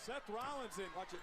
Seth Rollins in. Watch it.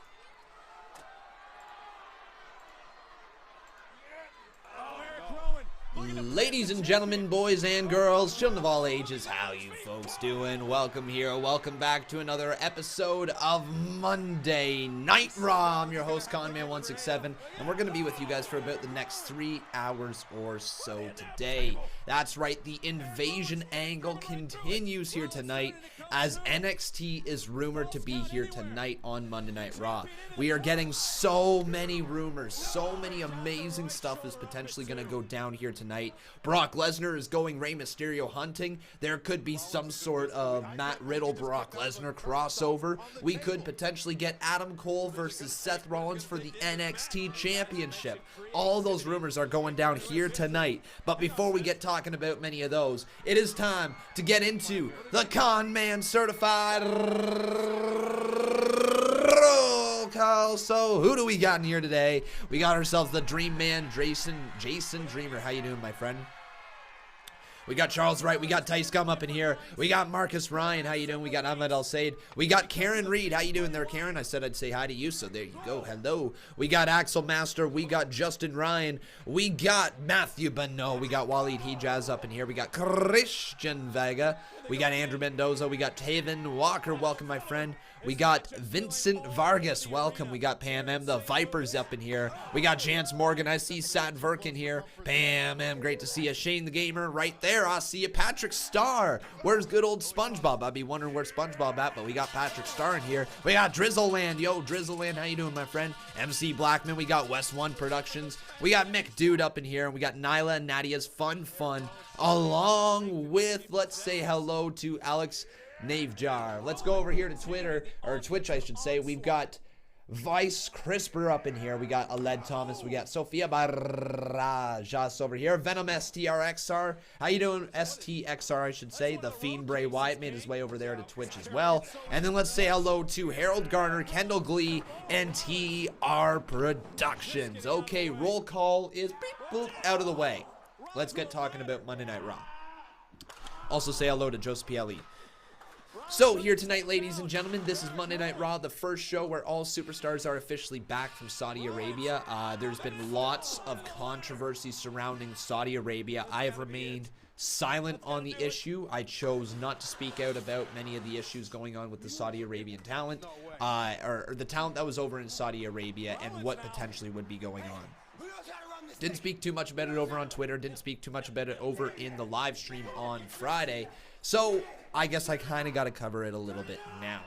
Ladies and gentlemen, boys and girls, children of all ages, how you folks doing? Welcome here, welcome back to another episode of Monday Night Raw. I'm your host, Conman167, and we're going to be with you guys for about the next 3 hours or so today. That's right, the invasion angle continues here tonight as NXT is rumored to be here tonight on Monday Night Raw. We are getting so many rumors, so many amazing stuff is potentially going to go down here tonight. Brock Lesnar is going Rey Mysterio hunting. There could be some sort of Matt Riddle, Brock Lesnar crossover. We could potentially get Adam Cole versus Seth Rollins for the NXT Championship. All those rumors are going down here tonight. But before we get talking about many of those, it is time to get into the Conman Certified Roll Call. So who do we got in here today? We got ourselves the Dream Man, Jason Dreamer. How you doing, my friend? We got Charles Wright. We got Tice Gum up in here. We got Marcus Ryan. How you doing? We got Ahmed El Said. We got Karen Reed. How you doing there, Karen? I said I'd say hi to you, so there you go. Hello. We got Axel Master. We got Justin Ryan. We got Matthew Beno. We got Waleed Hijaz up in here. We got Christian Vega. We got Andrew Mendoza. We got Taven Walker. Welcome, my friend. We got Vincent Vargas. Welcome. We got Pam M. The Vipers up in here. We got Chance Morgan. I see Sad Verkin here. Pam M. Great to see you. Shane the Gamer right there. I see you. Patrick Starr. Where's good old SpongeBob? I'd be wondering where SpongeBob at, but we got Patrick Starr in here. We got Drizzleland. Yo, Drizzleland. How you doing, my friend? MC Blackman. We got West One Productions. We got Mick Dude up in here. We got Nyla and Nadia's Fun, along with, let's say hello to Alex Navejar. Let's go over here to Twitter, or Twitch I should say. We've got Vice Crisper up in here. We got Aled Thomas. We got Sofia Barajas over here. Venom STRXR. How you doing, STXR I should say. The Fiend Bray Wyatt made his way over there to Twitch as well. And then let's say hello to Harold Garner, Kendall Glee, and TR Productions. Okay, roll call is beep, boop, out of the way. Let's get talking about Monday Night Raw. Also say hello to Joseph PLE. So here tonight, ladies and gentlemen, this is Monday Night Raw, the first show where all superstars are officially back from Saudi Arabia. There's been lots of controversy surrounding Saudi Arabia. I have remained silent on the issue. I chose not to speak out about many of the issues going on with the Saudi Arabian talent, or the talent that was over in Saudi Arabia and what potentially would be going on. Didn't speak too much about it over on Twitter. Didn't speak too much about it over in the live stream on Friday. So I guess I kind of got to cover it a little bit now.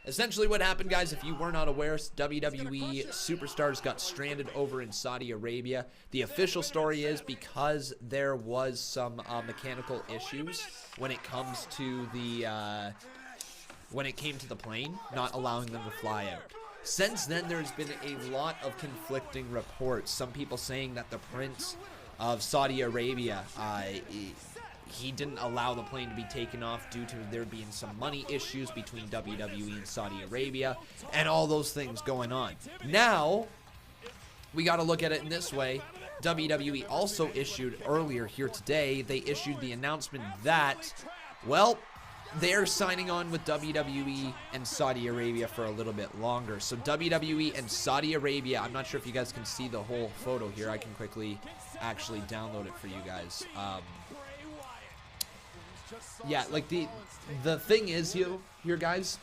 Essentially what happened, guys, if you were not aware, WWE superstars got stranded over in Saudi Arabia. The official story is because there was some mechanical issues when it comes to the when it came to the plane, not allowing them to fly out. Since then, there's been a lot of conflicting reports. Some people saying that the Prince of Saudi Arabia, he didn't allow the plane to be taken off due to there being some money issues between WWE and Saudi Arabia, and all those things going on. Now, we got to look at it in this way. WWE also issued earlier here today, they issued the announcement that, well, they're signing on with WWE and Saudi Arabia for a little bit longer. So WWE and Saudi Arabia, I'm not sure if you guys can see the whole photo here. I can quickly actually download it for you guys. Yeah, like the thing is here, guys,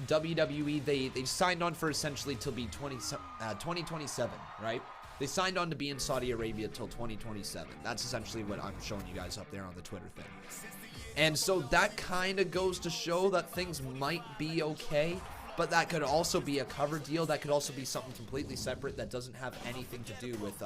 WWE, they signed on for essentially till be 2027, right? They signed on to be in Saudi Arabia till 2027. That's essentially what I'm showing you guys up there on the Twitter thing. And so that kind of goes to show that things might be okay, but that could also be a cover deal. That could also be something completely separate that doesn't have anything to do with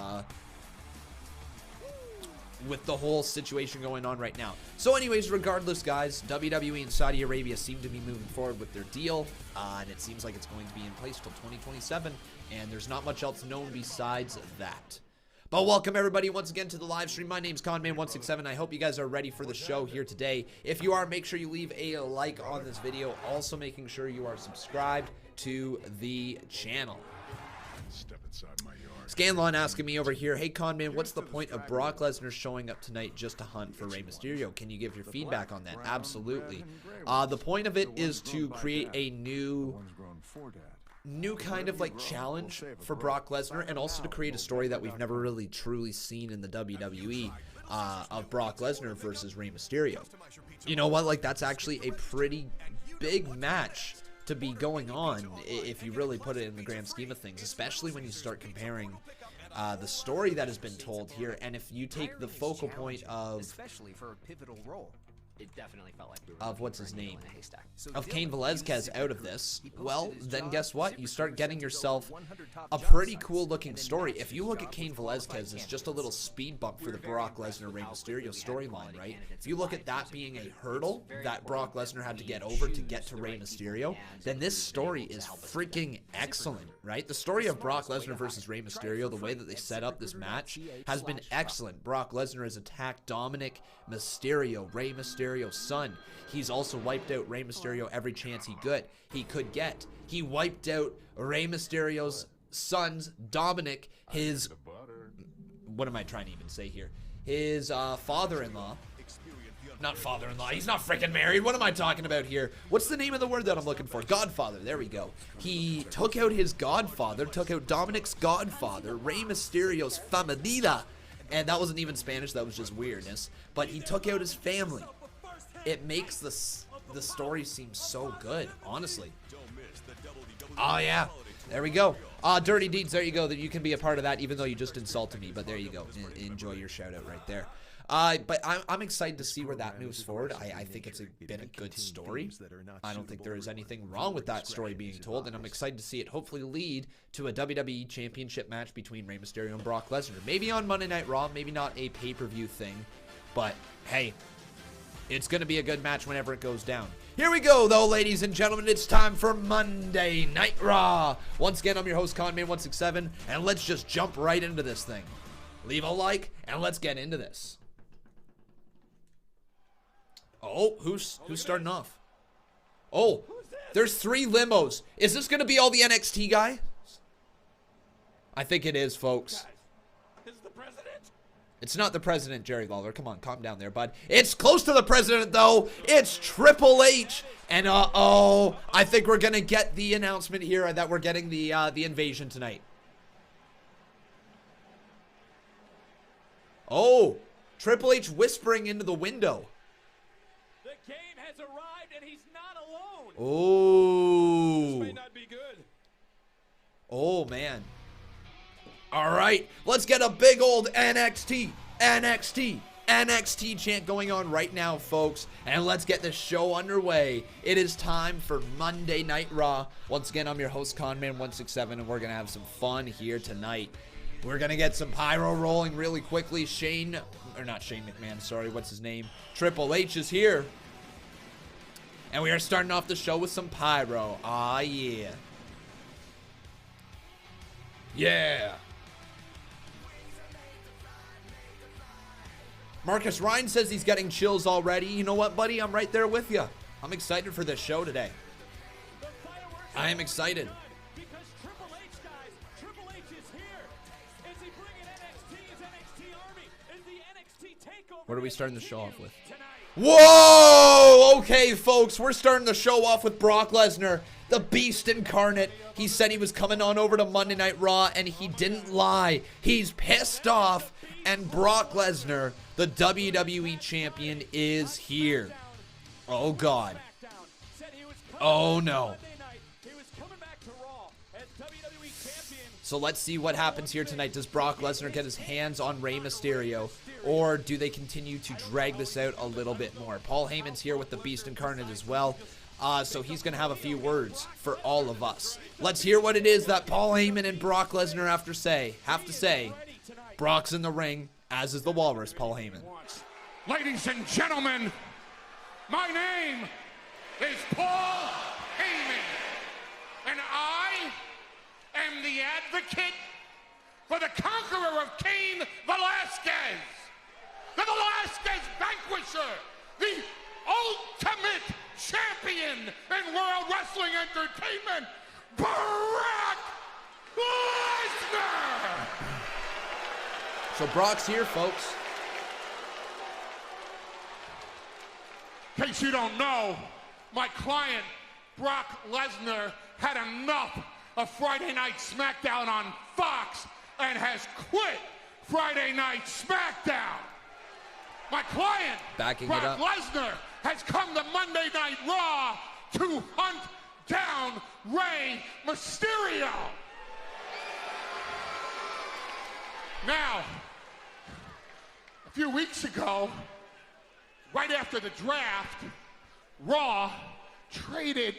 the whole situation going on right now. So anyways, regardless, guys, WWE and Saudi Arabia seem to be moving forward with their deal, and it seems like it's going to be in place till 2027, and there's not much else known besides that. But welcome everybody once again to the live stream. My name's Conman167. I hope you guys are ready for the show here today. If you are, make sure you leave a like on this video. Also making sure you are subscribed to the channel. Step inside my yard. Scanlon asking me over here, hey Conman, what's the point of Brock Lesnar showing up tonight just to hunt for Rey Mysterio? Can you give your feedback on that? Absolutely. The point of it is to create a new new kind of like challenge for Brock Lesnar, and also to create a story that we've never really truly seen in the WWE of Brock Lesnar versus Rey Mysterio. You know what? Like, that's actually a pretty big match to be going on if you really put it in the grand scheme of things, especially when you start comparing the story that has been told here, and if you take the focal point of, especially for a pivotal role. It definitely felt like we were of what's his name, in a haystack. of Cain Velasquez out of this, well, then guess what? You start getting yourself a pretty cool looking story. If you look at Cain Velasquez as just a little speed bump for the Brock Lesnar Rey Mysterio storyline, right? If you look at that being a hurdle that Brock Lesnar had to get over to get to Rey Mysterio, then this story is freaking excellent, right? The story of Brock Lesnar versus Rey Mysterio, the way that they set up this match, has been excellent. Brock Lesnar has attacked Dominic Mysterio, Rey Mysterio's son. He's also wiped out Rey Mysterio every chance he could get. He wiped out Rey Mysterio's son's Dominic, his, what am I trying to even say here? His father-in-law. Not father-in-law. He's not freaking married. What am I talking about here? What's the name of the word that I'm looking for? Godfather. There we go. He took out his godfather, took out Dominic's godfather, Rey Mysterio's familia. And that wasn't even Spanish. That was just weirdness. But he took out his family. It makes the story seem so good, honestly. Oh, yeah. There we go. Dirty Deeds, there you go. That you can be a part of that, even though you just insulted me. But there you go. Enjoy your shout-out right there. But I'm excited to see where that moves forward. I think it's been a good story. I don't think there is anything wrong with that story being told, and I'm excited to see it hopefully lead to a WWE Championship match between Rey Mysterio and Brock Lesnar. Maybe on Monday Night Raw, maybe not a pay-per-view thing, but hey, it's going to be a good match whenever it goes down. Here we go, though, ladies and gentlemen. It's time for Monday Night Raw. Once again, I'm your host, Conman167, and let's just jump right into this thing. Leave a like, and let's get into this. Oh, who's starting off? Oh, there's 3 limos. Is this going to be all the NXT guy? I think it is, folks. Is the president? It's not the president, Jerry Lawler. Come on, calm down there, bud. It's close to the president, though. It's Triple H. And, uh-oh, I think we're going to get the announcement here that we're getting the invasion tonight. Oh, Triple H whispering into the window. The game has arrived and he's not alone. Oh. This may not be good. Oh, man. All right, let's get a big old NXT chant going on right now, folks. And let's get this show underway. It is time for Monday Night Raw. Once again, I'm your host, Conman167, and we're going to have some fun here tonight. We're going to get some pyro rolling really quickly. Not Shane McMahon, sorry, what's his name? Triple H is here. And we are starting off the show with some pyro. Ah, yeah. Yeah. Marcus Ryan says he's getting chills already. You know what, buddy? I'm right there with you. I'm excited for this show today. I am excited. Because Triple H, guys, Triple H is here. Is he bringing NXT? Is NXT Army? Is the NXT takeover? What are we starting the show off with? Tonight. Whoa! Okay, folks, we're starting the show off with Brock Lesnar, the Beast Incarnate. He said he was coming on over to Monday Night Raw, and he didn't lie. He's pissed off, and Brock Lesnar, the WWE Champion, is here. Oh, God. Oh, no. So let's see what happens here tonight. Does Brock Lesnar get his hands on Rey Mysterio, or do they continue to drag this out a little bit more? Paul Heyman's here with the Beast Incarnate as well, so he's going to have a few words for all of us. Let's hear what it is that Paul Heyman and Brock Lesnar have to say. Brock's in the ring, as is the Walrus, Paul Heyman. Ladies and gentlemen, my name is Paul Heyman, and I am the advocate for the conqueror of Cain Velasquez, the Velasquez vanquisher, the ultimate champion in World Wrestling Entertainment, Brock Lesnar! So Brock's here, folks. In case you don't know, my client Brock Lesnar had enough of Friday Night SmackDown on Fox and has quit Friday Night SmackDown. My client, Brock Lesnar, has come to Monday Night Raw to hunt down Rey Mysterio. Now, a few weeks ago, right after the draft, Raw traded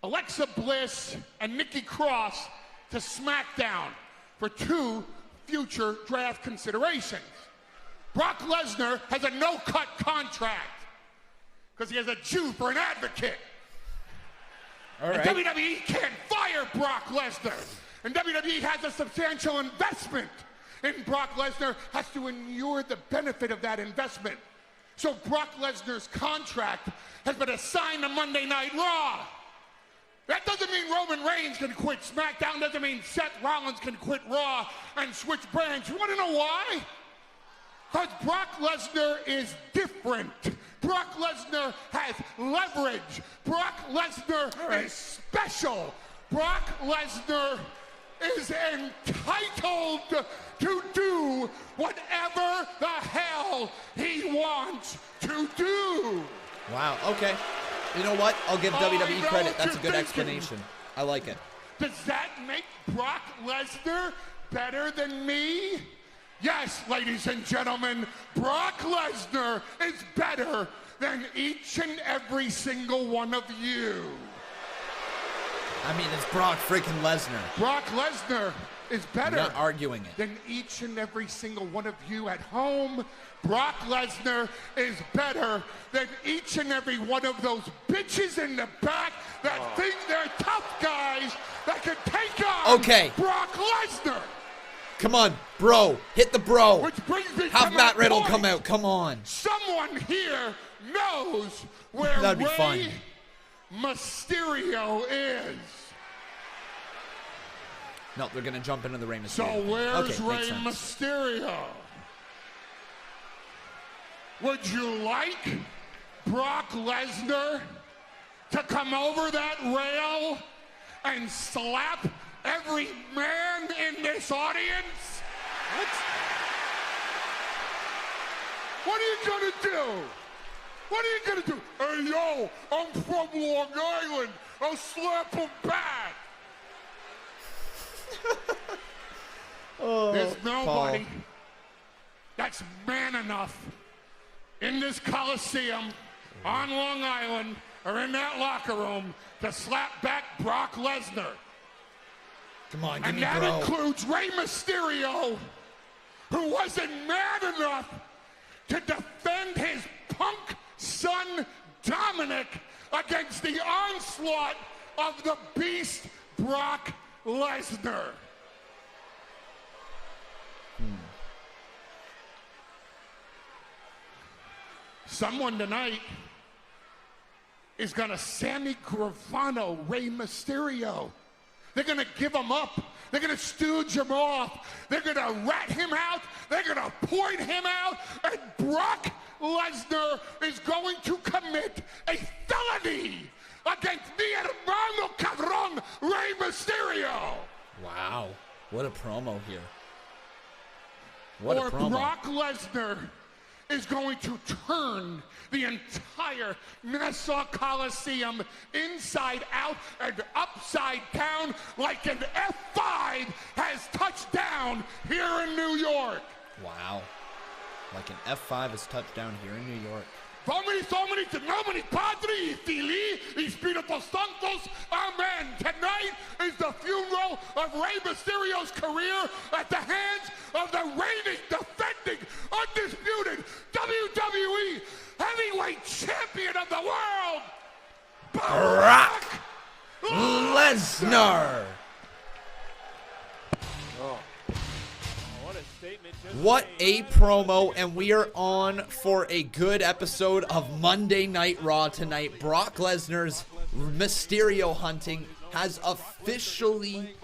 Alexa Bliss and Nikki Cross to SmackDown for 2 future draft considerations. Brock Lesnar has a no-cut contract because he has a Jew for an advocate. All right. And WWE can't fire Brock Lesnar. And WWE has a substantial investment in Brock Lesnar, has to inure the benefit of that investment. So Brock Lesnar's contract has been assigned to Monday Night Raw. That doesn't mean Roman Reigns can quit SmackDown, doesn't mean Seth Rollins can quit Raw and switch brands. You want to know why? Because Brock Lesnar is different. Brock Lesnar has leverage. Brock Lesnar is special. Brock Lesnar is entitled to do whatever the hell he wants to do. Wow, okay. You know what? I'll give WWE credit. That's a good explanation. I like it. Does that make Brock Lesnar better than me? Yes, ladies and gentlemen, Brock Lesnar is better than each and every single one of you. I mean, it's Brock freaking Lesnar. Brock Lesnar is better. I'm not arguing it. Than each and every single one of you at home. Brock Lesnar is better than each and every one of those bitches in the back that think they're tough guys that can take on Brock Lesnar. Come on, bro. Hit the bro. Which brings me Have to Matt my Riddle point. come out. Come on. Someone here knows where That'd be Rey fun. Mysterio is. No, they're going to jump into the Rey Mysterio. So where's okay, Rey Mysterio? Would you like Brock Lesnar to come over that rail and slap every man in this audience? What are you gonna do? What are you gonna do? Hey, yo, I'm from Long Island. I'll slap him back. There's nobody that's man enough in this Coliseum on Long Island or in that locker room to slap back Brock Lesnar. Come on, give and me that bro. includes Rey Mysterio, who wasn't mad enough to defend his punk son Dominic against the onslaught of the Beast Brock Lesnar. Someone tonight is gonna Sammy Gravano Rey Mysterio. They're gonna give him up. They're gonna stooge him off. They're gonna rat him out. They're gonna point him out. And Brock Lesnar is going to commit a felony against mi hermano cabrón Rey Mysterio. Wow, what a promo here. What a promo. Brock Lesnar is going to turn the entire Nassau Coliseum inside out and upside down like an F5 has touched down here in New York. Wow. Like an F5 has touched down here in New York. Nomini Padre, Filii, Espiritu Sanctos, Amen. Tonight is the funeral of Rey Mysterio's career at the hands of the reigning, defending, undisputed WWE Heavyweight Champion of the world, Brock Lesnar. What a promo, and we are on for a good episode of Monday Night Raw tonight. Brock Lesnar's Mysterio hunting has officially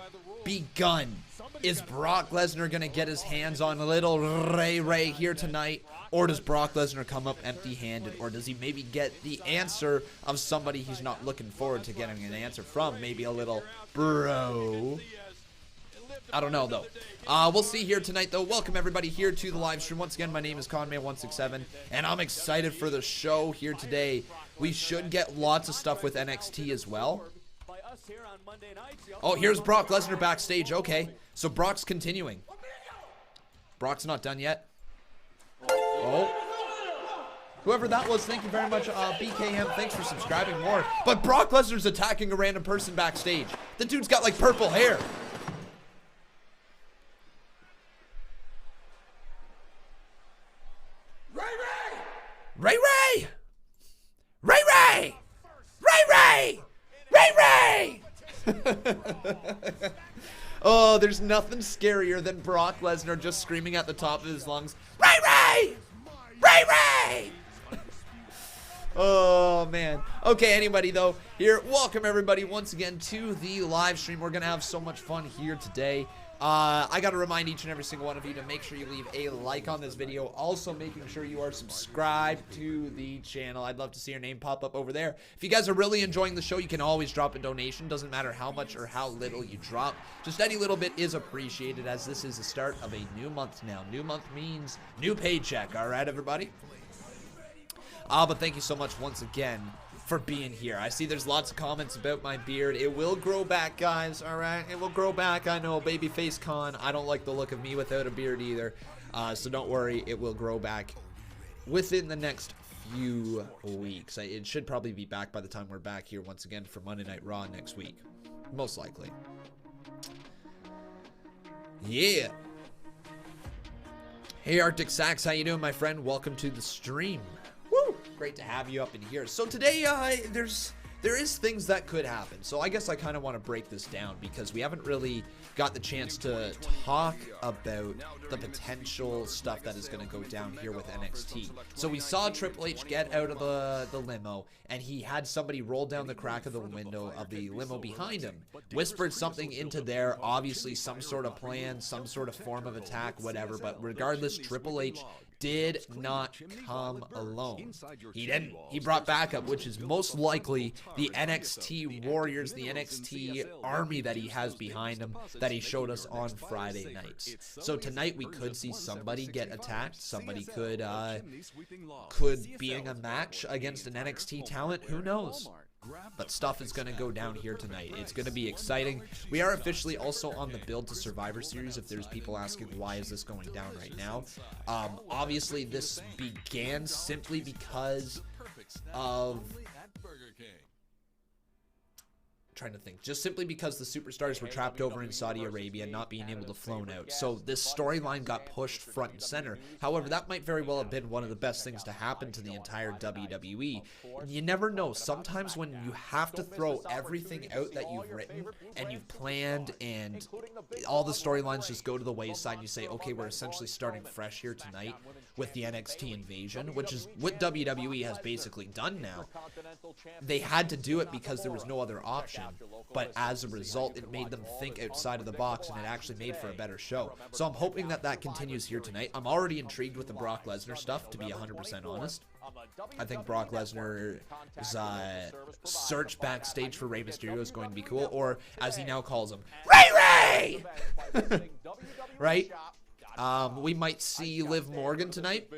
begun. Is Brock Lesnar going to get his hands on a little Rey here tonight? Or does Brock Lesnar come up empty-handed? Or does he maybe get the answer of somebody he's not looking forward to getting an answer from? Maybe a little bro. I don't know, though. We'll see here tonight, though. Welcome, everybody, here to the live stream. Once again, my name is Conman167, and I'm excited for the show here today. We should get lots of stuff with NXT as well. Oh, here's Brock Lesnar backstage. Okay, so Brock's continuing. Brock's not done yet. Oh. Whoever that was, thank you very much, BKM. Thanks for subscribing more. But Brock Lesnar's attacking a random person backstage. The dude's got, like, purple hair. Ray Ray! Ray Ray! Ray Ray! Ray Ray! Oh, there's nothing scarier than Brock Lesnar just screaming at the top of his lungs, Ray Ray! Ray Ray! Oh, man. Okay, anybody, though, here, welcome, everybody, once again to the live stream. We're going to have so much fun here today. I got to remind each and every single one of you to make sure you leave a like on this video. Also, making sure you are subscribed to the channel. I'd love to see your name pop up over there. If you guys are really enjoying the show, you can always drop a donation. Doesn't matter how much or how little you drop. Just any little bit is appreciated, as this is the start of a new month now. New month means new paycheck. All right, everybody? But thank you so much once again for being here. I see there's lots of comments about my beard. It will grow back, guys, all right? It will grow back. I know, babyface con. I don't like the look of me without a beard either. So don't worry, it will grow back within the next few weeks. It should probably be back by the time we're back here once again for Monday Night Raw next week. Most likely. Yeah. Hey, Arctic Sax, how you doing, my friend? Welcome to the stream. Woo! Great to have you up in here. So today, there is things that could happen. So I guess I kind of want to break this down because we haven't really got the chance to talk about the potential stuff that is going to go down here with NXT. So we saw Triple H get out of the limo, and he had somebody roll down the crack of the window of the limo behind him, whispered something into there, obviously some sort of plan, some sort of form of attack, whatever. But regardless, Triple H did not come alone. He didn't. He brought backup, which is most likely the NXT Warriors, the NXT army that he has behind him that he showed us on Friday nights. So tonight we could see somebody get attacked. Somebody could be in a match against an NXT talent. Who knows? But stuff is going to go down here tonight. It's going to be exciting. We are officially also on the Build to Survivor series, if there's people asking why is this going down right now. Obviously, this began simply because of... trying to think. Just simply because the superstars were trapped over in Saudi Arabia, not being able to flown out. So this storyline got pushed front and center. However, that might very well have been one of the best things to happen to the entire WWE. And you never know. Sometimes when you have to throw everything out that you've written and you've planned and all the storylines just go to the wayside, you say, okay, we're essentially starting fresh here tonight with the NXT invasion, which is what WWE has basically done now. They had to do it because there was no other option. But as a result, it made them think outside of the box, and it actually made for a better show. So I'm hoping that that continues here tonight. I'm already intrigued with the Brock Lesnar stuff, to be 100% honest. I think Brock Lesnar's search backstage for Rey Mysterio is going to be cool, or as he now calls him, Ray Ray! Right? We might see Liv Morgan tonight.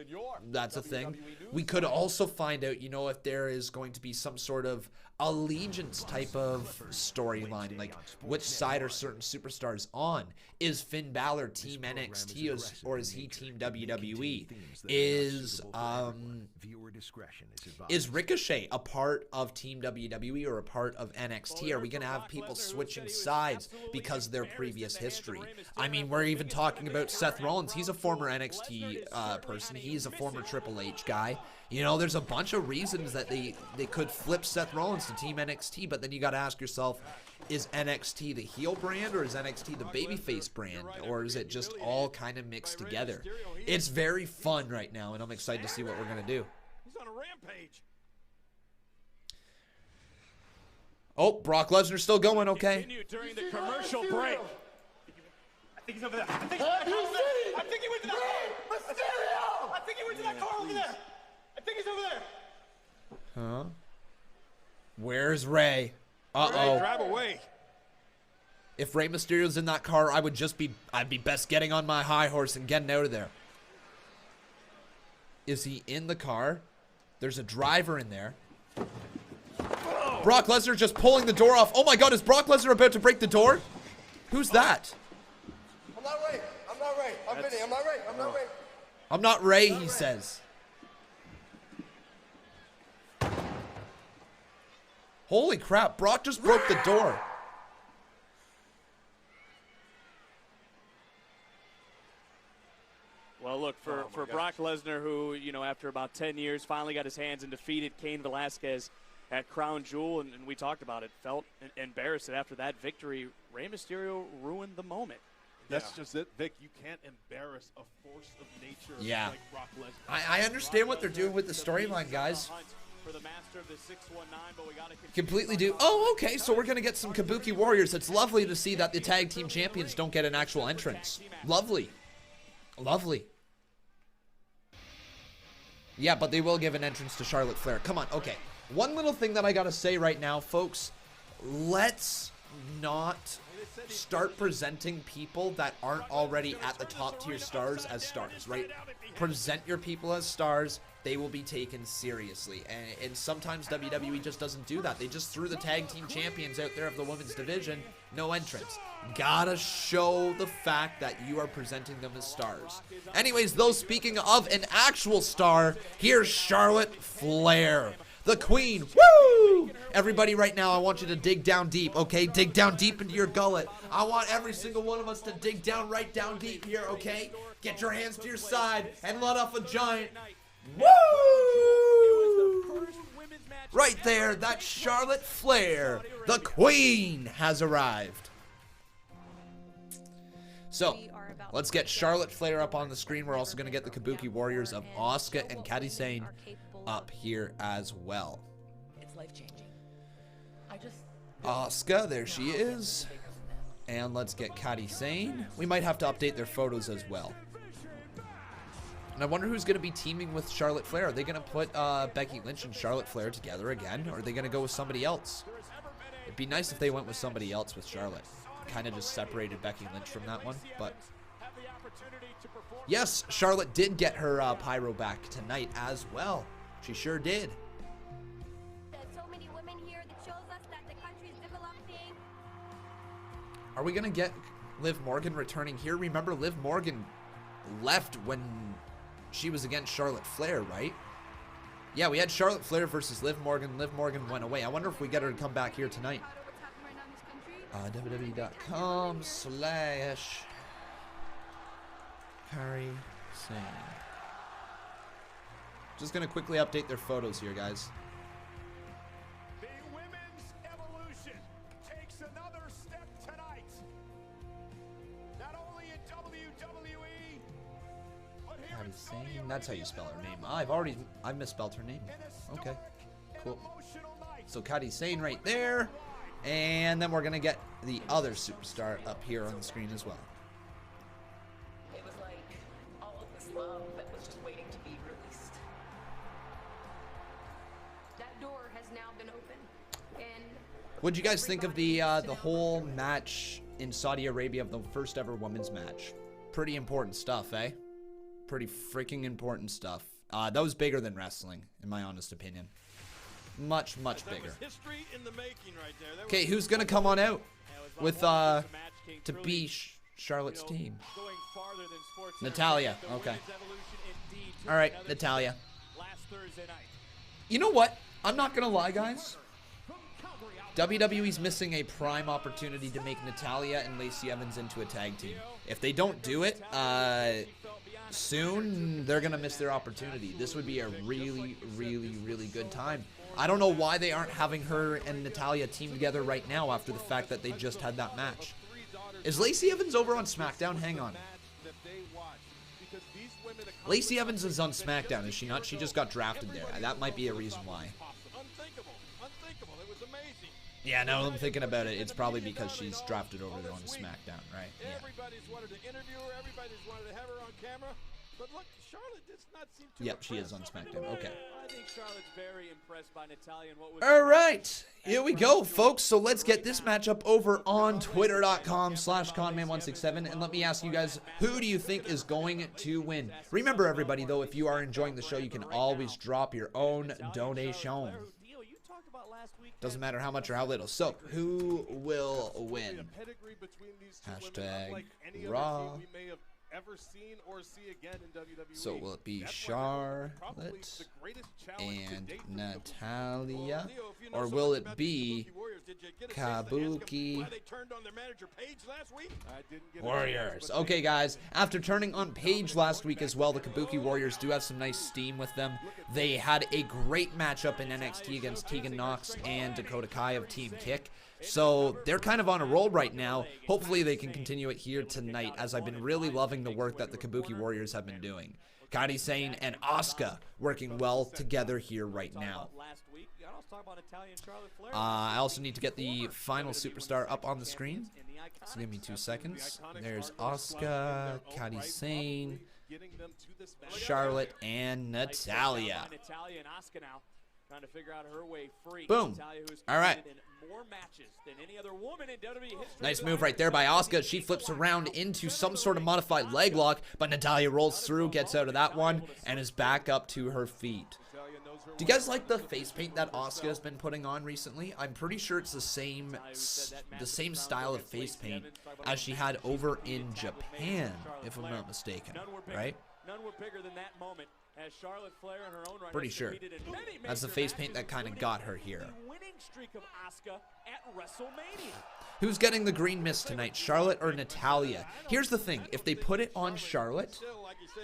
That's a thing. We could also find out, you know, if there is going to be some sort of allegiance type of storyline, like which side are certain superstars on. Is Finn Balor team NXT or is he team WWE? Is Ricochet a part of team WWE or a part of NXT? Are we going to have people switching sides because of their previous history? I mean, we're even talking about Seth Rollins. He's a former NXT person. He's a former Triple H guy. You know, there's a bunch of reasons that they could flip Seth Rollins to Team NXT, but then you got to ask yourself, is NXT the heel brand or is NXT the babyface brand? Or is it just all kind of mixed together? It's very fun right now, and I'm excited to see what we're going to do. He's on a rampage. Oh, Brock Lesnar still going, okay. During the commercial break. think he's over there. I think, Have you seen I think he went to that Rey Mysterio? I think he went to that car over there. I think he's over there. Huh? Where's Rey? Uh-oh. Drive away. If Rey Mysterio's in that car, I'd be best getting on my high horse and getting out of there. Is he in the car? There's a driver in there. Brock Lesnar just pulling the door off. Oh my God, is Brock Lesnar about to break the door? Who's that? I'm not Rey. I'm not Rey. I'm Vinny. I'm not Rey. I'm not Rey. I'm not Rey, he says. Holy crap, Brock just broke the door. Well, look, for Brock Lesnar, who, you know, after about 10 years, finally got his hands and defeated Cain Velasquez at Crown Jewel, and we talked about it, felt embarrassed that after that victory, Rey Mysterio ruined the moment. That's just it, Vic. You can't embarrass a force of nature like Brock Lesnar. I understand what they're doing with the storyline, guys. Completely do. Oh, okay, so we're going to get some Kabuki Warriors. It's lovely to see that the tag team champions don't get an actual entrance. Lovely. Lovely. Yeah, but they will give an entrance to Charlotte Flair. Come on, okay. One little thing that I gotta say right now, folks. Let's not start presenting people that aren't already at the top tier stars as stars, right? Present your people as stars. They will be taken seriously. And sometimes WWE just doesn't do that. They just threw the tag team champions out there of the women's division. No entrance. Gotta show the fact that you are presenting them as stars. Anyways, though, speaking of an actual star, here's Charlotte Flair, the queen. Woo! Everybody right now, I want you to dig down deep, okay? Dig down deep into your gullet. I want every single one of us to dig down right down deep here, okay? Get your hands to your side and let off a giant woo! Right there, that's Charlotte Flair. The queen has arrived. So, let's get Charlotte Flair up on the screen. We're also going to get the Kabuki Warriors of Asuka and Kairi Sane up here as well. It's life-changing. Asuka, there she is. And let's get Kairi Sane. We might have to update their photos as well. And I wonder who's going to be teaming with Charlotte Flair. Are they going to put Becky Lynch and Charlotte Flair together again? Or are they going to go with somebody else? It'd be nice if they went with somebody else with Charlotte. Kind of just separated Becky Lynch from that one. But yes, Charlotte did get her pyro back tonight as well. She sure did. There's so many women here that shows us that the country's developing. Are we going to get Liv Morgan returning here? Remember, Liv Morgan left when she was against Charlotte Flair, right? Yeah, we had Charlotte Flair versus Liv Morgan. Liv Morgan went away. I wonder if we get her to come back here tonight. WWE.com/Kairi Sane. Just gonna quickly update their photos here, guys. The women's evolution takes another step tonight. Not only in WWE, but here in Kairi Saudi Sane. That's how you Arabia spell her name. and I misspelled her name. an Okay, historic cool. and emotional night. So Kairi Sane right there. And then we're going to get the other superstar up here on the screen as well. It was like all of this love that was just waiting to be released. That door has now been opened. And What'd you guys think of the whole match in Saudi Arabia of the first ever women's match? Pretty important stuff, eh? Pretty freaking important stuff. That was bigger than wrestling, in my honest opinion. Much bigger. Okay, who's gonna come on out with to be Charlotte's team? Natalya. Okay. All right, Natalya. You know what? I'm not gonna lie, guys. WWE's missing a prime opportunity to make Natalya and Lacey Evans into a tag team. If they don't do it soon, they're gonna miss their opportunity. This would be a really good time. I don't know why they aren't having her and Natalya team together right now after the fact that they just had that match. Is Lacey Evans over on SmackDown? Hang on. Lacey Evans is on SmackDown, is she not? She just got drafted there. That might be a reason why. Unthinkable. It was amazing. Yeah, now I'm thinking about it. It's probably because she's drafted over there on SmackDown, right? Yeah. Everybody's wanted to interview her. Everybody's wanted to have her on camera. But look, Charlotte does not seem to. Yep, she is on SmackDown. Okay. I think Charlotte's very impressed by Natalya and what was. All right, here we go, folks. So let's get this matchup over on twitter.com/Conman167. And let me ask you guys, who do you think is going to win? Remember, everybody, though, if you are enjoying the show, you can always drop your own donation. Doesn't matter how much or how little. So, who will win? Hashtag Raw. So will it be Charlotte and Natalya, or will it be Kabuki Warriors? Okay, guys, after turning on Paige last week as well, the Kabuki Warriors do have some nice steam with them. They had a great matchup in NXT against Tegan Nox and Dakota Kai of Team Kick. So they're kind of on a roll right now. Hopefully they can continue it here tonight, as I've been really loving the work that the Kabuki Warriors have been doing. Kairi Sane and Asuka working well together here right now. I also need to get the final superstar up on the screen. So give me 2 seconds. There's Asuka, Kairi Sane, Charlotte, and Natalya. Trying to figure out her way free. Boom. All right. More matches than any other woman in WWE history. Nice move right there by Asuka. She flips around into some sort of modified leg lock, but Natalya rolls through, gets out of that one, and is back up to her feet. Do you guys like the face paint that Asuka has been putting on recently? I'm pretty sure it's the same style of face paint as she had over in Japan, if I'm not mistaken, right? None were bigger than that moment. As Charlotte Flair in her own right pretty sure. That's the face paint that kind of got her here. Winning streak of Asuka at WrestleMania. Who's getting the green mist tonight, Charlotte or Natalya? Here's the thing: if they put it on Charlotte,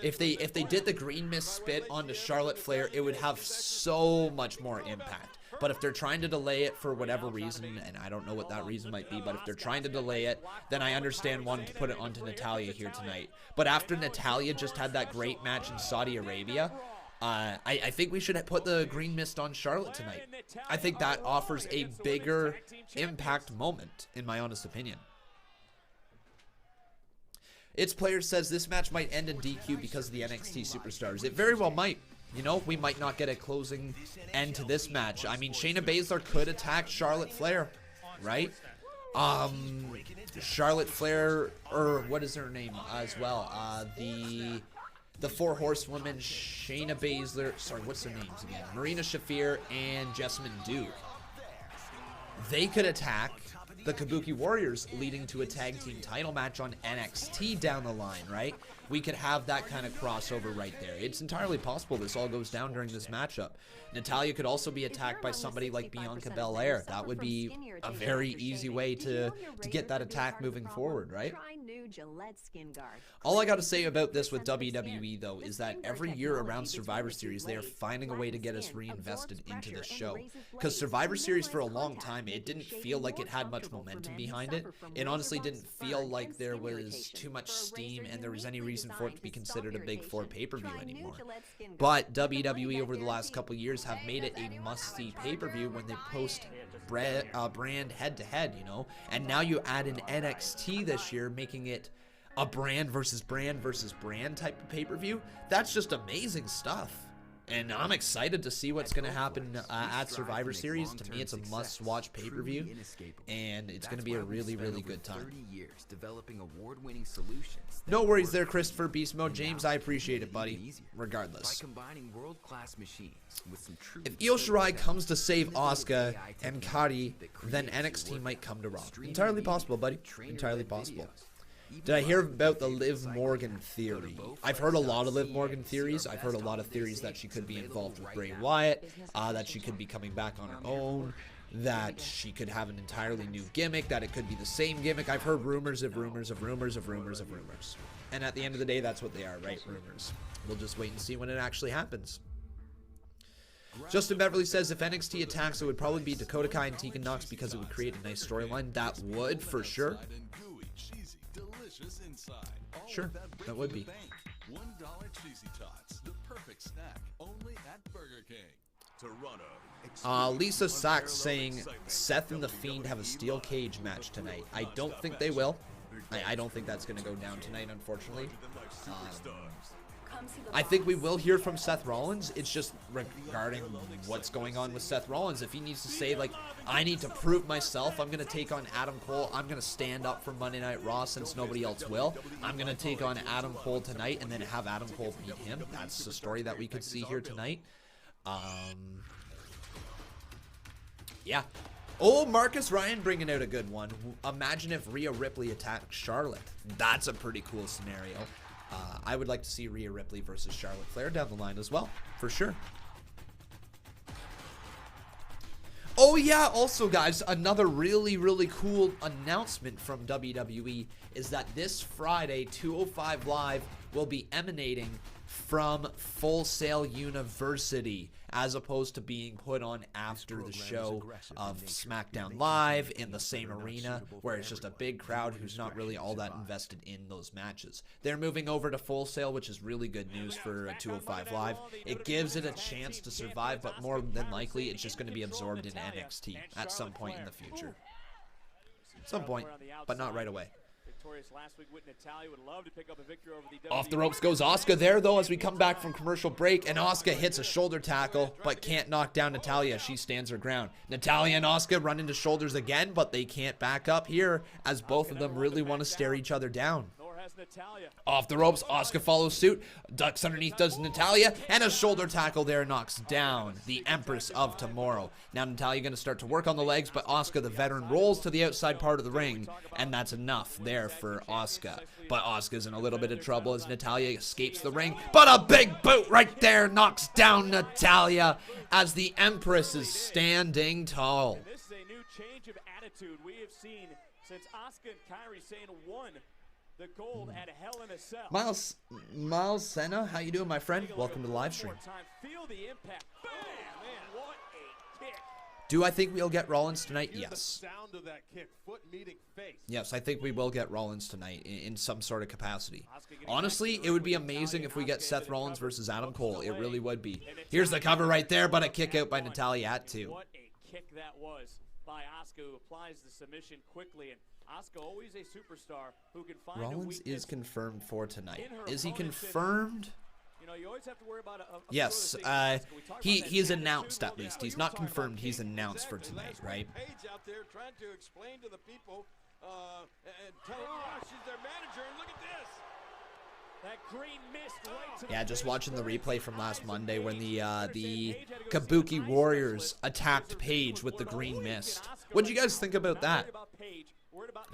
if they did the green mist spit onto Charlotte Flair, it would have so much more impact. But if they're trying to delay it for whatever reason, and I don't know what that reason might be, but if they're trying to delay it, then I understand wanting to put it onto Natalya here tonight. But after Natalya just had that great match in Saudi Arabia, I think we should put the green mist on Charlotte tonight. I think that offers a bigger impact moment, in my honest opinion. Its player says this match might end in DQ because of the NXT superstars. It very well might. You know, we might not get a closing end to this match. I mean, Shayna Baszler could attack Charlotte Flair, right? Charlotte Flair, or what is her name as well? The four horsewomen, Shayna Baszler, sorry, what's their names again? Marina Shafir and Jessamine Duke. They could attack the Kabuki Warriors, leading to a tag team title match on NXT down the line, right? We could have that kind of crossover right there. It's entirely possible this all goes down during this matchup. Natalya could also be attacked by somebody like Bianca Belair. That would be a very easy way to get that attack moving forward, right? All I got to say about this with WWE, though, is that every year around Survivor Series, they are finding a way to get us reinvested into this show. Because Survivor Series, for a long time, it didn't feel like it had much momentum behind it. It honestly didn't feel like there was too much steam and there was any reason for it to be considered a Big Four pay-per-view anymore. But WWE over the last couple years have made it a must-see pay-per-view when they post brand head-to-head, you know? And now you add an NXT this year, making it a brand versus brand versus brand type of pay-per-view. That's just amazing stuff. And I'm excited to see what's going to happen at Survivor Series. To me, it's a must-watch pay-per-view, and it's going to be a really, really good time. No worries there, Christopher Beast Mode. James, I appreciate it, buddy, regardless. If Io Shirai comes to save Asuka and Kairi, then NXT might come to Raw. Entirely possible, buddy. Entirely possible. Did I hear about the Liv Morgan theory? I've heard a lot of Liv Morgan theories. I've heard a lot of theories that she could be involved with Bray Wyatt, that she could be coming back on her own, that she could have an entirely new gimmick, that it could be the same gimmick. I've heard rumors of rumors of rumors of rumors of rumors. And at the end of the day, that's what they are, right? Rumors. We'll just wait and see when it actually happens. Justin Beverly says if NXT attacks, it would probably be Dakota Kai and Tegan Nox because it would create a nice storyline. That would, for sure. Sure, that would be. $1 cheesy tots, the perfect snack, only at Burger King. Toronto, Lisa Sachs saying Seth and The Fiend have a steel cage match tonight. I don't think they will. I don't think that's going to go down tonight, unfortunately. I think we will hear from Seth Rollins. It's just regarding what's going on with Seth Rollins. If he needs to say, like, I need to prove myself, I'm going to take on Adam Cole, I'm going to stand up for Monday Night Raw since nobody else will. I'm going to take on Adam Cole tonight and then have Adam Cole beat him. That's the story that we could see here tonight. Yeah. Oh, Marcus Ryan bringing out a good one. Imagine if Rhea Ripley attacked Charlotte. That's a pretty cool scenario. I would like to see Rhea Ripley versus Charlotte Flair down the line as well, for sure. Oh yeah, also guys, another really, really cool announcement from WWE is that this Friday, 205 Live will be emanating from Full Sail University, as opposed to being put on after the show of SmackDown Live in the same arena, where it's just a big crowd who's not really all that invested in those matches. They're moving over to Full Sail, which is really good news for 205 Live. It gives it a chance to survive, but more than likely, it's just going to be absorbed in NXT at some point in the future. Some point, but not right away. Off the ropes goes Asuka there, though, as we come back from commercial break, and Asuka hits a shoulder tackle, but can't knock down Natalya. She stands her ground. Natalya and Asuka run into shoulders again, but they can't back up here, as both of them really want to stare each other down. Off the ropes, Asuka follows suit, ducks underneath does Natalya, and a shoulder tackle there knocks down the Empress of Tomorrow. Now Natalya going to start to work on the legs, but Asuka, the veteran, rolls to the outside part of the ring, and that's enough there for Asuka. But Asuka's in a little bit of trouble as Natalya escapes the ring, but a big boot right there knocks down Natalya as the Empress is standing tall. This is a new change of attitude we have seen since Asuka and Kairi Sane won the gold at Hell in a Cell. Miles Senna, how you doing, my friend? Welcome to the live stream. Feel the impact. Bam, man, what a kick. Do I think we'll get Rollins tonight? Yes. Sound of that kick, foot meeting face. Yes, I think we will get Rollins tonight in some sort of capacity. Honestly, it would be amazing if we get Seth Rollins versus Adam Cole. It really would be. Here's the cover right there, but a kick out by Natalya at 2. What a kick that was by Asuka, who applies the submission quickly, and Asuka, always a superstar who can find Rollins is confirmed for tonight. Is he confirmed? You know, you always have to worry about yes, he is announced at least. He's not confirmed. He's announced for tonight, right? Out there trying to explain to the people and tell them, she's their manager, and look at this. That green mist right to yeah, just watching the replay from last Monday when the Kabuki Warriors attacked Paige with the green mist. What did you guys think about that?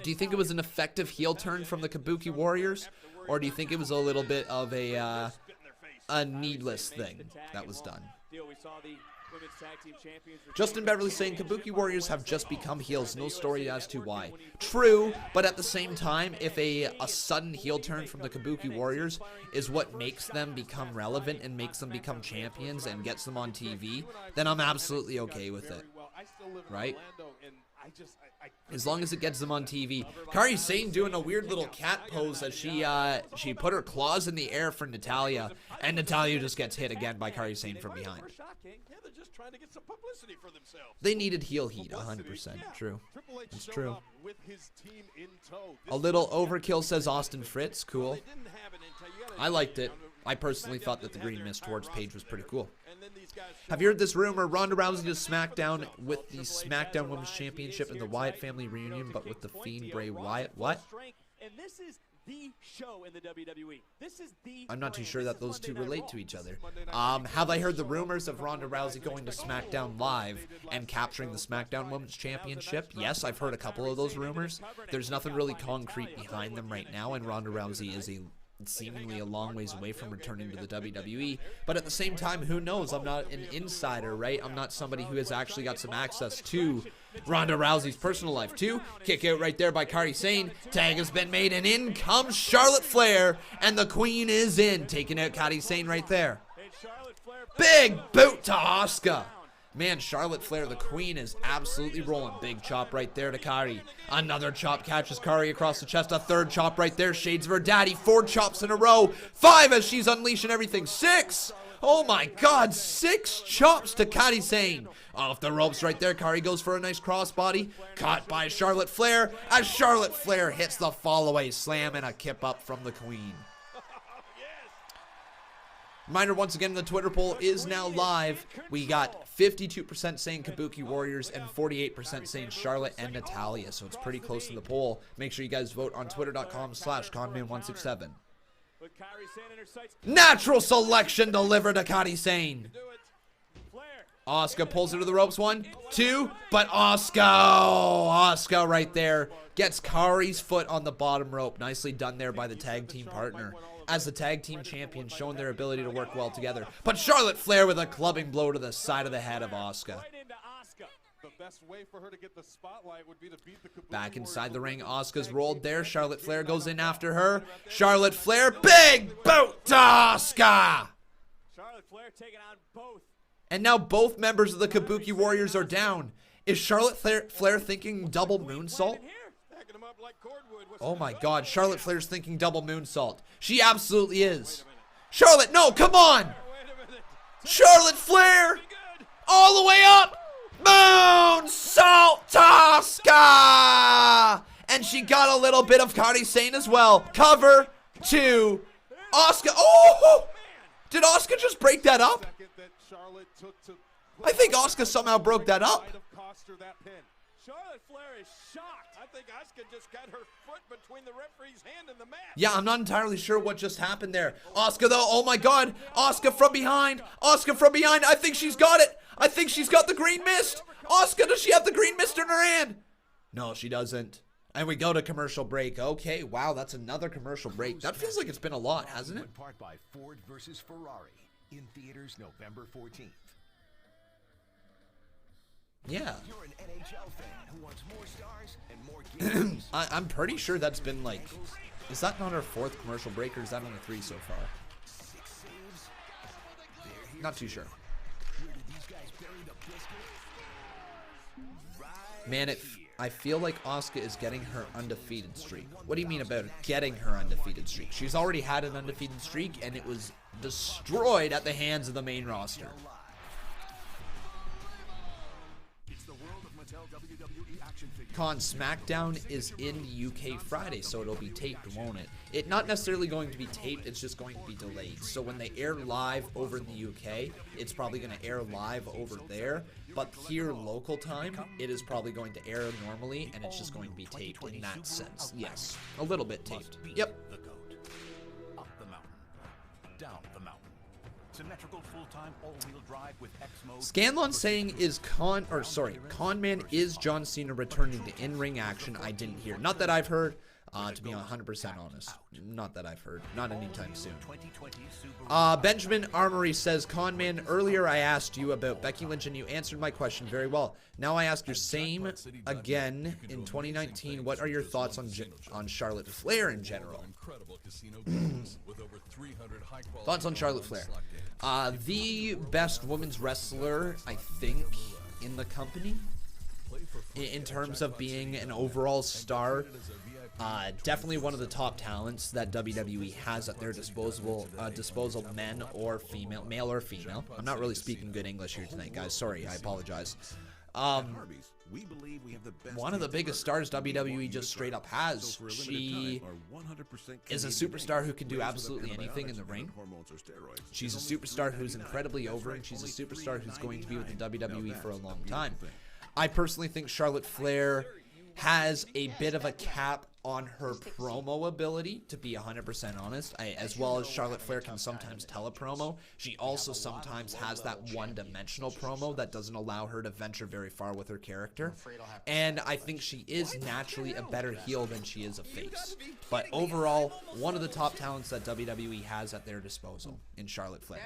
Do you think it was an effective heel turn from the Kabuki Warriors, or do you think it was a little bit of a needless thing that was done? Justin Beverly saying Kabuki Warriors have just become heels, no story as to why. True, but at the same time, if a sudden heel turn from the Kabuki Warriors is what makes them become relevant and makes them become champions and gets them on TV, then I'm absolutely okay with it, right? As long as it gets them on TV. Kairi Sane doing a weird little cat pose as she put her claws in the air for Natalya, and Natalya just gets hit again by Kairi Sane from behind. They needed heel heat, 100%. True. It's true. A little overkill, says Austin Fritz. Cool. I liked it. I personally thought that the green mist towards Paige was pretty cool. Have you heard this rumor? Ronda Rousey to SmackDown with the SmackDown Women's Championship and the Wyatt family reunion, but with the Fiend Bray Wyatt. What? And this is the show in the WWE. This is the I'm not too sure that those two relate to each other. Have I heard the rumors of Ronda Rousey going to SmackDown Live and capturing the SmackDown Women's Championship? Yes, I've heard a couple of those rumors. There's nothing really concrete behind them right now, and Ronda Rousey is seemingly a long ways away from returning to the WWE, but at the same time, who knows? I'm not an insider, right? I'm not somebody who has actually got some access to Ronda Rousey's personal life too. Kick out right there by Kairi Sane. Tag has been made, and in comes Charlotte Flair, and the Queen is in, taking out Kairi Sane right there. Big boot to Asuka. Man, Charlotte Flair, the Queen, is absolutely rolling. Big chop right there to Kairi. Another chop catches Kairi across the chest. A third chop right there. Shades of her daddy. 4 chops in a row. 5 as she's unleashing everything. 6. Oh my God, 6 chops to Kairi Sane. Off the ropes right there. Kairi goes for a nice crossbody. Caught by Charlotte Flair as Charlotte Flair hits the fallaway slam and a kip up from the Queen. Reminder once again, the Twitter poll is now live. We got 52% saying Kabuki Warriors and 48% saying Charlotte and Natalya. So it's pretty close to the poll. Make sure you guys vote on twitter.com/Conman167. Natural selection delivered to Kairi Sane. Asuka pulls her to the ropes. 1, 2, but Asuka right there gets Kairi's foot on the bottom rope. Nicely done there by the tag team partner. As the tag team champions, showing their ability to work well together. But Charlotte Flair with a clubbing blow to the side of the head of Asuka. Back inside the ring, Asuka's rolled there. Charlotte Flair goes in after her. Charlotte Flair, big boot to Asuka! Charlotte Flair taking on both. And now both members of the Kabuki Warriors are down. Is Charlotte Flair thinking double moonsault? Oh my God, Charlotte Flair's thinking double moonsault. She absolutely is. Charlotte, no, come on! Charlotte Flair! All the way up! Moonsault Asuka! And she got a little bit of Kairi Sane as well. Cover 2. Asuka, oh! Did Asuka just break that up? I think Asuka somehow broke that up. Charlotte Flair is shocked. I think Asuka just got her foot between the referee's hand and the mat. Yeah, I'm not entirely sure what just happened there. Asuka though, oh my God. Asuka from behind. Asuka from behind. I think she's got it. I think she's got the green mist. Asuka, does she have the green mist in her hand? No, she doesn't. And we go to commercial break. Okay, wow, that's another commercial break. That feels like it's been a lot, hasn't it? Part by Ford versus Ferrari in theaters November 14th. Yeah. You're an NHL fan who wants more stars and more games. I'm pretty sure that's been like, is that not our 4th commercial break, or is that only 3 so far? Not too sure. Man, I feel like Asuka is getting her undefeated streak. What do you mean about getting her undefeated streak? She's already had an undefeated streak, and it was destroyed at the hands of the main roster. Con SmackDown is in the UK Friday, so it'll be taped, won't it? It's not necessarily going to be taped, it's just going to be delayed. So when they air live over in the UK, it's probably going to air live over there. But here, local time, it is probably going to air normally, and it's just going to be taped in that sense. Yes, a little bit taped. Yep. Up the mountain, down the mountain. Symmetrical full-time all-wheel drive with X-mode. Scanlon saying Conman is John Cena returning to in-ring action. I didn't hear. Not that I've heard. To be 100% honest, not that I've heard. Not anytime soon. Benjamin Armory says, Conman, earlier I asked you about Becky Lynch and you answered my question very well. Now I ask your same again in 2019. What are your thoughts on Charlotte Flair in general? Thoughts on Charlotte Flair? The best women's wrestler, I think, in the company. In terms of being an overall star. Definitely one of the top talents that WWE has at their disposal, men or female, male or female. I'm not really speaking good English here tonight, guys. Sorry, I apologize. One of the biggest stars WWE just straight up has. She is a superstar who can do absolutely anything in the ring. She's a superstar who's incredibly over, and she's a superstar who's going to be with the WWE for a long time. I personally think Charlotte Flair has a bit of a cap on her promo ability, to be 100% honest. As well as Charlotte Flair can sometimes tell a promo, she also sometimes has that one-dimensional promo that doesn't allow her to venture very far with her character. And I think she is naturally a better heel than she is a face. But overall, one of the top talents that WWE has at their disposal in Charlotte Flair.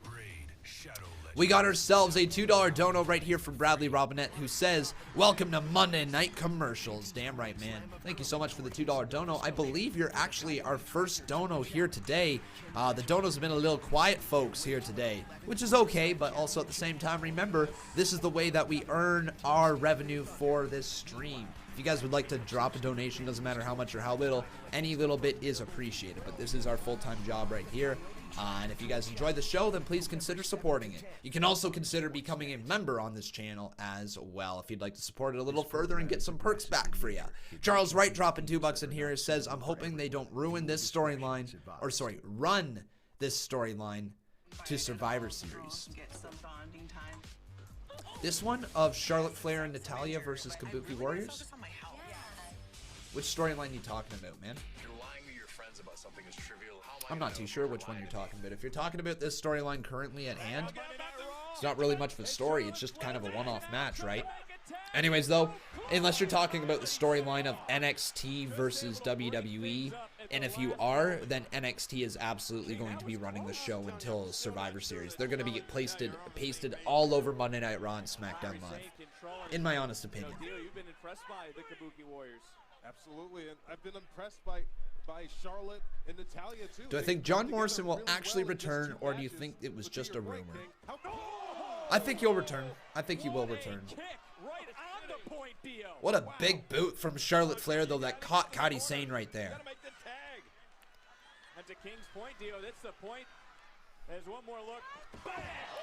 Raid Shadow We got ourselves a $2 dono right here from Bradley Robinette, who says, welcome to Monday Night Commercials. Damn right, man. Thank you so much for the $2 dono. I believe you're actually our first dono here today. The donos have been a little quiet, folks, here today, which is okay, but also at the same time, remember, this is the way that we earn our revenue for this stream. If you guys would like to drop a donation, doesn't matter how much or how little, any little bit is appreciated, but this is our full-time job right here. And if you guys enjoy the show, then please consider supporting it. You can also consider becoming a member on this channel as well if you'd like to support it a little further and get some perks back for you. Charles Wright dropping $2 in here says, I'm hoping they don't ruin this storyline, or sorry, run this storyline to Survivor Series. This one of Charlotte Flair and Natalya versus Kabuki Warriors? Which storyline are you talking about, man? I'm not too sure which one you're talking about. If you're talking about this storyline currently at hand, it's not really much of a story. It's just kind of a one-off match, right? Anyways, though, unless you're talking about the storyline of NXT versus WWE, and if you are, then NXT is absolutely going to be running the show until Survivor Series. They're going to be pasted all over Monday Night Raw and SmackDown Live, in my honest opinion. You've been impressed by the Kabuki Warriors. Absolutely, and I've been impressed by Charlotte and Natalya too. Do I think John Morrison will actually return, or do you think it was just a rumor? I think he'll return. I think he will return. What a big boot from Charlotte Flair, though, that caught Kairi Sane right there. And to King's point, Dio, that's the point. There's one more look.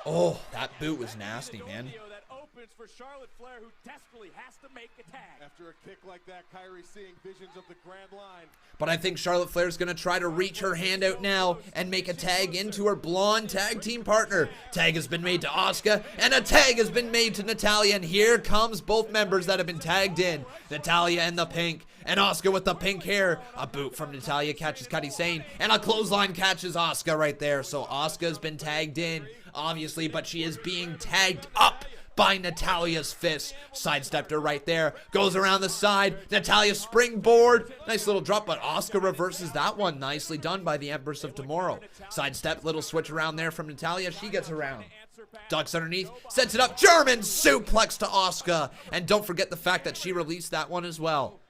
Oh, that boot was nasty, man. That opens for Charlotte Flair, who desperately has to make a tag. After a kick like that, Kairi seeing visions of the Grand Line. But I think Charlotte Flair's going to try to reach her hand out now and make a tag into her blonde tag team partner. Tag has been made to Asuka, and a tag has been made to Natalya, and here comes both members that have been tagged in. Natalya in the pink, and Asuka with the pink hair. A boot from Natalya catches Kairi Sane, and a clothesline catches Asuka right there. So Asuka's been tagged in, obviously, but she is being tagged up by Natalya's fist. Sidestepped her right there. Goes around the side. Natalya springboard. Nice little drop, but Asuka reverses that one. Nicely done by the Empress of Tomorrow. Sidestep, little switch around there from Natalya. She gets around. Ducks underneath. Sets it up. German suplex to Asuka. And don't forget the fact that she released that one as well.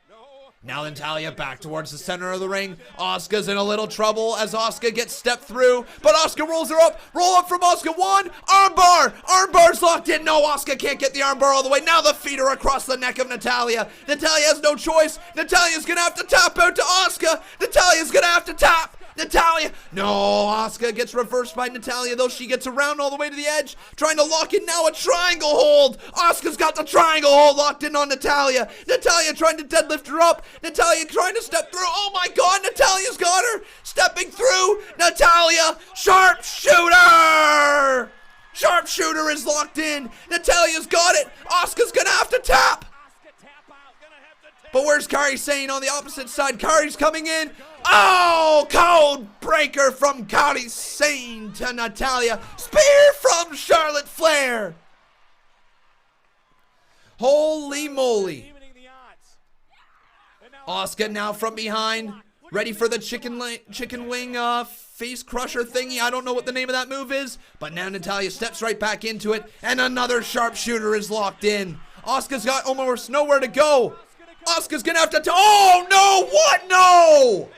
Now Natalya back towards the center of the ring. Asuka's in a little trouble as Asuka gets stepped through, but Asuka rolls her up. Roll up from Asuka. One. Armbar. Armbar's locked in. No, Asuka can't get the armbar all the way. Now the feet are across the neck of Natalya. Natalya has no choice. Natalya's going to have to tap out to Asuka. Natalya's going to have to tap. Natalya. No, Asuka gets reversed by Natalya, though. She gets around all the way to the edge, trying to lock in now a triangle hold. Asuka's got the triangle hold locked in on Natalya. Natalya trying to deadlift her up. Natalya trying to step through. Oh my God, Natalya's got her. Stepping through. Natalya, sharpshooter. Sharpshooter is locked in. Natalya's got it. Asuka's going to have to tap. But where's Kairi Sane on the opposite side? Kairi's coming in. Oh, code breaker from Kairi Sane to Natalya. Spear from Charlotte Flair. Holy moly. Asuka now from behind. Ready for the chicken wing face crusher thingy. I don't know what the name of that move is. But now Natalya steps right back into it. And another sharpshooter is locked in. Asuka's got almost nowhere to go. Asuka's gonna have to. Oh no! What? No!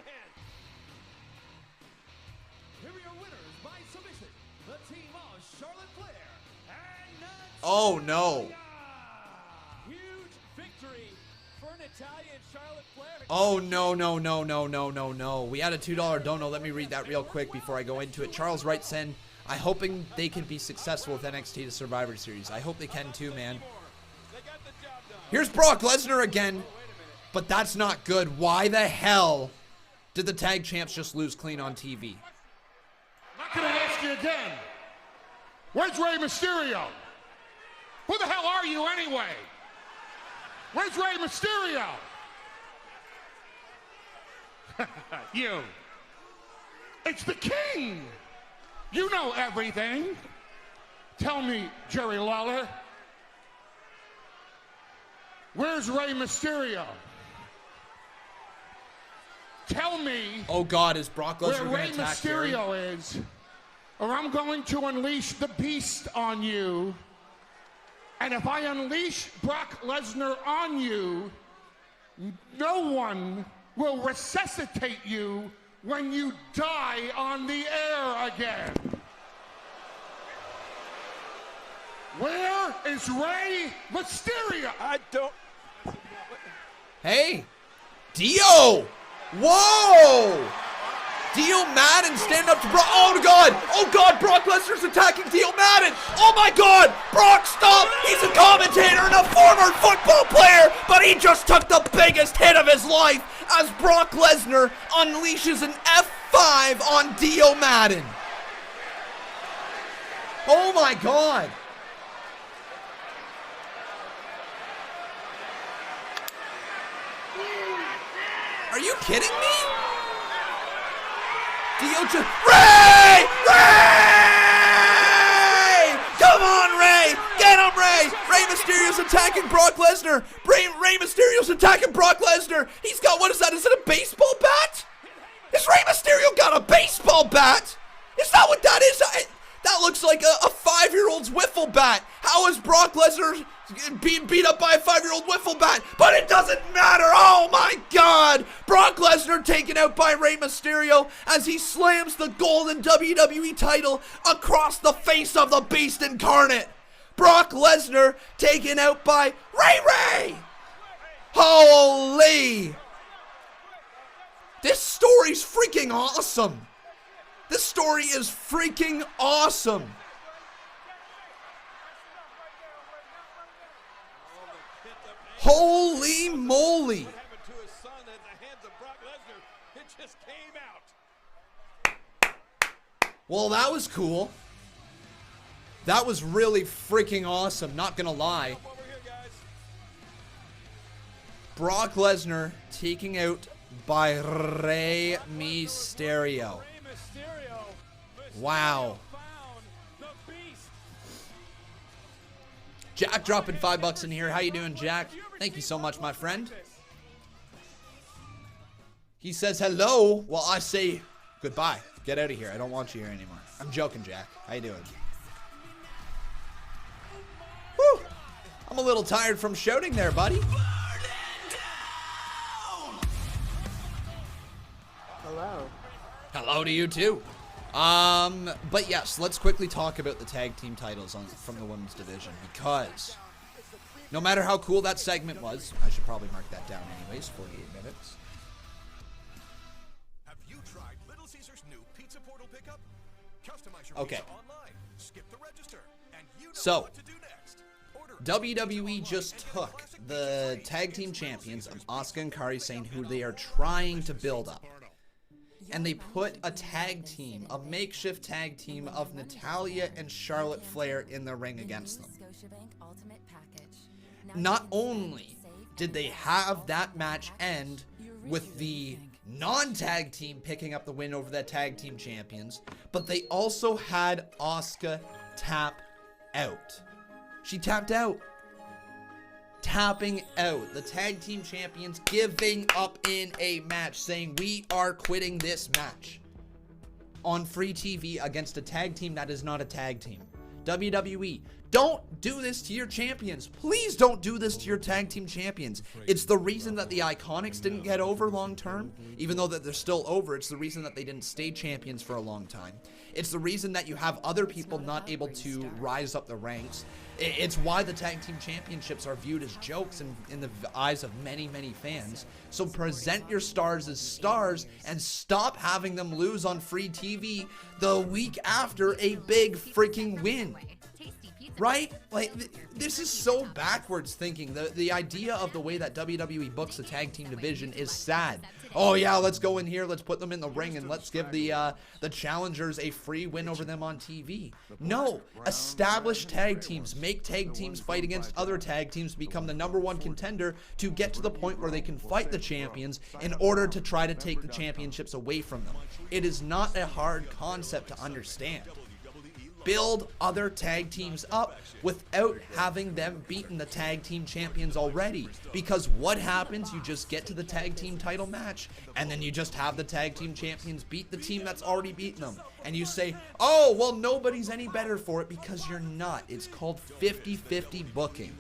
Oh no! Oh no no no no no no no! We had a $2 dono. Let me read that real quick before I go into it. Charles Wright said, "I'm hoping they can be successful with NXT to Survivor Series. I hope they can too, man." Here's Brock Lesnar again. But that's not good. Why the hell did the tag champs just lose clean on TV? I'm not going to ask you again. Where's Rey Mysterio? Who the hell are you anyway? Where's Rey Mysterio? You. It's the king. You know everything. Tell me, Jerry Lawler. Where's Rey Mysterio? Tell me. Oh God, is Brock Lesnar going to attack Mysterio is, or I'm going to unleash the beast on you. And if I unleash Brock Lesnar on you, no one will resuscitate you when you die on the air again. Where is Rey Mysterio? I don't... Hey, Dio! Whoa! Dio Madden stand up to Brock. Oh God! Oh God! Brock Lesnar's attacking Dio Madden. Oh my God! Brock, stop! He's a commentator and a former football player, but he just took the biggest hit of his life as Brock Lesnar unleashes an F5 on Dio Madden. Oh my God! Are you kidding me? Dio just... Rey! Rey! Come on, Rey! Get him, Rey! Rey Mysterio's attacking Brock Lesnar. Rey Mysterio's attacking Brock Lesnar. He's got, what is that? Is it a baseball bat? Is Rey Mysterio got a baseball bat? Is that what that is? That looks like a 5-year-old's wiffle bat. How is Brock Lesnar being beat up by a 5-year-old wiffle bat? But it doesn't matter. Oh my God. Brock Lesnar taken out by Rey Mysterio as he slams the golden WWE title across the face of the Beast Incarnate. Brock Lesnar taken out by Rey. Holy. This story's freaking awesome. This story is freaking awesome. Holy moly. What happened to his son at the hands of Brock Lesnar? It just came out. Well, that was cool. That was really freaking awesome, not gonna lie. Over here, guys. Brock Lesnar taking out by Rey Mysterio. Wow. Jack dropping $5 in here. How you doing, Jack? Thank you so much, my friend. He says hello. Well, I say goodbye. Get out of here. I don't want you here anymore. I'm joking, Jack. How you doing? Woo! I'm a little tired from shouting there, buddy. Hello. Hello to you too. But yes, let's quickly talk about the tag team titles from the women's division, because no matter how cool that segment was, I should probably mark that down anyways, 48 minutes. Have you tried Little Caesar's new pizza portal pickup? Customize your Okay. pizza online, skip the register, and you know So, what to do next. WWE just took the tag team champions of Asuka and Kairi Sane, who they are trying to build up, and they put a tag team, a makeshift tag team of Natalya and Charlotte Flair in the ring against them. Not only did they have that match end with the non-tag team picking up the win over the tag team champions, but they also had Asuka tap out. She tapped out. Tapping out. The tag team champions giving up in a match, saying we are quitting this match on free TV against a tag team that is not a tag team. WWE, don't do this to your champions. Please don't do this to your tag team champions. It's the reason that the Iconics didn't get over long term, even though that they're still over. It's the reason that they didn't stay champions for a long time. It's the reason that you have other people not able to rise up the ranks. It's why the tag team championships are viewed as jokes in the eyes of many, many fans. So present your stars as stars and stop having them lose on free TV the week after a big freaking win. Right? Like, this is so backwards thinking. The idea of the way that WWE books the tag team division is sad. Oh yeah, let's go in here, let's put them in the ring, and let's give the challengers a free win over them on TV. No, establish tag teams. Make tag teams fight against other tag teams to become the #1 contender to get to the point where they can fight the champions in order to try to take the championships away from them. It is not a hard concept to understand. build other tag teams up without having them beaten the tag team champions already. Because what happens? You just get to the tag team title match, and then you just have the tag team champions beat the team that's already beaten them. And you say, oh, well, nobody's any better for it, because you're not. It's called 50-50 booking.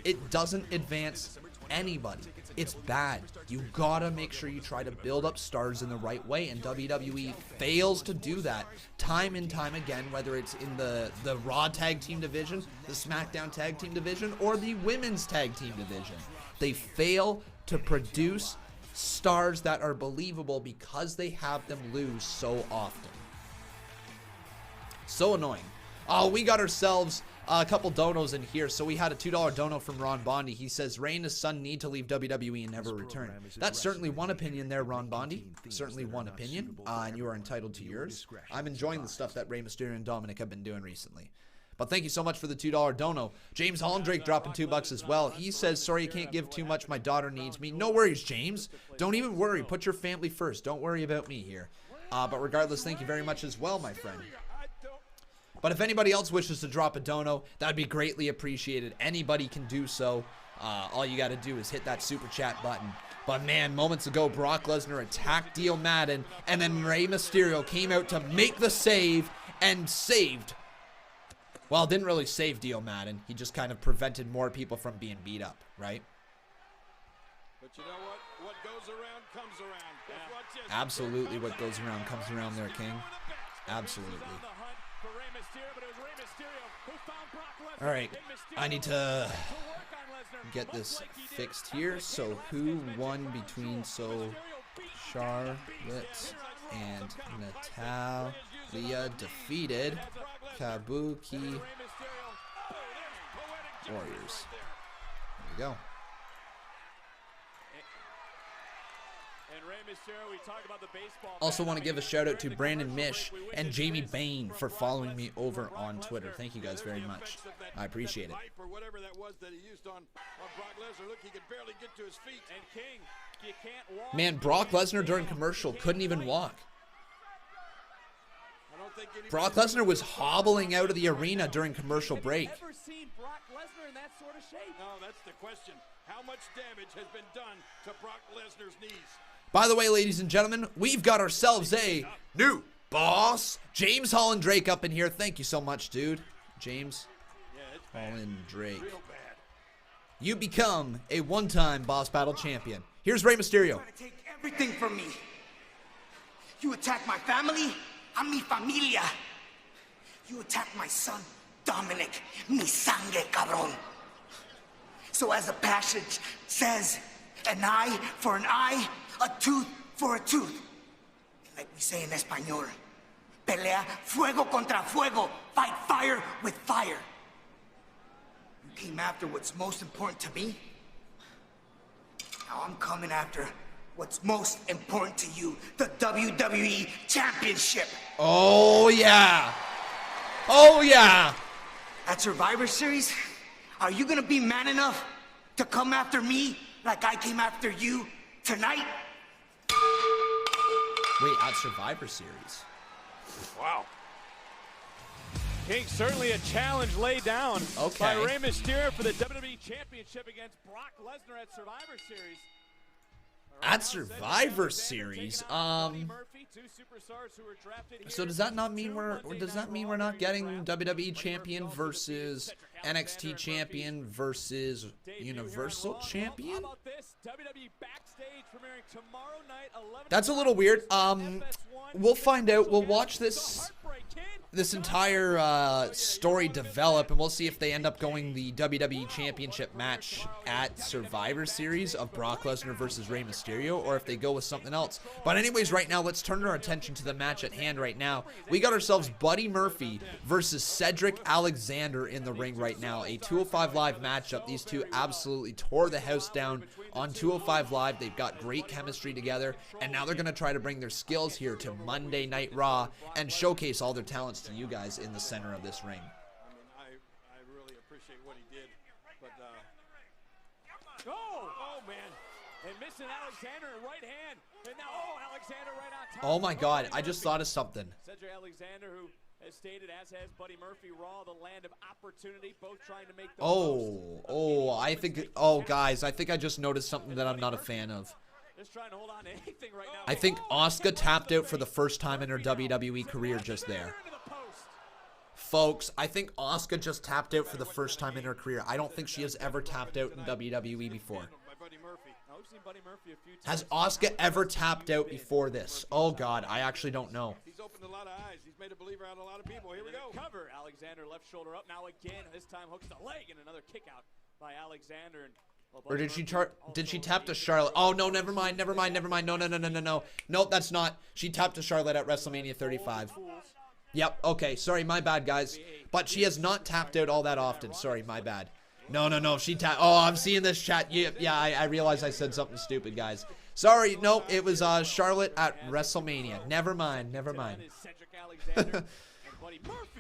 It doesn't advance anybody. It's bad. You gotta make sure you try to build up stars in the right way, and WWE fails to do that time and time again, whether it's in the Raw tag team division, the SmackDown tag team division, or the women's tag team division. They fail to produce stars that are believable because they have them lose so often. So annoying. Oh, we got ourselves a couple donos in here. So we had a $2 dono from Ron Bondi. He says Rey and his son need to leave WWE and never return. That's certainly one opinion there, Ron Bondi. Certainly one opinion, and you are entitled to yours. I'm enjoying the stuff that Rey Mysterio and Dominic have been doing recently. But thank you so much for the $2 dono. James Hollendrake dropping $2 as well. He says, sorry, you can't give too much. My daughter needs me. No worries, James. Don't even worry. Put your family first. Don't worry about me here. But regardless, thank you very much as well, my friend. But if anybody else wishes to drop a dono, that'd be greatly appreciated. Anybody can do so. All you got to do is hit that super chat button. But man, moments ago, Brock Lesnar attacked Dio Madden, and then Rey Mysterio came out to make the save and saved. Well, didn't really save Dio Madden. He just kind of prevented more people from being beat up, right? But you know what? What goes around comes around. Yeah. Absolutely, what goes around comes around there, King. Absolutely. All right, I need to get this fixed here. So who won between Charlotte and Natalya defeated Kabuki Warriors. There we go. Also want to give a shout out to Brandon Mish and Jamie Bain for following me over on Twitter. Thank you guys very much. I appreciate it. Man, Brock Lesnar during commercial couldn't even walk. Brock Lesnar was hobbling out of the arena during commercial break. No, that's the question. How much damage has been done to Brock Lesnar's knees? By the way, ladies and gentlemen, we've got ourselves a new boss. James Hollendrake up in here. Thank you so much, dude. James Hollendrake. You become a one-time boss battle champion. Here's Rey Mysterio. You're trying to take everything from me. You attack my family, I'm mi familia. You attack my son, Dominic, mi sangre, cabrón. So as the passage says, an eye for an eye, a tooth for a tooth. Like we say in Espanol, pelea fuego contra fuego, fight fire with fire. You came after what's most important to me. Now I'm coming after what's most important to you, the WWE Championship. Oh, yeah. Oh, yeah. At Survivor Series, are you gonna be man enough to come after me like I came after you tonight? Wait, at Survivor Series. Wow. King, certainly a challenge laid down by Rey Mysterio for the WWE Championship against Brock Lesnar at Survivor Series. At Survivor Series, so does that not mean we're not getting WWE Champion versus NXT Champion versus Universal Champion? That's a little weird. We'll find out. We'll watch this entire story develop, and we'll see if they end up going the WWE Championship match at Survivor Series of Brock Lesnar versus Rey Mysterio, or if they go with something else. But anyways, right now, let's turn our attention to the match at hand right now. We got ourselves Buddy Murphy versus Cedric Alexander in the ring right now. A 205 Live matchup. These two absolutely tore the house down on 205 Live. They've got great chemistry together, and now they're going to try to bring their skills here to Monday Night Raw and showcase all their talents to you guys in the center of this ring. I really appreciate what he did, but oh man, and missing Alexander right hand, and now Alexander right on top. Oh my God, I just thought of something. Cedric Alexander, who As stated, as has Buddy Murphy. Raw, the land of opportunity, both trying to make the I think, guys, I think I just noticed something that I'm not a fan of. Just trying to hold on to anything right now. I think Asuka tapped out for the first time in her WWE career just there. Folks, I think Asuka just tapped out for the first time in her career. I don't think she has ever tapped out in WWE before. Has Asuka ever tapped out before this? Oh God, I actually don't know. He's opened a lot of eyes. He's made a believer out of a lot of people. Here we go. Cover. Alexander left shoulder up. Now again, this time hooks the leg and another kick out by Alexander. And or did she tap to Charlotte? Oh no, never mind. No. Nope, that's not. She tapped to Charlotte at WrestleMania 35. Yep, okay, sorry, my bad, guys. But she has not tapped out all that often. Sorry, my bad. No, she tapped. Oh, I'm seeing this chat. Yeah, I realize I said something stupid, guys. Sorry, nope, it was Charlotte at WrestleMania. Never mind.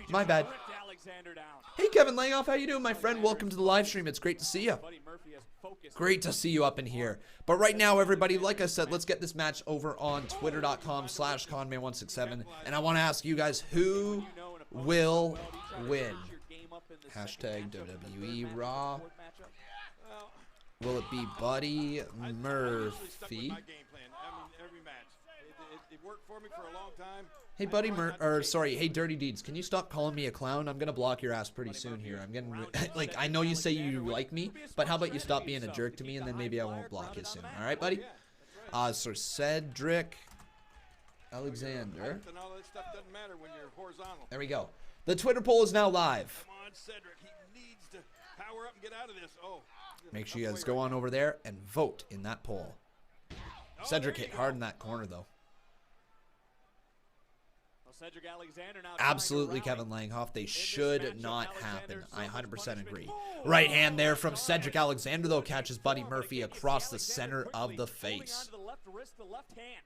My bad. Hey, Kevin Layoff, how you doing, my friend? Welcome to the live stream. It's great to see you. Great to see you up in here. But right now, everybody, like I said, let's get this match over on twitter.com/Conman167. And I want to ask you guys, who will win? Hashtag WWE RAW. Will it be Buddy Murphy? It worked for me for a long time. Hey, hey, Dirty Deeds, can you stop calling me a clown? I'm gonna block your ass pretty soon here. I'm getting, like, I know you say you like me, but how about you stop being a jerk to me, and then maybe I won't block you soon. All right, buddy? So Cedric Alexander. There we go. The Twitter poll is now live. Come on, Cedric. He needs to power up and get out of this. Oh. Make sure you guys go on over there and vote in that poll. Cedric hit hard in that corner, though. Cedric Alexander now absolutely, Kevin Langhoff. They should not happen. I 100% agree. Right hand there from Cedric Alexander, though, catches Buddy Murphy across the center of the face. The left wrist, the left hand.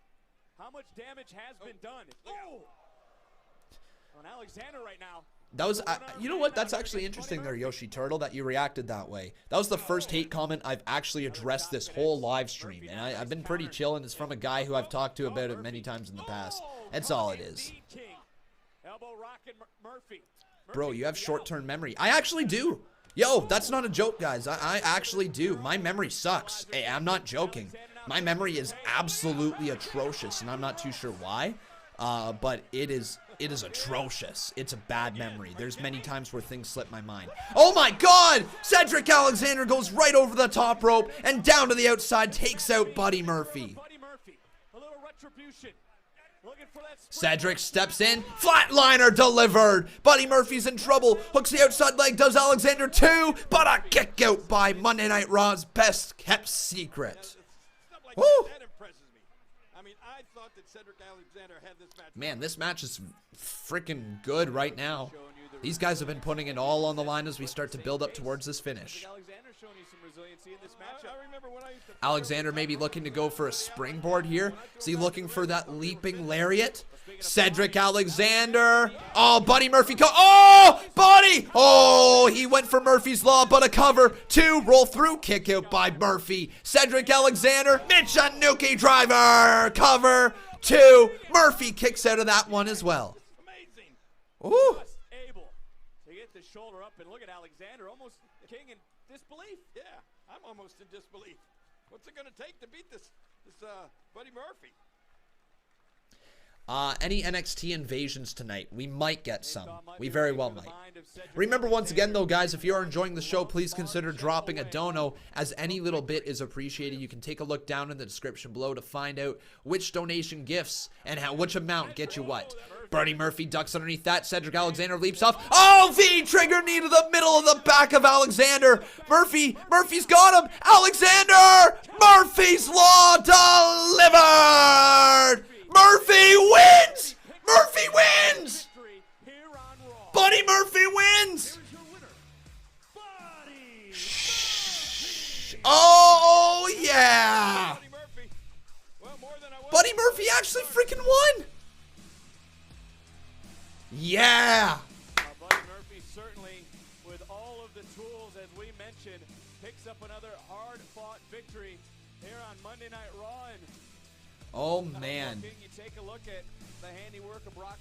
How much damage has been done? Oh! On Alexander right now. That was, you know what? That's actually interesting there, Yoshi Turtle, that you reacted that way. That was the first hate comment I've actually addressed this whole live stream. And I've been pretty chill, and it's from a guy who I've talked to about it many times in the past. That's all it is. Bro, you have short-term memory. I actually do. Yo, that's not a joke, guys. I actually do. My memory sucks. Hey, I'm not joking. My memory is absolutely atrocious, and I'm not too sure why. But it is atrocious. It's a bad memory. There's many times where things slip my mind. Oh my God! Cedric Alexander goes right over the top rope and down to the outside, takes out Buddy Murphy. A little retribution. Cedric steps in, flatliner delivered. Buddy Murphy's in trouble. Hooks the outside leg, does Alexander too, but a kick out by Monday Night Raw's best kept secret. Woo! Man, this match is freaking good right now. These guys have been putting it all on the line as we start to build up towards this finish. Alexander may be looking to go for a springboard here. Is he looking for that leaping lariat? Cedric Alexander. Oh, Buddy Murphy. Oh, Buddy. Oh, he went for Murphy's Law, but a cover. 2, roll through kick out by Murphy. Cedric Alexander. Michanuki driver. Cover. 2. Murphy kicks out of that one as well. Ooh. Able to get the shoulder up and look at Alexander, almost king in disbelief. Yeah, I'm almost in disbelief. What's it going to take to beat this Buddy Murphy? Any NXT invasions tonight? We might get some. We very well might. Remember, once again, though, guys, if you are enjoying the show, please consider dropping a dono, as any little bit is appreciated. You can take a look down in the description below to find out which donation gifts and which amount get you what. Buddy Murphy ducks underneath that. Cedric Alexander leaps off. Oh, V-trigger knee to the middle of the back of Alexander. Murphy's got him. Alexander! Murphy's Law delivered! Murphy wins! Murphy wins! Buddy Murphy wins! Oh, yeah! Buddy Murphy actually freaking won! Yeah! Buddy Murphy certainly, with all of the tools, as we mentioned, picks up another hard-fought victory here on Monday Night Raw. And Oh, man.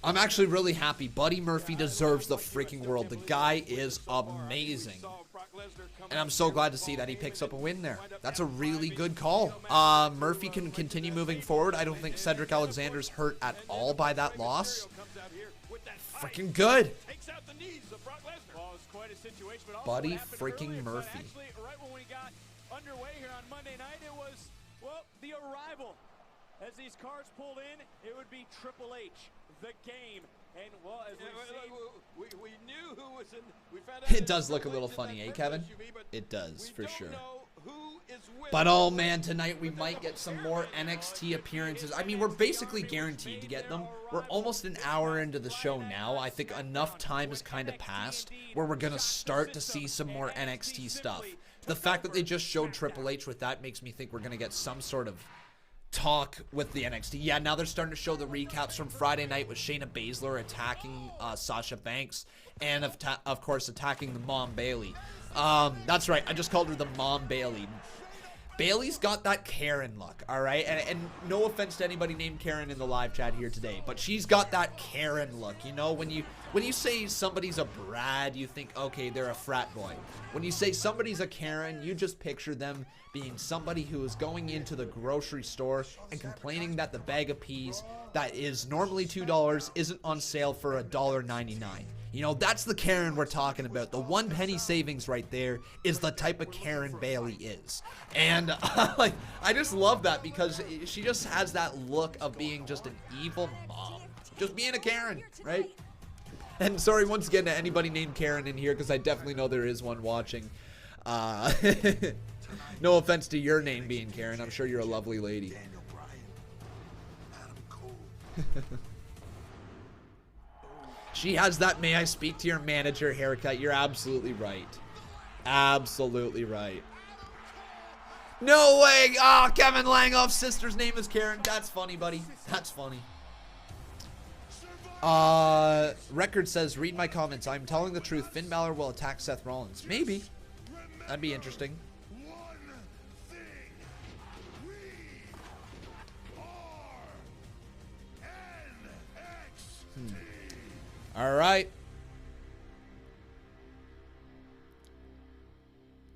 I'm actually really happy. Buddy Murphy deserves the freaking world. The guy is amazing. And I'm so glad to see that he picks up a win there. That's a really good call. Murphy can continue moving forward. I don't think Cedric Alexander's hurt at all by that loss. Freaking good. Buddy freaking Murphy. Right when we got underway here on Monday night, it was, well, the arrival. As these cars pulled in, it would be Triple H, the Game, and well, as we knew who was in. We found out it does look a little funny, eh, Kevin? It does, for sure. But oh man, tonight we might get some more NXT appearances. I mean, we're basically guaranteed to get them. We're almost an hour into the show now. I think enough time has kind of passed where we're gonna start to see some more NXT stuff. The fact that they just showed Triple H with that makes me think we're gonna get some sort of talk with the NXT. Yeah, now they're starting to show the recaps from Friday night with Shayna Baszler attacking Sasha Banks and of course attacking the Mom Bailey. That's right, I just called her the Mom Bailey. Bailey's got that Karen look, all right? And no offense to anybody named Karen in the live chat here today, but she's got that Karen look. You know, when you say somebody's a Brad, you think, okay, they're a frat boy. When you say somebody's a Karen, you just picture them being somebody who is going into the grocery store and complaining that the bag of peas that is normally $2 isn't on sale for $1.99. You know, that's the Karen we're talking about. The 1 penny savings right there is the type of Karen Bailey is. And like, I just love that because she just has that look of being just an evil mom. Just being a Karen, right? And sorry once again to anybody named Karen in here because I definitely know there is one watching. No offense to your name being Karen. I'm sure you're a lovely lady. She has that "may I speak to your manager" haircut. You're absolutely right. Absolutely right. No way! Oh, Kevin Langhoff's sister's name is Karen. That's funny, buddy. That's funny. Record says, read my comments. I'm telling the truth. Finn Balor will attack Seth Rollins. Maybe. That'd be interesting. All right.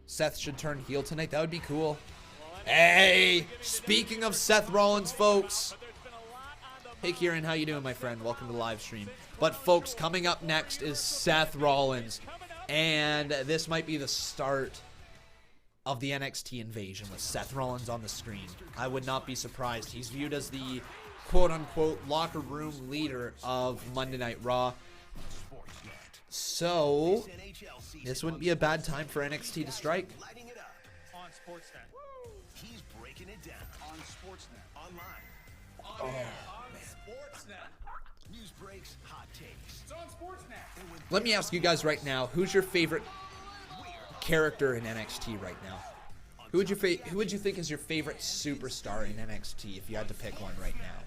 Seth should turn heel tonight. That would be cool. Hey, speaking of Seth Rollins, folks. Hey, Kieran, how you doing, my friend? Welcome to the live stream. But, folks, coming up next is Seth Rollins. And this might be the start of the NXT invasion with Seth Rollins on the screen. I would not be surprised. He's viewed as the quote-unquote locker room leader of Monday Night Raw. So, this wouldn't be a bad time for NXT to strike. On Sportsnet. He's breaking it down on Sportsnet. Online. Oh, man. Sportsnet. News breaks, hot takes. It's on Sportsnet. Let me ask you guys right now, who's your favorite character in NXT right now? Who would you think is your favorite superstar in NXT if you had to pick one right now?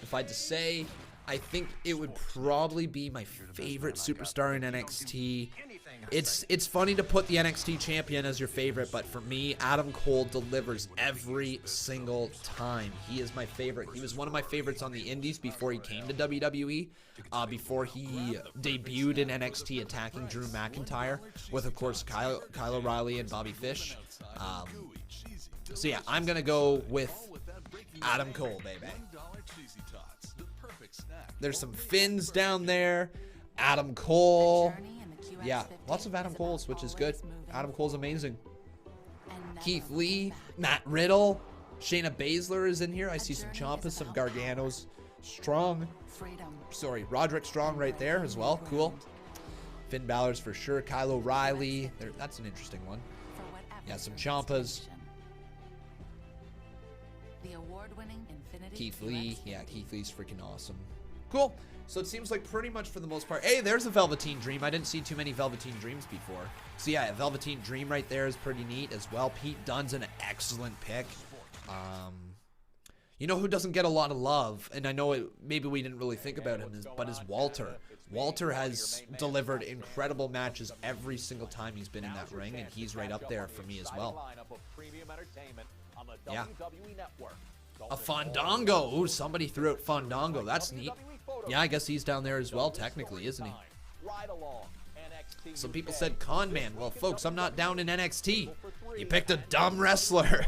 If I had to say, I think it would probably be my favorite superstar in NXT. It's funny to put the NXT champion as your favorite, but for me, Adam Cole delivers every single time. He is my favorite. He was one of my favorites on the indies before he came to WWE, before he debuted in NXT attacking Drew McIntyre with, of course, Kyle O'Reilly and Bobby Fish. So yeah, I'm going to go with Adam Cole, baby. There's some Finns down there. Adam Cole. Yeah, lots of Adam Coles, which is good. Adam Cole's amazing. Keith Lee, Matt Riddle, Shayna Baszler is in here. I see some Ciampas, some Garganos. Strong. Sorry, Roderick Strong right there as well. Cool. Finn Balor's for sure. Kyle O'Reilly. That's an interesting one. Yeah, some Ciampas. Keith Lee. Yeah, Keith Lee's freaking awesome. Cool. So it seems like pretty much for the most part. Hey, there's a Velveteen Dream. I didn't see too many Velveteen Dreams before. So yeah, Velveteen Dream right there is pretty neat as well. Pete Dunne's an excellent pick. You know who doesn't get a lot of love, and I know maybe we didn't really think about him, but is Walter. Walter has delivered incredible matches every single time he's been in that ring, and he's right up there for me as well. Yeah. A Fandango. Ooh, somebody threw out Fandango. That's neat. Yeah, I guess he's down there as well, technically, isn't he? Some people said Conman. Well, folks, I'm not down in NXT. You picked a dumb wrestler.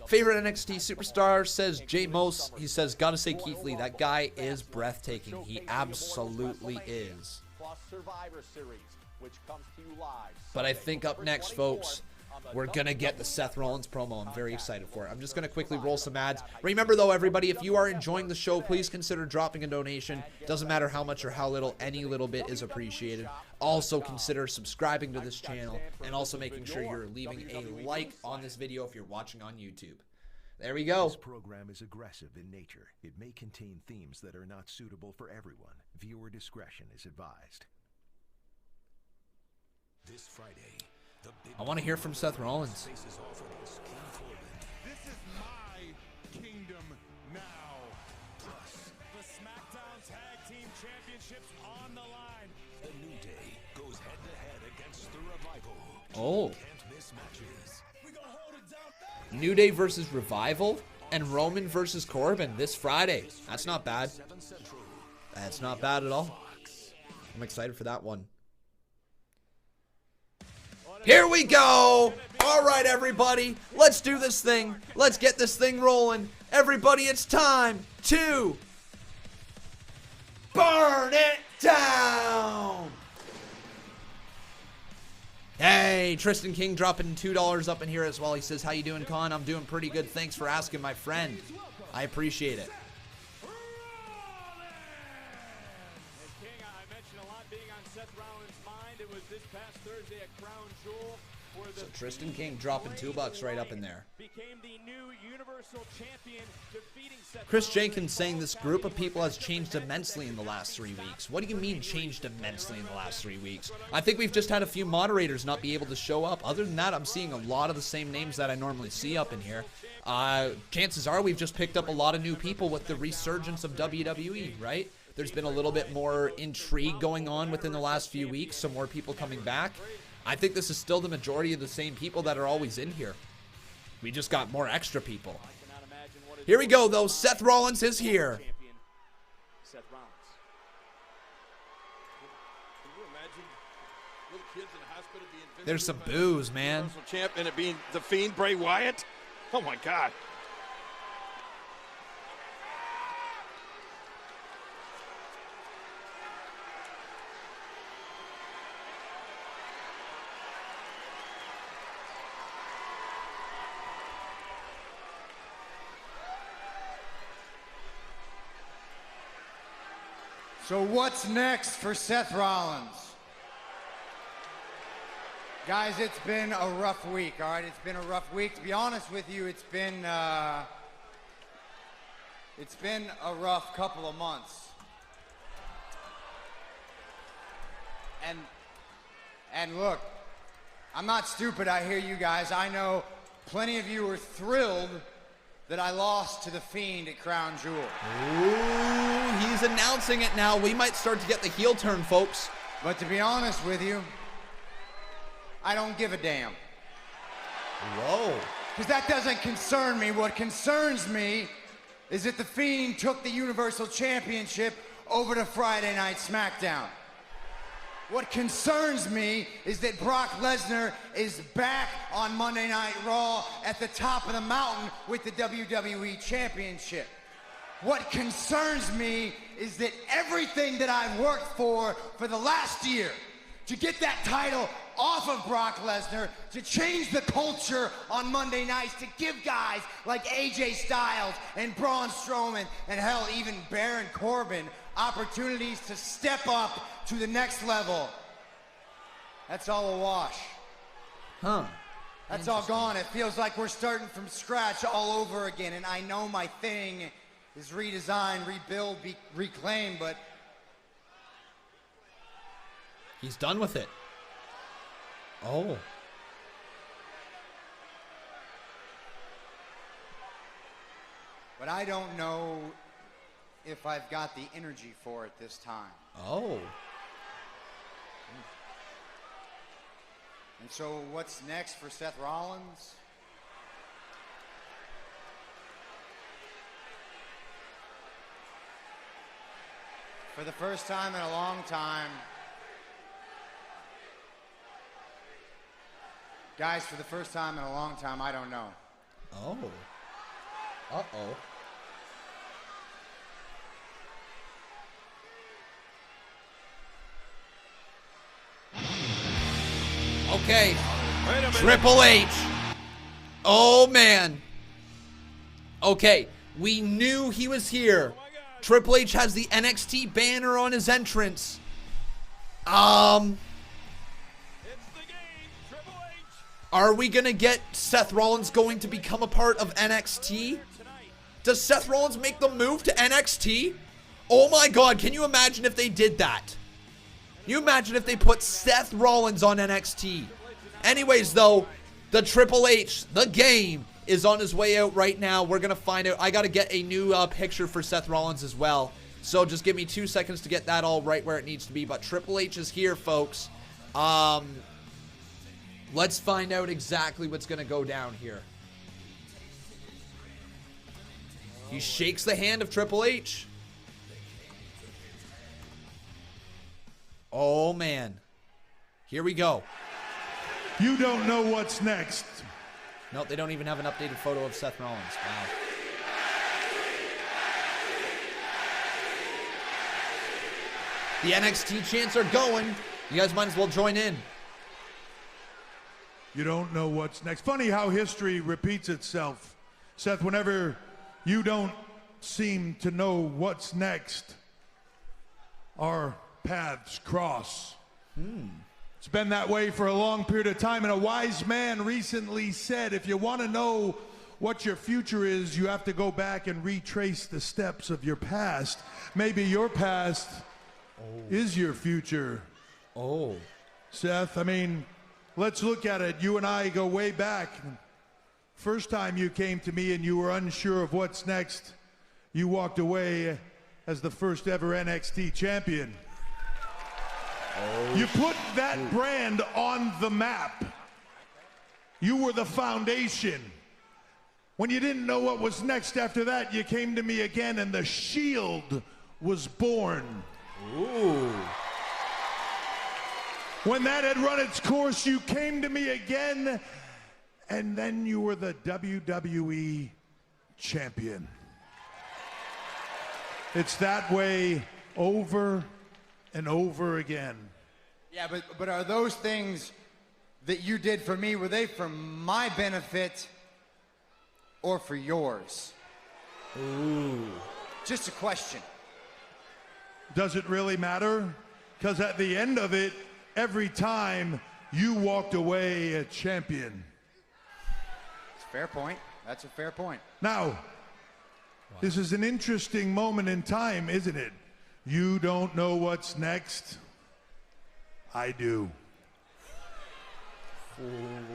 Favorite NXT superstar, says J Mose. He says, gotta say Keith Lee. That guy is breathtaking. He absolutely is. But I think up next, folks, we're going to get the Seth Rollins promo. I'm very excited for it. I'm just going to quickly roll some ads. Remember, though, everybody, if you are enjoying the show, please consider dropping a donation. Doesn't matter how much or how little. Any little bit is appreciated. Also, consider subscribing to this channel and also making sure you're leaving a like on this video if you're watching on YouTube. There we go. This program is aggressive in nature. It may contain themes that are not suitable for everyone. Viewer discretion is advised. This Friday, I want to hear from Seth Rollins. This is my kingdom now. Plus, the SmackDown Tag Team Championships on the line. The New Day goes head-to-head against the Revival. Oh. Can't miss matches. New Day versus Revival and Roman versus Corbin this Friday. That's not bad. That's not bad at all. I'm excited for that one. Here we go. All right, everybody. Let's do this thing. Let's get this thing rolling. Everybody, it's time to burn it down. Hey, Tristan King dropping $2 up in here as well. He says, how you doing, Con? I'm doing pretty good. Thanks for asking, my friend. I appreciate it. So Tristan King dropping $2 right up in there. Chris Jenkins saying this group of people has changed immensely in the last 3 weeks. What do you mean changed immensely in the last 3 weeks? I think we've just had a few moderators not be able to show up. Other than that, I'm seeing a lot of the same names that I normally see up in here. Chances are we've just picked up a lot of new people with the resurgence of WWE, right? There's been a little bit more intrigue going on within the last few weeks, some more people coming back. I think this is still the majority of the same people that are always in here. We just got more extra people. Here we go, though. Seth Rollins is here. Seth Rollins. Can you imagine little kids in the hospital being There's some boos, man. Champ and it being the Fiend, Bray Wyatt? Oh, my God. So what's next for Seth Rollins? Guys, it's been a rough week, all right? It's been a rough week. To be honest with you, it's been a rough couple of months. And look, I'm not stupid, I hear you guys. I know plenty of you are thrilled that I lost to the Fiend at Crown Jewel. Ooh, he's announcing it now. We might start to get the heel turn, folks. But to be honest with you, I don't give a damn. Whoa. Because that doesn't concern me. What concerns me is that the Fiend took the Universal Championship over to Friday Night SmackDown. What concerns me is that Brock Lesnar is back on Monday Night Raw at the top of the mountain with the WWE Championship. What concerns me is that everything that I've worked for the last year to get that title off of Brock Lesnar, to change the culture on Monday nights, to give guys like AJ Styles and Braun Strowman and hell, even Baron Corbin opportunities to step up to the next level. That's all a wash. Huh. That's all gone. It feels like we're starting from scratch all over again. And I know my thing is redesign, rebuild, reclaim, but he's done with it. Oh. But I don't know if I've got the energy for it this time. Oh. And so what's next for Seth Rollins? For the first time in a long time, guys, for the first time in a long time, I don't know. Oh. Uh-oh. Okay. Triple H. Oh, man. Okay. We knew he was here. Triple H has the NXT banner on his entrance. Are we going to get Seth Rollins going to become a part of NXT? Does Seth Rollins make the move to NXT? Oh my God, can you imagine if they did that? Can you imagine if they put Seth Rollins on NXT? Anyways, though, the Triple H, the game, is on his way out right now. We're going to find out. I got to get a new picture for Seth Rollins as well. So just give me 2 seconds to get that all right where it needs to be. But Triple H is here, folks. Let's find out exactly what's going to go down here. He shakes the hand of Triple H. Oh, man. Here we go. You don't know what's next. Nope, they don't even have an updated photo of Seth Rollins. Wow. The NXT chants are going. You guys might as well join in. You don't know what's next. Funny how history repeats itself. Seth, whenever you don't seem to know what's next, our paths cross. It's been that way for a long period of time, and a wise man recently said, if you want to know what your future is, you have to go back and retrace the steps of your past. Maybe your past is your future. Oh. Seth, I mean, let's look at it. You and I go way back. First time you came to me and you were unsure of what's next, you walked away as the first ever NXT champion. You put that brand on the map. You were the foundation. When you didn't know what was next after that, you came to me again and the Shield was born. Ooh. When that had run its course, you came to me again, and then you were the WWE Champion. It's that way over and over again. Yeah, but are those things that you did for me, were they for my benefit or for yours? Ooh. Just a question. Does it really matter? Because at the end of it, every time you walked away a champion. It's a fair point. That's a fair point. Now, this is an interesting moment in time, isn't it? You don't know what's next. I do.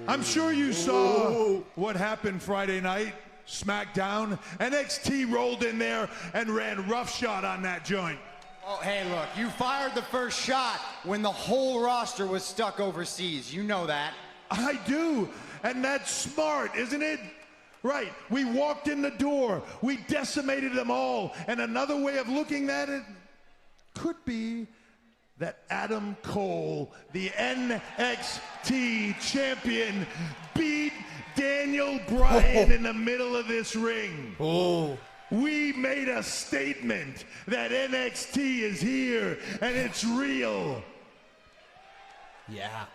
I'm sure you saw what happened Friday night, SmackDown. NXT rolled in there and ran roughshod on that joint. Oh, hey, look, you fired the first shot when the whole roster was stuck overseas. You know that. I do, and that's smart, isn't it? Right, we walked in the door, we decimated them all, and another way of looking at it could be that Adam Cole, the NXT champion, beat Daniel Bryan in the middle of this ring. Oh. We made a statement that NXT is here and it's real. Yeah.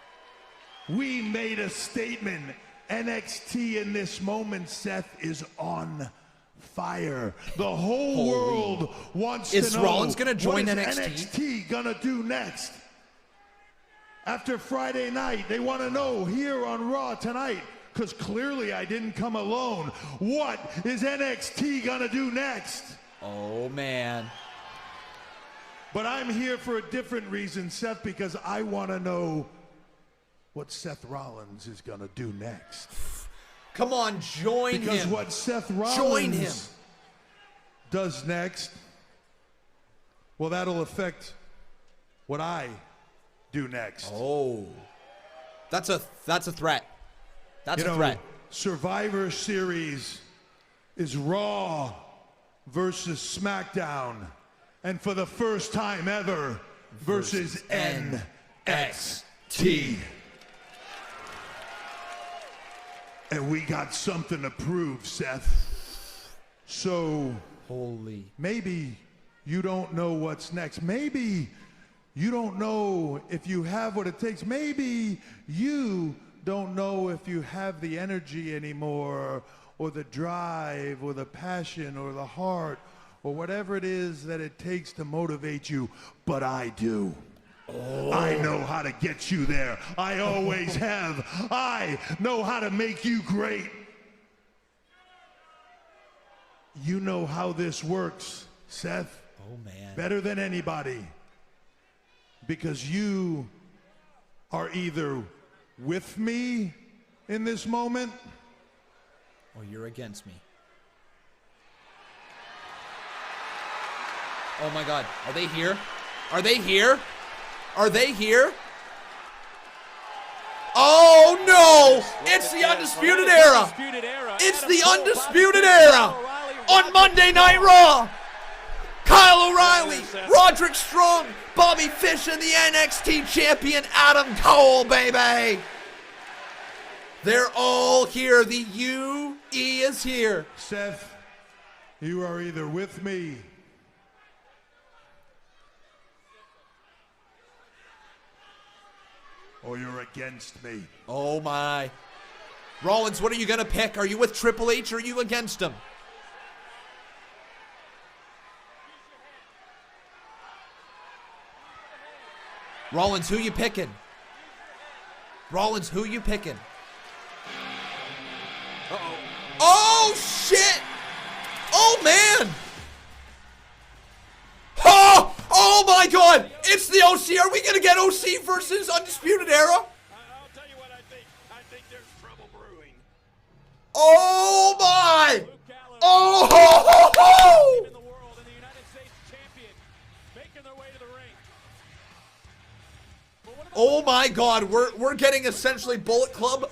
We made a statement. NXT in this moment, Seth, is on fire. The whole world wants to know. Is Rollins gonna join what is NXT? NXT gonna do next? After Friday night, they want to know here on Raw tonight, because clearly I didn't come alone. What is NXT gonna do next? Oh, man. But I'm here for a different reason, Seth, because I want to know what Seth Rollins is gonna do next. Come on, join him. Because what Seth Join him. Rollins does next well, that'll affect what I do next. Oh, that's a threat. That's a threat. Survivor Series is Raw versus SmackDown, and for the first time ever, versus NXT. And we got something to prove, Seth. So, maybe you don't know what's next. Maybe you don't know if you have what it takes. Maybe you don't know if you have the energy anymore, or the drive, or the passion, or the heart, or whatever it is that it takes to motivate you. But I do. I know how to get you there. I always have. I know how to make you great. You know how this works, Seth. Oh, man. Better than anybody. Because you are either with me in this moment, or you're against me. Oh my God, are they here? Are they here? Are they here? Oh no! It's the Undisputed Era! It's the Undisputed Era! On Monday Night Raw! Kyle O'Reilly, Roderick Strong, Bobby Fish, and the NXT champion Adam Cole, baby! They're all here. The UE is here. Seth, you are either with me or you're against me. Oh my. Rollins, what are you gonna pick? Are you with Triple H or are you against him? Rollins, who you picking? Rollins, who you picking? Uh-oh. Oh, shit! Oh, man! Oh my God! It's the OC. Are we gonna get OC versus Undisputed Era? I'll tell you what I think. I think there's trouble brewing. Oh my! Oh ho ho ho! In the world and the United States champion making their way to the ring. Oh my God! We're getting essentially Bullet Club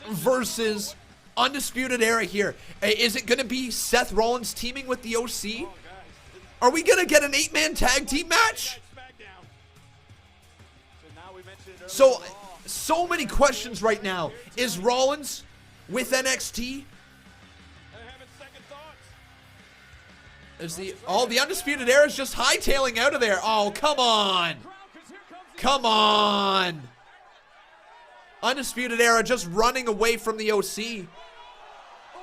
versus Undisputed Era here. Is it gonna be Seth Rollins teaming with the OC? Are we gonna get an 8-man tag team match? So many questions right now. Is Rollins with NXT? Is the Undisputed Era is just hightailing out of there? Oh, come on. Come on. Undisputed Era just running away from the OC.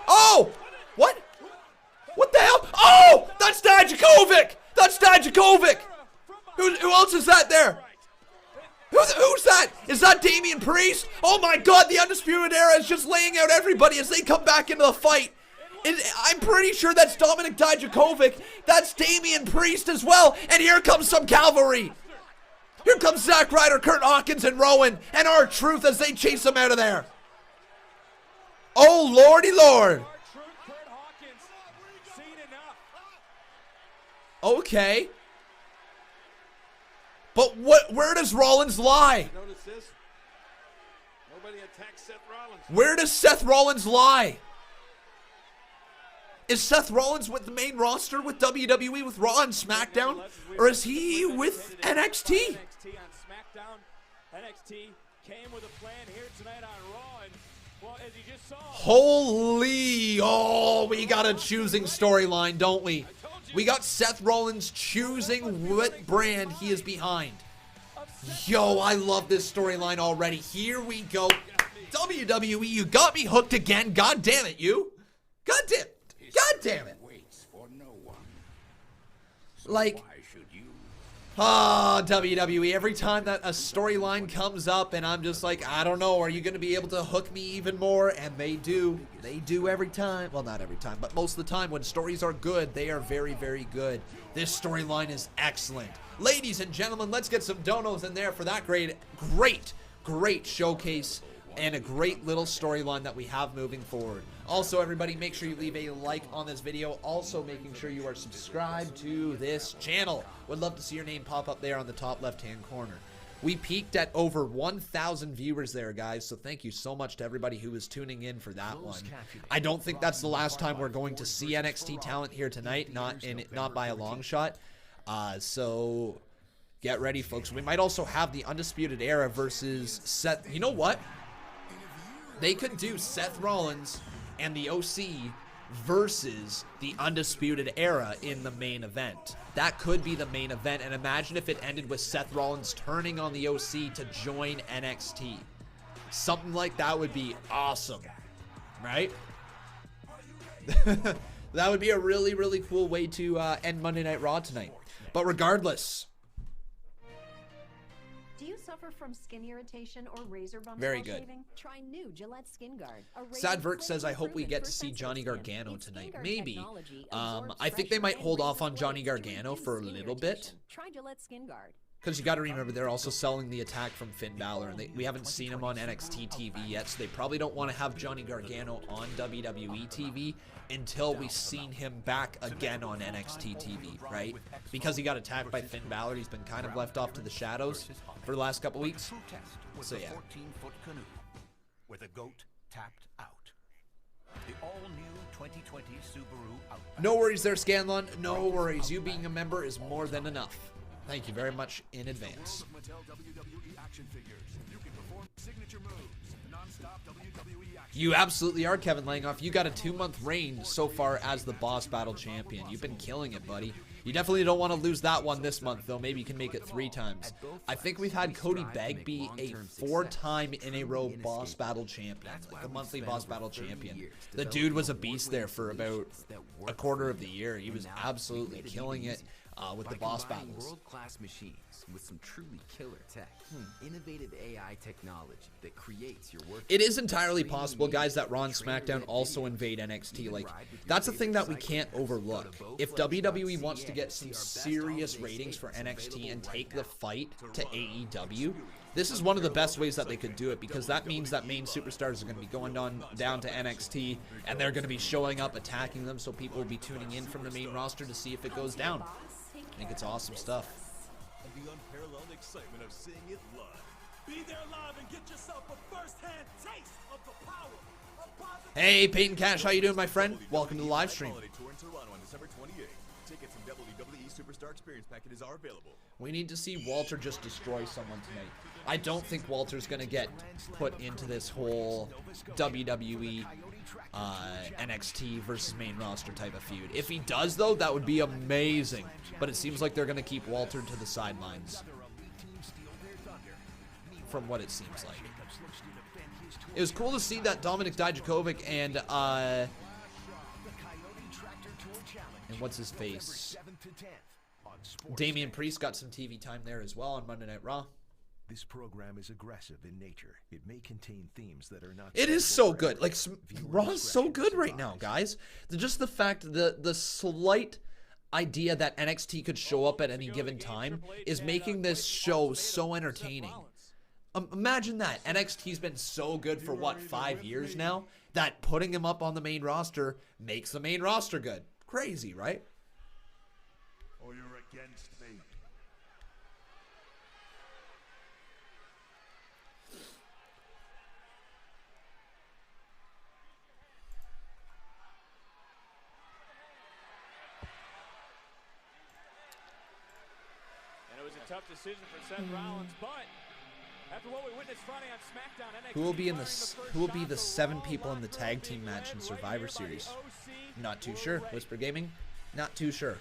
Oh! What? What the hell? Oh! That's Dijakovic! That's Dijakovic! Who else is that there? Who's that? Is that Damian Priest? Oh my God, the Undisputed Era is just laying out everybody as they come back into the fight. I'm pretty sure that's Dominic Dijakovic. That's Damian Priest as well. And here comes some cavalry. Here comes Zack Ryder, Kurt Hawkins, and Rowan, and R-Truth as they chase him out of there. Oh, Lordy Lord. Okay. But where does Rollins lie? Notice this. Nobody attacks Seth Rollins. Where does Seth Rollins lie? Is Seth Rollins with the main roster with WWE, with Raw and SmackDown? Or is he with NXT? NXT came with a plan here tonight on Raw, and well, as you just saw. Holy, oh, we got a choosing storyline, don't we? We got Seth Rollins choosing what brand he is behind. Yo, I love this storyline already. Here we go. WWE, you got me hooked again. God damn it, you. God damn it. Like, WWE, every time that a storyline comes up and I'm just like, I don't know, are you going to be able to hook me even more? And they do. They do every time. Well, not every time, but most of the time when stories are good, they are very, very good. This storyline is excellent. Ladies and gentlemen, let's get some donos in there for that great showcase and a great little storyline that we have moving forward. Also, everybody, make sure you leave a like on this video. Also, making sure you are subscribed to this channel. Would love to see your name pop up there on the top left-hand corner. We peaked at over 1,000 viewers there, guys, so thank you so much to everybody who was tuning in for that one. I don't think that's the last time we're going to see NXT talent here tonight, not by a long shot. So get ready, folks. We might also have the Undisputed Era versus Seth. You know what? They could do Seth Rollins and the OC versus the Undisputed Era in the main event. That could be the main event, and imagine if it ended with Seth Rollins turning on the OC to join NXT. Something like that would be awesome, right? That would be a really, really cool way to end Monday Night Raw tonight. But regardless, do you suffer from skin irritation or razor bumps very while good. shaving? Try new Gillette Skin Guard. Sadvert says, I hope we get to see Johnny Gargano tonight. Maybe. I think they might hold off on Johnny Gargano for a little bit. Try Gillette Skin Guard. Because you got to remember, they're also selling the attack from Finn Balor, and we haven't seen him on NXT TV yet, so they probably don't want to have Johnny Gargano on WWE TV until we've seen him back again on NXT TV, right? Because he got attacked by Finn Balor, he's been kind of left off to the shadows for the last couple weeks. So yeah. 14-foot canoe with a goat tapped out. The all-new 2020 Subaru Outback. No worries there, Scanlon. No worries. You being a member is more than enough. Thank you very much in advance. You absolutely are, Kevin Langoff. You got a 2-month reign so far as the Boss Battle Champion. You've been killing it, buddy. You definitely don't want to lose that one this month, though. Maybe you can make it 3 times. I think we've had Cody Begg be a 4-time in a row Boss Battle Champion, like a monthly Boss Battle Champion. The dude was a beast there for about a quarter of the year. He was absolutely killing it. With the boss battles. World-class machines with some truly killer tech. Innovative AI technology that creates your work. It is entirely possible, guys, that Raw and SmackDown also invade NXT. Like, that's a thing that we can't overlook. If WWE wants to get some serious ratings for NXT and take the fight to AEW, this is one of the best ways that they could do it, because that means that main superstars are going to be going down to NXT, and they're going to be showing up, attacking them, so people will be tuning in from the main roster to see if it goes down. I think it's awesome stuff. The unparalleled excitement of seeing it live. Be there live and get yourself a first-hand taste of the power of positive. Hey, Peyton Cash, how you doing, my friend? Welcome to the live stream. Tickets and WWE Superstar Experience packages are available. We need to see Walter just destroy someone tonight. I don't think Walter's going to get put into this whole WWE NXT versus main roster type of feud. If he does, though, that would be amazing. But it seems like they're going to keep Walter to the sidelines, from what it seems like. It was cool to see that Dominik Dijakovic and what's his face? Damian Priest got some TV time there as well on Monday Night Raw. This program is aggressive in nature. It may contain themes that are not. It is so good. Like, Raw is so good right now, guys. Just the fact, the slight idea that NXT could show up at any given time is making this show so entertaining. Imagine that. NXT's been so good for, what, 5 years now? That putting him up on the main roster makes the main roster good. Crazy, right? Or you're against me. And it was a tough decision for Seth Rollins, but after what we witnessed Friday on SmackDown, NXT Who will be the 7 people in the tag team match in Survivor Series? Not too sure. Whisper Gaming? Not too sure.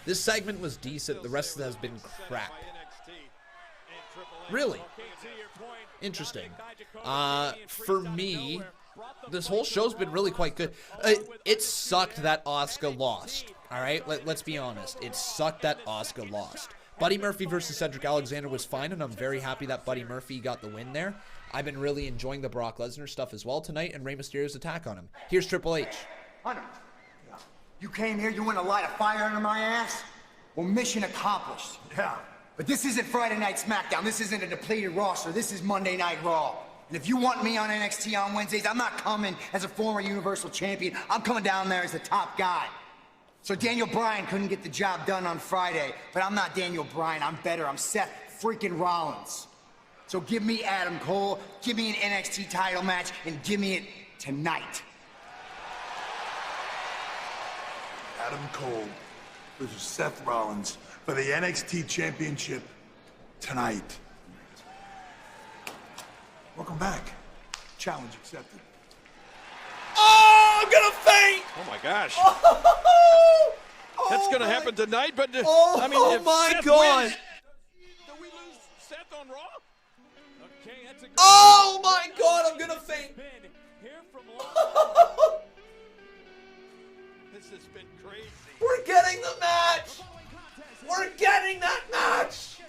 This segment was decent. The rest of it has been crap. Really? Interesting. For me, this whole show's been really quite good. It sucked that Asuka lost. All right? Let's be honest. It sucked that Asuka lost. Buddy Murphy versus Cedric Alexander was fine, and I'm very happy that Buddy Murphy got the win there. I've been really enjoying the Brock Lesnar stuff as well tonight, and Rey Mysterio's attack on him. Here's Triple H. Hunter, you came here, you want to light a fire under my ass? Well, mission accomplished. Yeah, But this isn't Friday Night SmackDown. This isn't a depleted roster. This is Monday Night Raw. And if you want me on NXT on Wednesdays, I'm not coming as a former Universal Champion. I'm coming down there as the top guy. So Daniel Bryan couldn't get the job done on Friday, but I'm not Daniel Bryan. I'm better. I'm Seth freaking Rollins. So give me Adam Cole, give me an NXT title match, and give me it tonight. Adam Cole versus Seth Rollins for the NXT Championship tonight. Welcome back. Challenge accepted. Oh, I'm gonna faint! Oh my gosh. Oh, That's gonna happen tonight, but oh, I mean, if my Seth God. wins, do we lose Seth on Raw? Okay, that's a good Oh my God, I'm gonna faint. This has been crazy. We're getting the match. We're getting that match.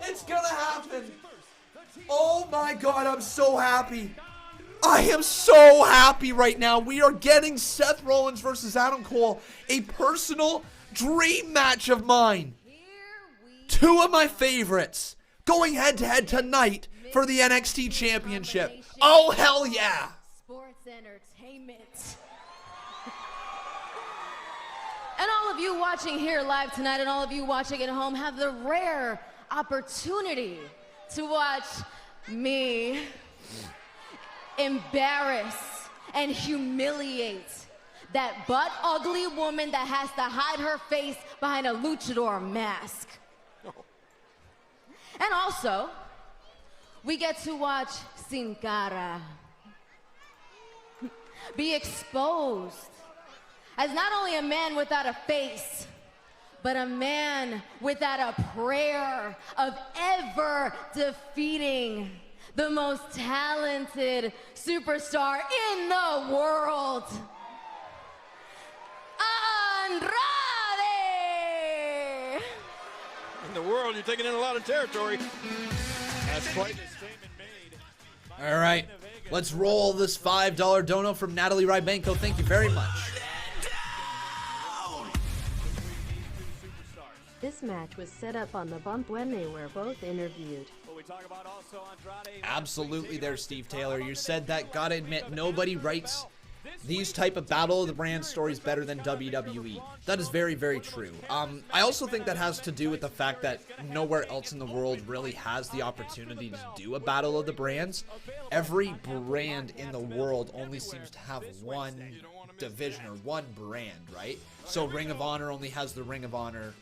It's gonna happen. Oh my God, I'm so happy. I am so happy right now. We are getting Seth Rollins versus Adam Cole, a personal dream match of mine. Two of my favorites going head to head tonight for the NXT Championship. Oh, hell yeah. Sports entertainment. And all of you watching here live tonight and all of you watching at home have the rare opportunity to watch me embarrass and humiliate that butt ugly woman that has to hide her face behind a luchador mask. And also, we get to watch Sin Cara be exposed as not only a man without a face, but a man without a prayer of ever defeating the most talented superstar in the world, Andrade! In the world, you're taking in a lot of territory. That's quite a statement made. All right, let's roll this $5 dono from Natalie Rybanko. Thank you very much. This match was set up on the bump when they were both interviewed. Absolutely there, Steve Taylor. You said that. Gotta admit, nobody writes these type of Battle of the Brand stories better than WWE. That is very, very true. I also think that has to do with the fact that nowhere else in the world really has the opportunity to do a Battle of the Brands. Every brand in the world only seems to have one division or one brand, right? So Ring of Honor only has the Ring of Honor,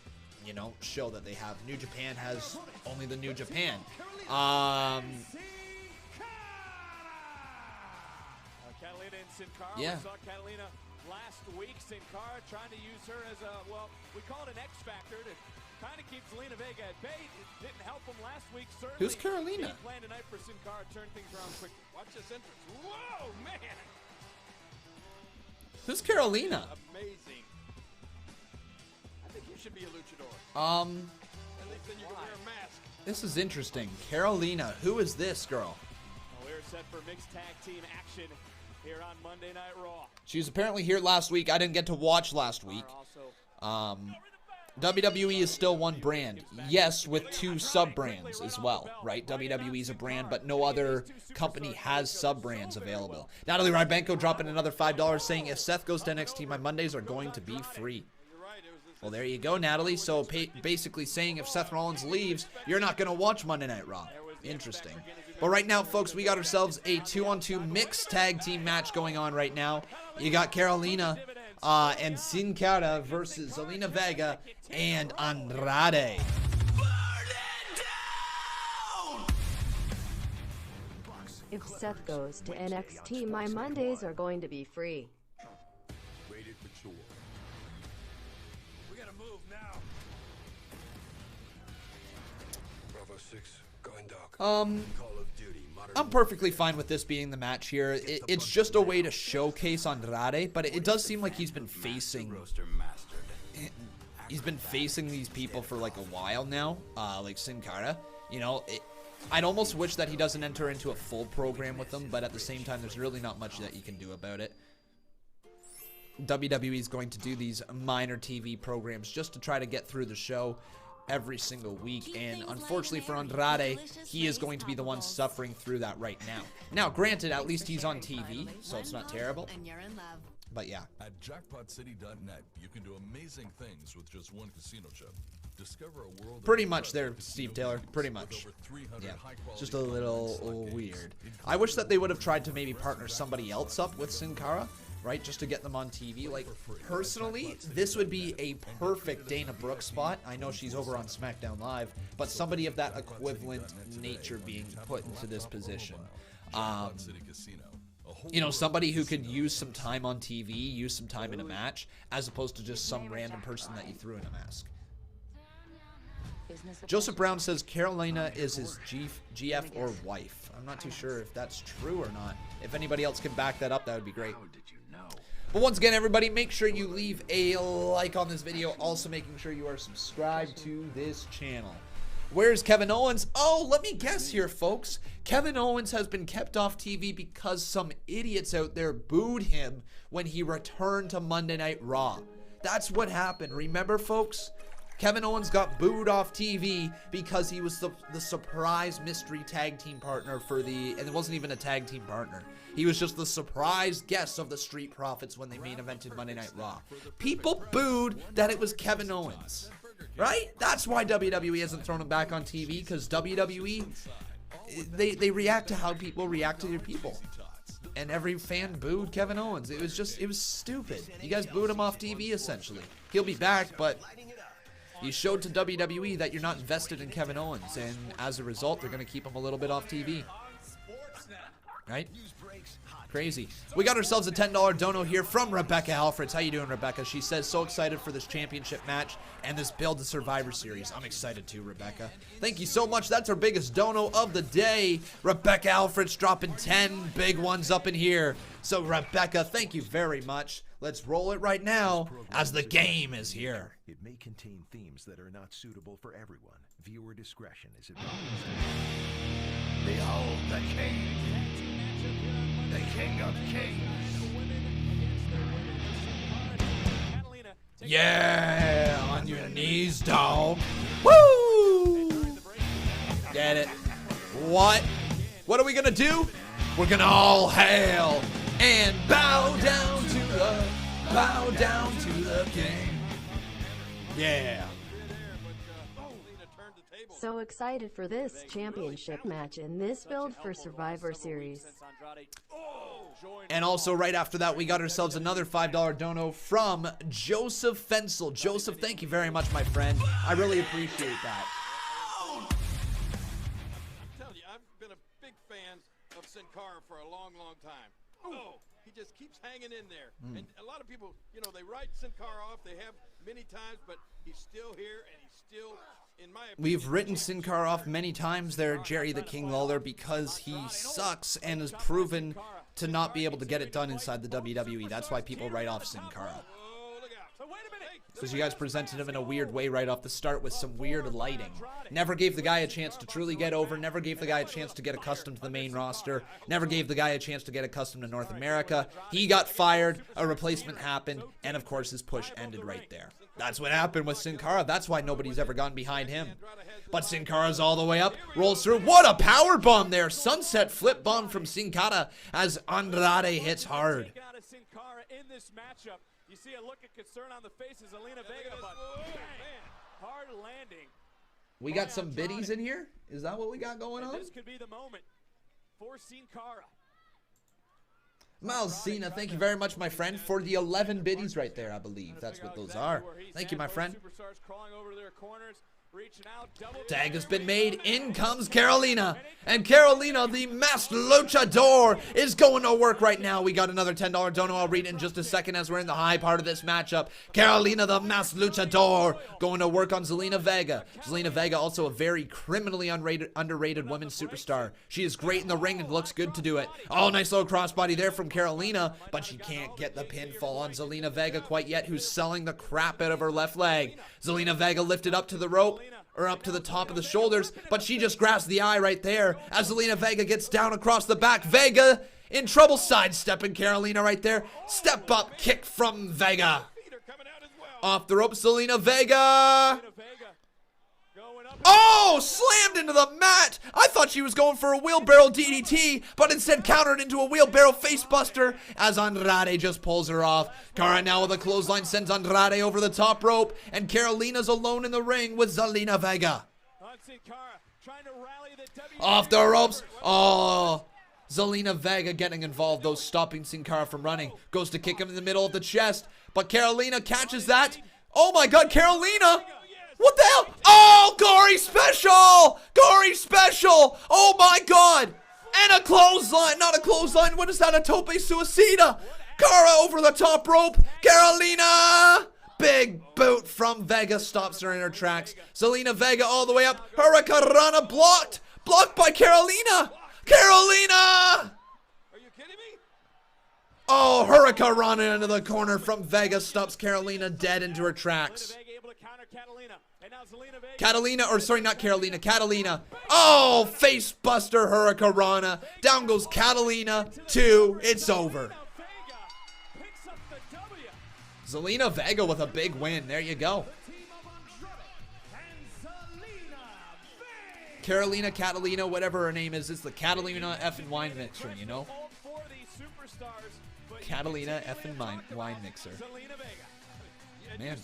you know, show that they have. New Japan has only the New Japan. Catalina and Sin Cara. Yeah. We saw Catalina last week. Sin Cara trying to use her as a, well, we call it an X factor to kind of keep Zelina Vega at bay. It didn't help him last week, certainly. Who's Carolina? Game plan tonight for Sin Cara. Turn things around quickly. Watch this entrance. Whoa, man. Who's Carolina? Amazing. I think you should be a luchador. At least then you can wear a mask. This is interesting. Carolina, who is this girl? Well, we're set for mixed tag team action here on Monday Night Raw. She was apparently here last week. I didn't get to watch last week. WWE is still one brand. Yes, with two sub-brands as well, right? WWE is a brand, but no other company has sub-brands available. Natalie Rybanko dropping another $5 saying, if Seth goes to NXT, my Mondays are going to be free. Well, there you go, Natalie. So basically saying if Seth Rollins leaves, you're not going to watch Monday Night Raw. Interesting. But right now, folks, we got ourselves a 2-on-2 mixed tag team match going on right now. You got Carolina and Sin Cara versus Zelina Vega and Andrade. If Seth goes to NXT, my Mondays are going to be free. Rated mature. We gotta move now. Bravo 6, going dark. Call of Duty, I'm perfectly fine with this being the match here. It's just a way to showcase Andrade, but it does seem like he's been facing these people for like a while now, like Sin Cara. You know, I'd almost wish that he doesn't enter into a full program with them, but at the same time, there's really not much that you can do about it. WWE is going to do these minor TV programs just to try to get through the show. every single week. And unfortunately for Andrade, he is going to be the one suffering through that right now. Now, granted, at least he's on TV, so it's not terrible. But yeah. At jackpotcity.net, you can do amazing things with just one casino chip. Discover a world pretty much there, Steve Taylor. Pretty much. Yeah. Just a little weird. I wish that they would have tried to maybe partner somebody else up with Sin Cara, right? Just to get them on TV. Like, personally, this would be a perfect Dana Brooke spot. I know she's over on SmackDown Live, but somebody of that equivalent nature being put into this position. You know, somebody who could use some time on TV, use some time in a match, as opposed to just some random person that you threw in a mask. Joseph Brown says Carolina is his GF or wife. I'm not too sure if that's true or not. If anybody else can back that up, that would be great. But once again, everybody, make sure you leave a like on this video. Also making sure you are subscribed to this channel. Where's Kevin Owens? Oh, let me guess here, folks. Kevin Owens has been kept off TV because some idiots out there booed him when he returned to Monday Night Raw. That's what happened. Remember, folks? Kevin Owens got booed off TV because he was the surprise mystery tag team partner for the... And it wasn't even a tag team partner. He was just the surprise guest of the Street Profits when they main evented Monday Night Raw. People booed that it was Kevin Owens. Right? That's why WWE hasn't thrown him back on TV, because WWE, they react to how people react to their people. And every fan booed Kevin Owens. It was stupid. You guys booed him off TV, essentially. He'll be back, but you showed to WWE that you're not invested in Kevin Owens, and as a result, they're going to keep him a little bit off TV. Right? Crazy. We got ourselves a $10 dono here from Rebecca Alfreds. How you doing, Rebecca? She says, so excited for this championship match and this build to Survivor Series. I'm excited too, Rebecca. Thank you so much. That's our biggest dono of the day. Rebecca Alfreds dropping 10 big ones up in here. So, Rebecca, thank you very much. Let's roll it right now as the game is here. It may contain themes that are not suitable for everyone. Viewer discretion is advised. Behold the king. The king of kings. Yeah, on your knees, dog. Woo! Get it? What? What are we gonna do? We're gonna all hail and bow down to the king. Yeah. So excited for this championship match in this build for Survivor Series. And also right after that, we got ourselves another $5 dono from Joseph Fensel. Joseph, thank you very much, my friend. I really appreciate that. I'm telling you, I've been a big fan of Sin Cara for a long, long time. Oh, he just keeps hanging in there. And a lot of people, you know, they write Sin Cara off. They have many times, but he's still here, and he's still... We've written Sin Cara off many times there, Jerry the King Lawler, because he sucks and is proven to not be able to get it done inside the WWE. That's why people write off Sin Cara. Because you guys presented him in a weird way right off the start with some weird lighting. Never gave the guy a chance to truly get over, never gave the guy a chance to get accustomed to the main roster, never gave the guy a chance to get accustomed to North America. He got fired, a replacement happened, and of course his push ended right there. That's what happened with Sin Cara. That's why nobody's ever gone behind him. But Sin Cara's all the way up, rolls through. What a power bomb there. Sunset flip bomb from Sin Cara as Andrade hits hard. Sin Cara in this matchup. You see a look of concern on the face of Zelina Vega, but man, hard landing. We got some biddies in here? Is that what we got going on? This could be the moment for Sin Cara. Miles Cena, thank you very much, my friend, for the 11 biddies right there, I believe. That's what those are. Thank you, my friend. Tag has been made. In comes Carolina. And Carolina, the masked luchador, is going to work right now. We got another $10 dono. I'll read it in just a second as we're in the high part of this matchup. Carolina, the masked luchador, going to work on Zelina Vega. Zelina Vega, also a very criminally underrated women's superstar. She is great in the ring and looks good to do it. Oh, nice little crossbody there from Carolina, but she can't get the pinfall on Zelina Vega quite yet, who's selling the crap out of her left leg. Zelina Vega lifted up to the rope, or up to the top of the shoulders, but she just grabs the eye right there as Zelina Vega gets down across the back. Vega in trouble, sidestepping Carolina right there. Step up kick from Vega. Off the rope, Zelina Vega. Oh, slammed into the mat. I thought she was going for a wheelbarrow DDT, but instead countered into a wheelbarrow facebuster as Andrade just pulls her off. Cara now with a clothesline sends Andrade over the top rope, and Carolina's alone in the ring with Zelina Vega. Off the ropes. Oh, Zelina Vega getting involved, though, stopping Sin Cara from running. Goes to kick him in the middle of the chest, but Carolina catches that. Oh my God, Carolina! What the hell? Oh, Gory Special! Gory Special! Oh my God! And a clothesline, not a clothesline. What is that? A tope suicida. Cara over the top rope. Carolina! Big boot from Vega stops her in her tracks. Zelina Vega all the way up. Hurricanrana blocked. Blocked by Carolina. Carolina! Oh, Hurricanrana into the corner from Vega stops Carolina dead into her tracks. Catalina, or sorry, not Carolina, Catalina. Oh, face buster Hurricanrana. Down goes Catalina. 2. It's over. Zelina Vega with a big win. There you go. Carolina, Catalina, whatever her name is. It's the Catalina effing wine mixer, you know? Catalina effing wine mixer. Man.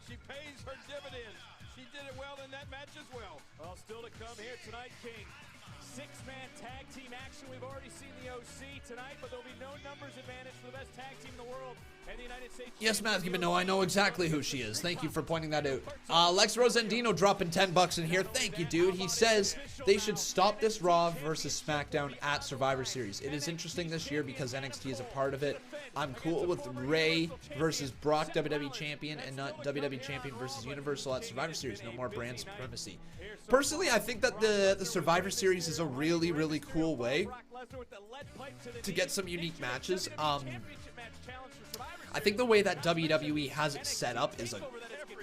She pays her dividends. She did it well in that match as well. Well, still to come here tonight, King. 6-man tag team action. We've already seen the OC tonight, but there'll be no numbers advantage for the best tag team in the world. And the United States. Yes, Matthew, but no, I know exactly who she is. Thank you for pointing that out. Lex Rosendino dropping $10 in here. Thank you, dude. He says they should stop this Raw versus SmackDown at Survivor Series. It is interesting this year because NXT is a part of it. I'm cool with Rey versus Brock, WWE Champion, and not WWE Champion versus Universal at Survivor Series. No more brand supremacy. Personally, I think that the Survivor Series is a really, really cool way to get some unique matches. I think the way that WWE has it set up is a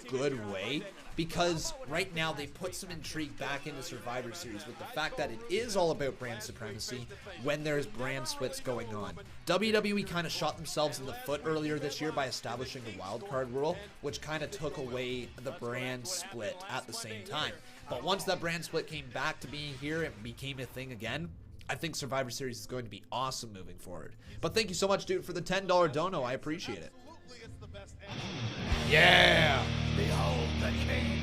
good way because right now they put some intrigue back into Survivor Series with the fact that it is all about brand supremacy when there's brand splits going on. WWE kind of shot themselves in the foot earlier this year by establishing the wildcard rule, which kind of took away the brand split at the same time. But once that brand split came back to being here and became a thing again, I think Survivor Series is going to be awesome moving forward. But thank you so much, dude, for the $10 dono. I appreciate it. Yeah! Behold the king.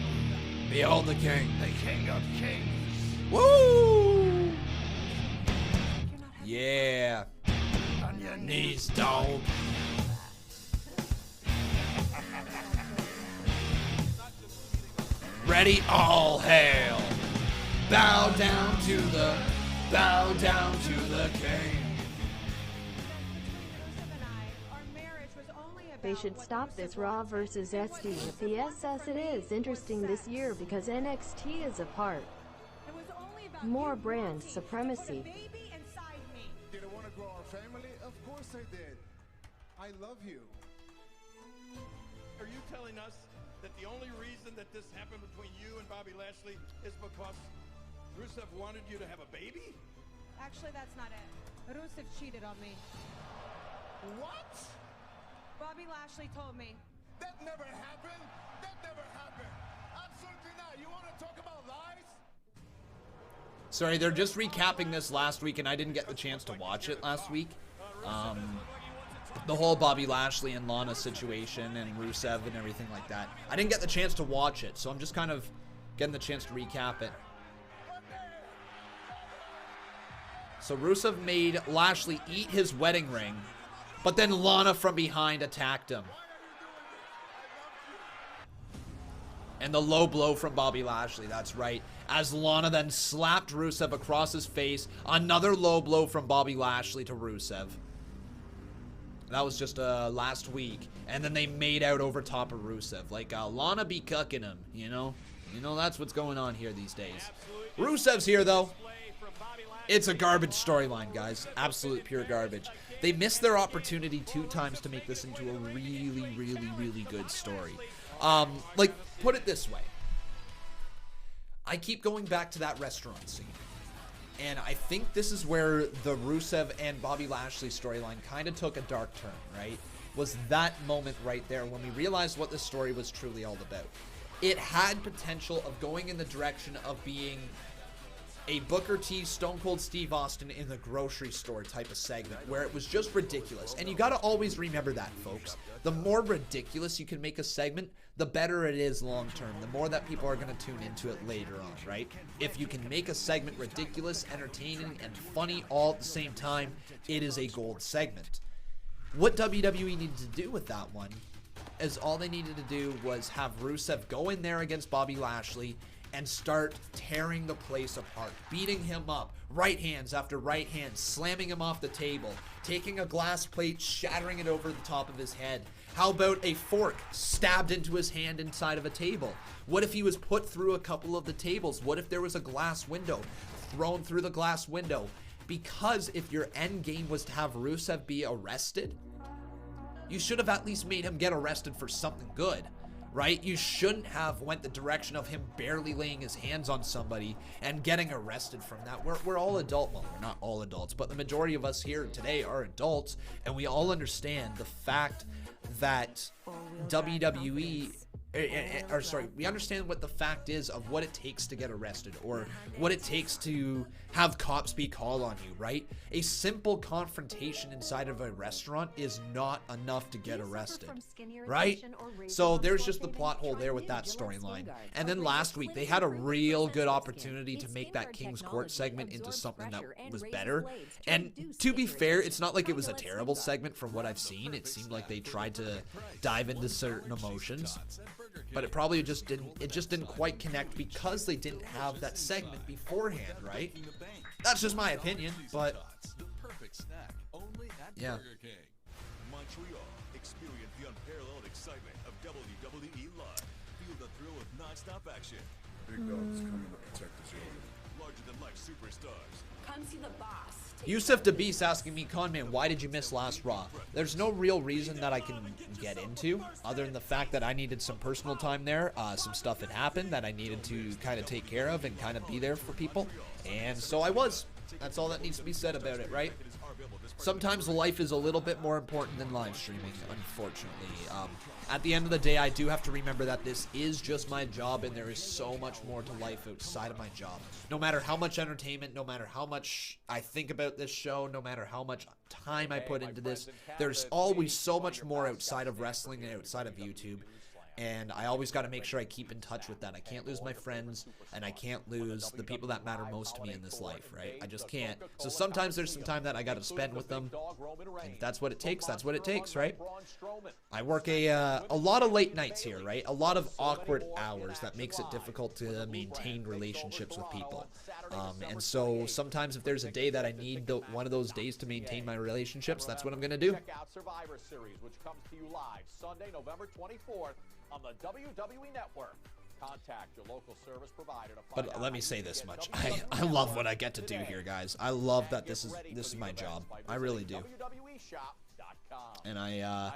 Behold the king. The king of kings. Woo! Yeah. On your knees, dog. Ready? All hail. Bow down to the king. They should stop this Raw versus SD if the SS it is interesting this year because NXT is a part. More brand supremacy. Did I want to grow our family? Of course I did. I love you. Are you telling us that the only reason that this happened between you and Bobby Lashley is because Rusev wanted you to have a baby? Actually, that's not it. Rusev cheated on me. What? Bobby Lashley told me. That never happened. That never happened. Absolutely not. You want to talk about lies? Sorry, they're just recapping this last week, and I didn't get the chance to watch it last week. The whole Bobby Lashley and Lana situation and Rusev and everything like that. I didn't get the chance to watch it, so I'm just kind of getting the chance to recap it. So Rusev made Lashley eat his wedding ring, but then Lana from behind attacked him. And the low blow from Bobby Lashley, that's right. As Lana then slapped Rusev across his face. Another low blow from Bobby Lashley to Rusev. That was just last week. And then they made out over top of Rusev. Like Lana be cucking him, you know? You know, that's what's going on here these days. Rusev's here, though. It's a garbage storyline, guys. Absolute pure garbage. They missed their opportunity 2 times to make this into a really, really, really good story. Like, put it this way. I keep going back to that restaurant scene. And I think this is where the Rusev and Bobby Lashley storyline kind of took a dark turn, right? Was that moment right there when we realized what this story was truly all about. it had potential of going in the direction of being a Booker T, Stone Cold Steve Austin in the grocery store type of segment where it was just ridiculous. And you got to always remember that, folks. The more ridiculous you can make a segment, the better it is long term. The more that people are going to tune into it later on, right? If you can make a segment ridiculous, entertaining, and funny all at the same time, it is a gold segment. What WWE needed to do with that one is all they needed to do was have Rusev go in there against Bobby Lashley and start tearing the place apart, beating him up, right hands after right hands, slamming him off the table, taking a glass plate, shattering it over the top of his head. How about a fork stabbed into his hand inside of a table? What if he was put through a couple of the tables? What if there was a glass window thrown through the glass window? Because if your end game was to have Rusev be arrested, you should have at least made him get arrested for something good, right? You shouldn't have went the direction of him barely laying his hands on somebody and getting arrested from that. We're all adult. Well, we're not all adults, but the majority of us here today are adults, and we all understand the fact that WWE, we understand what the fact is of what it takes to get arrested or what it takes to have cops be called on you, right? A simple confrontation inside of a restaurant is not enough to get arrested, right? So there's just the plot hole there with that storyline. And then last week, they had a real good opportunity to make that King's Court segment into something that was better. And to be fair, it's not like it was a terrible segment from what I've seen. It seemed like they tried to dive into certain emotions, but it probably just didn't quite connect because they didn't have that segment beforehand, right? That's just my opinion, but yeah. Montreal, experience the unparalleled excitement of WWE Live. Feel the thrill of non-stop action. Big dog's coming to protect the children. Larger than life superstars. Come see the boss. Yusuf DeBeast asking me, Conman, why did you miss last Raw? There's no real reason that I can get into other than the fact that I needed some personal time there. Some stuff had happened that I needed to kind of take care of and kind of be there for people. And so I was. That's all that needs to be said about it, right? Sometimes life is a little bit more important than live streaming, unfortunately. At the end of the day, I do have to remember that this is just my job, and there is so much more to life outside of my job. No matter how much entertainment, no matter how much I think about this show, no matter how much time I put into this, there's always so much more outside of wrestling and outside of YouTube. And I always got to make sure I keep in touch with that. I can't lose my friends, and I can't lose the people that matter most to me in this life, right? I just can't. So sometimes there's some time that I got to spend with them, and if that's what it takes, that's what it takes, right? I work a lot of late nights here, right? A lot of awkward hours that makes it difficult to maintain relationships with people. And so sometimes if there's a day that I need one of those days to maintain my relationships, that's what I'm going to do. Check out Survivor Series, which comes to you live Sunday, November 24th on the WWE Network. Contact your local service provider to find But let me say this much. I love what I get to do here, guys. I love that this is my job. I really do. And I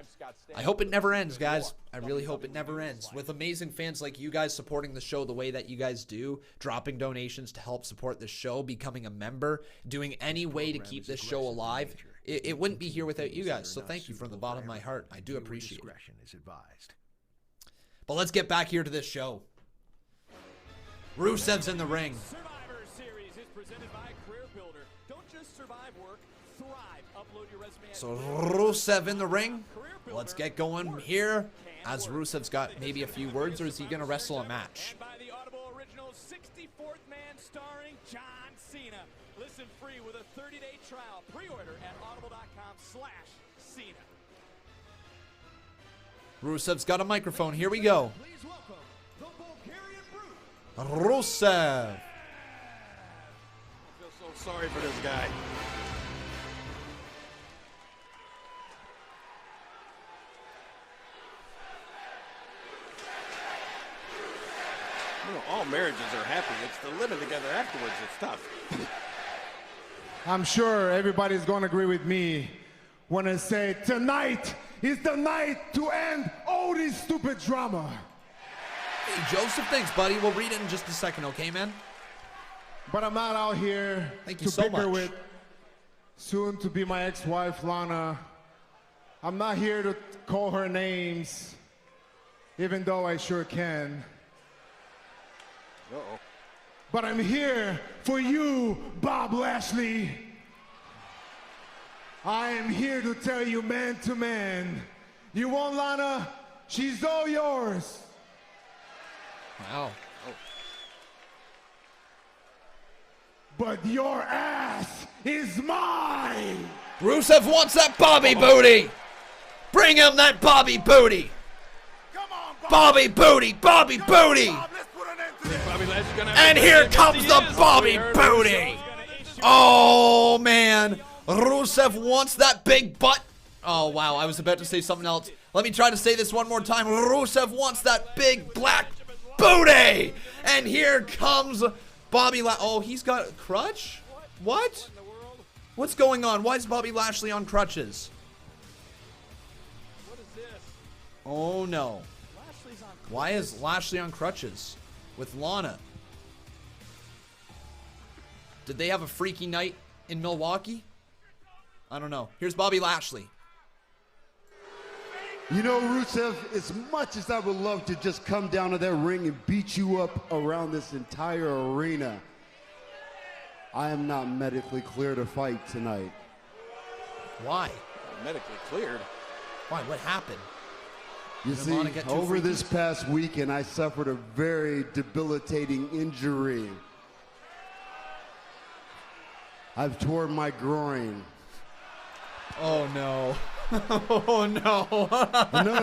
hope it never ends, guys. I really hope it never ends. With amazing fans like you guys supporting the show the way that you guys do, dropping donations to help support the show, becoming a member, doing any way to keep this show alive, it wouldn't be here without you guys. So thank you from the bottom of my heart. I do appreciate it. But let's get back here to this show. Rusev's in the ring. Survivor Series is presented by Career Builder. Don't just survive work, thrive. Upload your resume. So Rusev in the ring. Let's get going here. As Rusev's got maybe a few words, or is he going to wrestle a match? And by the Audible Original 64th man starring John Cena. Listen free with a 30-day trial. Pre-order at audible.com/Cena. Rusev's got a microphone. Here we go. Rusev. I feel so sorry for this guy. You know, all marriages are happy. It's the living together afterwards that's tough. I'm sure everybody's going to agree with me when I say tonight is the night to end all this stupid drama. Hey, Joseph, thanks, buddy. We'll read it in just a second, okay, man? But I'm not out here to bicker with soon to be my ex-wife, Lana. I'm not here to call her names, even though I sure can. Uh-oh. But I'm here for you, Bob Lashley. I am here to tell you man to man, you want Lana? She's all yours. Wow. Oh. But your ass is mine. Rusev wants that Bobby booty. Bring him that Bobby booty. Bobby booty, Bobby booty. And here comes the Bobby booty. Oh, man. Rusev wants that big butt. Oh, wow. I was about to say something else. Let me try to say this one more time. Rusev wants that big black booty. And here comes Bobby Oh, he's got a crutch? What? What's going on? Why is Bobby Lashley on crutches? Oh, no. Why is Lashley on crutches with Lana? Did they have a freaky night in Milwaukee? I don't know. Here's Bobby Lashley. You know, Rusev, as much as I would love to just come down to that ring and beat you up around this entire arena, I am not medically clear to fight tonight. Why? Medically cleared? Why? What happened? You see, over this past weekend, I suffered a very debilitating injury. I've torn my groin. Oh, no. Oh, no.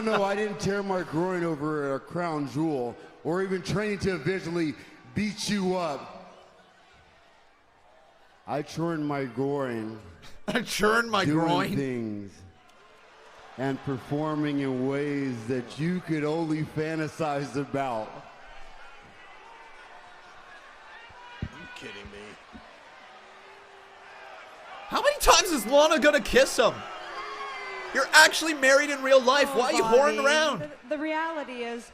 No, I didn't tear my groin over a crown jewel or even training to eventually beat you up. I churned my groin. I churned my groin? Doing things and performing in ways that you could only fantasize about. Are you kidding me? How many times is Lana gonna kiss him? You're actually married in real life. Why are you whoring around? The reality is,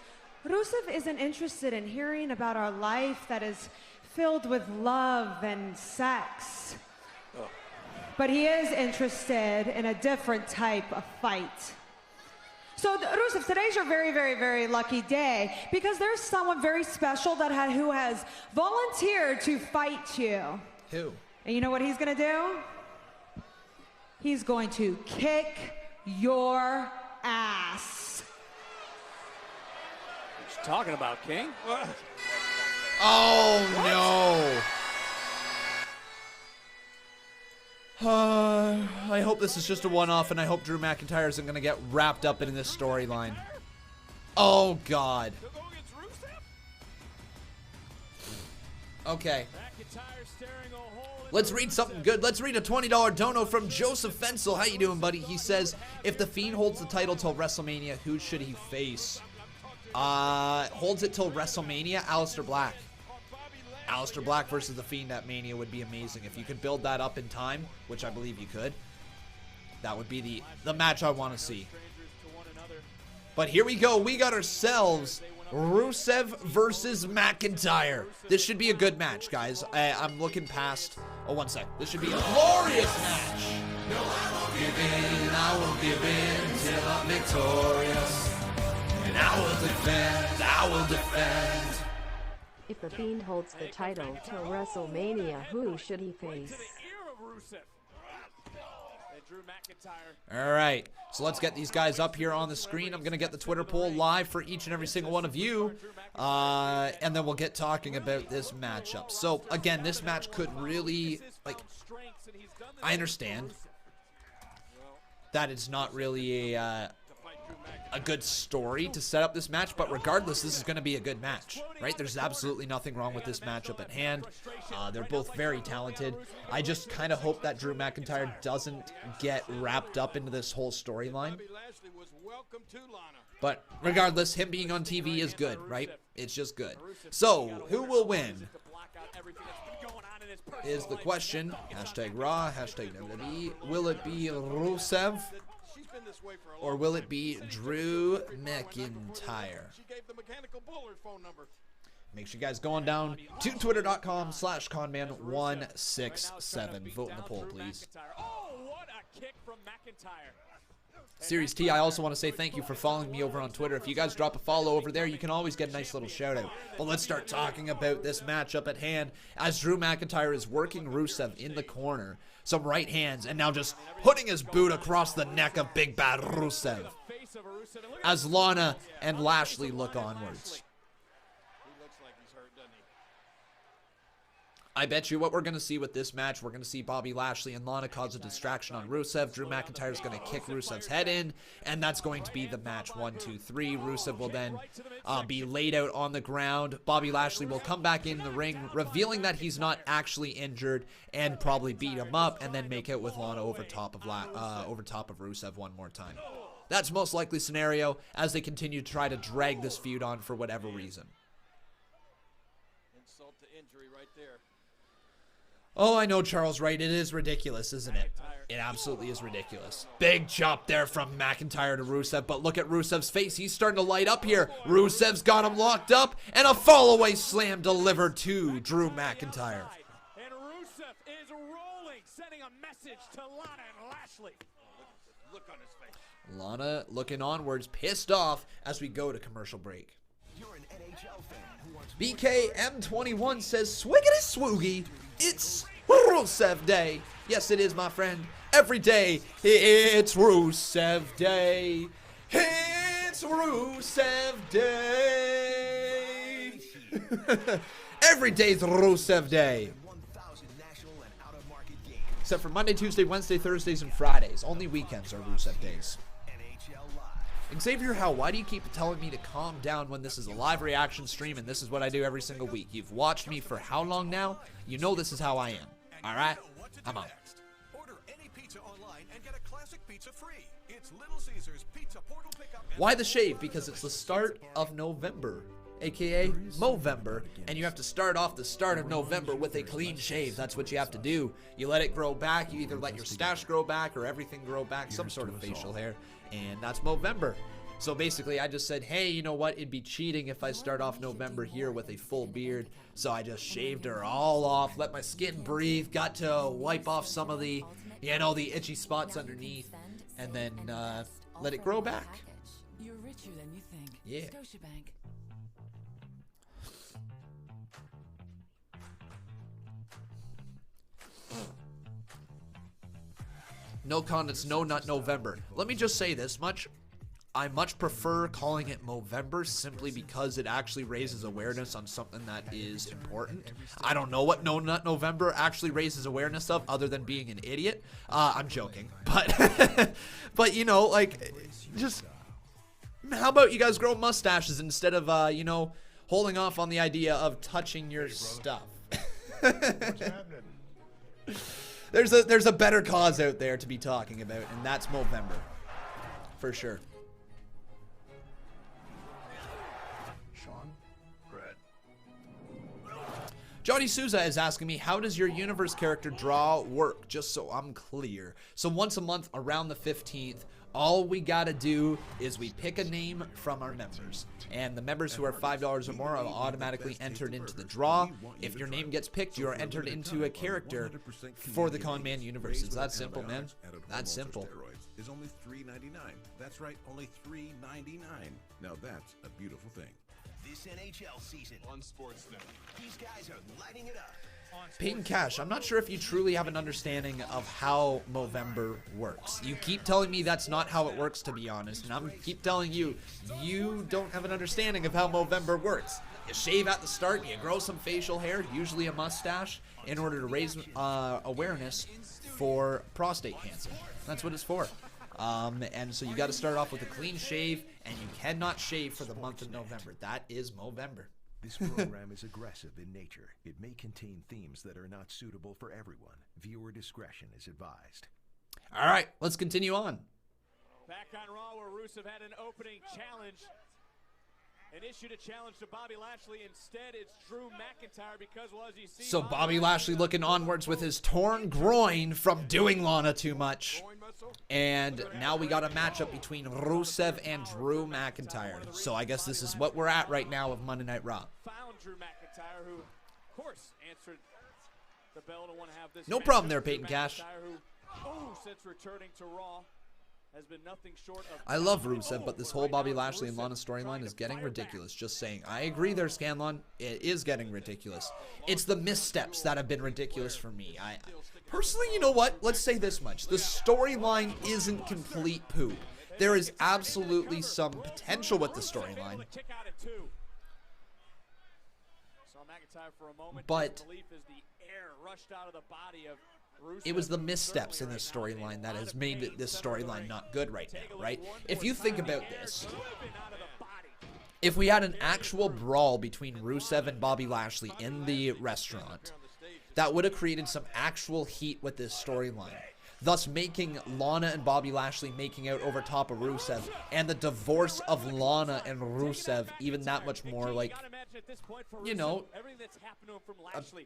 Rusev isn't interested in hearing about our life that is filled with love and sex. Oh. But he is interested in a different type of fight. So, Rusev, today's your very, very, very lucky day because there's someone very special who has volunteered to fight you. Who? And you know what he's gonna do? He's going to kick your ass. What you talking about, King? Oh, no. I hope this is just a one-off, and I hope Drew McIntyre isn't going to get wrapped up in this storyline. Oh, God. Okay. Let's read something good. Let's read a $20 dono from Joseph Fensel. How you doing, buddy? He says, if The Fiend holds the title till WrestleMania, who should he face? Holds it till WrestleMania? Aleister Black. Aleister Black versus The Fiend at Mania would be amazing. If you could build that up in time, which I believe you could, that would be the match I want to see. But here we go. We got ourselves Rusev versus McIntyre. This should be a good match, guys. I'm looking past... Oh, one sec. This should be a glorious match. No, I won't give in. I won't give in till I'm victorious. And I will defend. I will defend. If The Fiend holds the title till WrestleMania, who should he face? All right, so let's get these guys up here on the screen. I'm going to get the Twitter poll live for each and every single one of you, and then we'll get talking about this matchup. So, again, this match could really, I understand that it's not really a good story to set up this match, but regardless, this is going to be a good match, right? There's absolutely nothing wrong with this matchup at hand. They're both very talented. I just kind of hope that Drew McIntyre doesn't get wrapped up into this whole storyline. But regardless, him being on TV is good, right? It's just good. So, who will win? Is the question. Hashtag Raw, hashtag WWE. Will it be Rusev? Or will it be Drew McIntyre? Make sure you guys go on down to twitter.com/Conman167. Vote in the poll, please. Oh, what a kick from McIntyre. Series T, I also want to say thank you for following me over on Twitter. If you guys drop a follow over there, you can always get a nice little shout out. But let's start talking about this matchup at hand as Drew McIntyre is working Rusev in the corner. Some right hands, and now just putting his boot across the neck of Big Bad Rusev as Lana and Lashley look onwards. I bet you what we're going to see with this match, we're going to see Bobby Lashley and Lana cause a distraction on Rusev. Drew McIntyre is going to kick Rusev's head in, and that's going to be the match 1, 2, 3. Rusev will then be laid out on the ground. Bobby Lashley will come back in the ring, revealing that he's not actually injured, and probably beat him up, and then make out with Lana over top of Rusev one more time. That's most likely scenario as they continue to try to drag this feud on for whatever reason. Insult to injury right there. Oh, I know, Charles, right? It is ridiculous, isn't it? It absolutely is ridiculous. Big chop there from McIntyre to Rusev, but look at Rusev's face. He's starting to light up here. Rusev's got him locked up, and a fall-away slam delivered to Drew McIntyre. And Rusev is rolling, sending a message to Lana and Lashley. Look on his face. Lana looking onwards, pissed off as we go to commercial break. BKM21 says, "Swiggity swoogie, it's Rusev Day." Yes, it is, my friend. Every day, it's Rusev Day. It's Rusev Day. Every day's Rusev Day. Except for Monday, Tuesday, Wednesday, Thursdays, and Fridays. Only weekends are Rusev Days. Xavier Howe, why do you keep telling me to calm down when this is a live reaction stream and this is what I do every single week? You've watched me for how long now? You know this is how I am. All right? I'm out. Order any pizza online and get a classic pizza free. It's Little Caesars Pizza Portal Pickup. Why the shave? Because it's the start of November, aka Movember, and you have to start off the start of November with a clean shave. That's what you have to do. You let it grow back. You either let your stash grow back or everything grow back, some sort of facial hair, and that's Movember. So basically, I just said, hey, you know what? It'd be cheating if I start off November here with a full beard. So I just shaved her all off, let my skin breathe, got to wipe off some of the, you know, the itchy spots underneath, and then let it grow back. You're richer than you think. Yeah. Scotiabank. No condits, no nut November. Let me just say this much. I much prefer calling it Movember simply because it actually raises awareness on something that is important. I don't know what No Nut November actually raises awareness of other than being an idiot. I'm joking. But, but you know, like, just, how about you guys grow mustaches instead of, you know, holding off on the idea of touching your stuff? What's happening? There's a better cause out there to be talking about, and that's Movember. For sure. Johnny Souza is asking me, how does your universe character draw work? Just so I'm clear. So once a month around the 15th, all we gotta do is we pick a name from our members. And the members who are $5 or more are automatically entered into the draw. If your name gets picked, you are entered into a character for the Conman Universe. It's that simple, man. That's simple. Is only $3.99. That's right, only $3.99. Now that's a beautiful thing. This NHL season on Sportsnet, these guys are lighting it up. Peyton Cash, I'm not sure if you truly have an understanding of how Movember works. You keep telling me that's not how it works, to be honest, and I'm keep telling you, you don't have an understanding of how Movember works. You shave at the start, you grow some facial hair, usually a mustache, in order to raise awareness for prostate cancer. That's what it's for. And so you got to start off with a clean shave, and you cannot shave for the month of November. That is Movember. This program is aggressive in nature. It may contain themes that are not suitable for everyone. Viewer discretion is advised. All right, let's continue on. Back on Raw, where Rusev had an opening challenge and issued a challenge to Bobby Lashley. Instead, it's Drew McIntyre because, well, as you see, So Bobby Lashley looking onwards with his torn groin from doing Lana too much. And now we got a matchup between Rusev and Drew McIntyre. So I guess this is what we're at right now with Monday Night Raw. Found Drew McIntyre, who, of course, answered the bell to want to have this. No problem there, Peyton Cash. Who, since returning to Raw, has been nothing short of... I love Rusev, but this whole Bobby Lashley and Lana storyline is getting ridiculous. Just saying. I agree there, Scanlon. It is getting ridiculous. It's the missteps that have been ridiculous for me. I personally, you know what? Let's say this much. The storyline isn't complete poop. There is absolutely some potential with the storyline. But it was the missteps in this storyline that has made this storyline not good right now, right? If you think about this, if we had an actual brawl between Rusev and Bobby Lashley in the restaurant, that would have created some actual heat with this storyline, thus making Lana and Bobby Lashley making out over top of Rusev, and the divorce of Lana and Rusev even that much more, like, you know,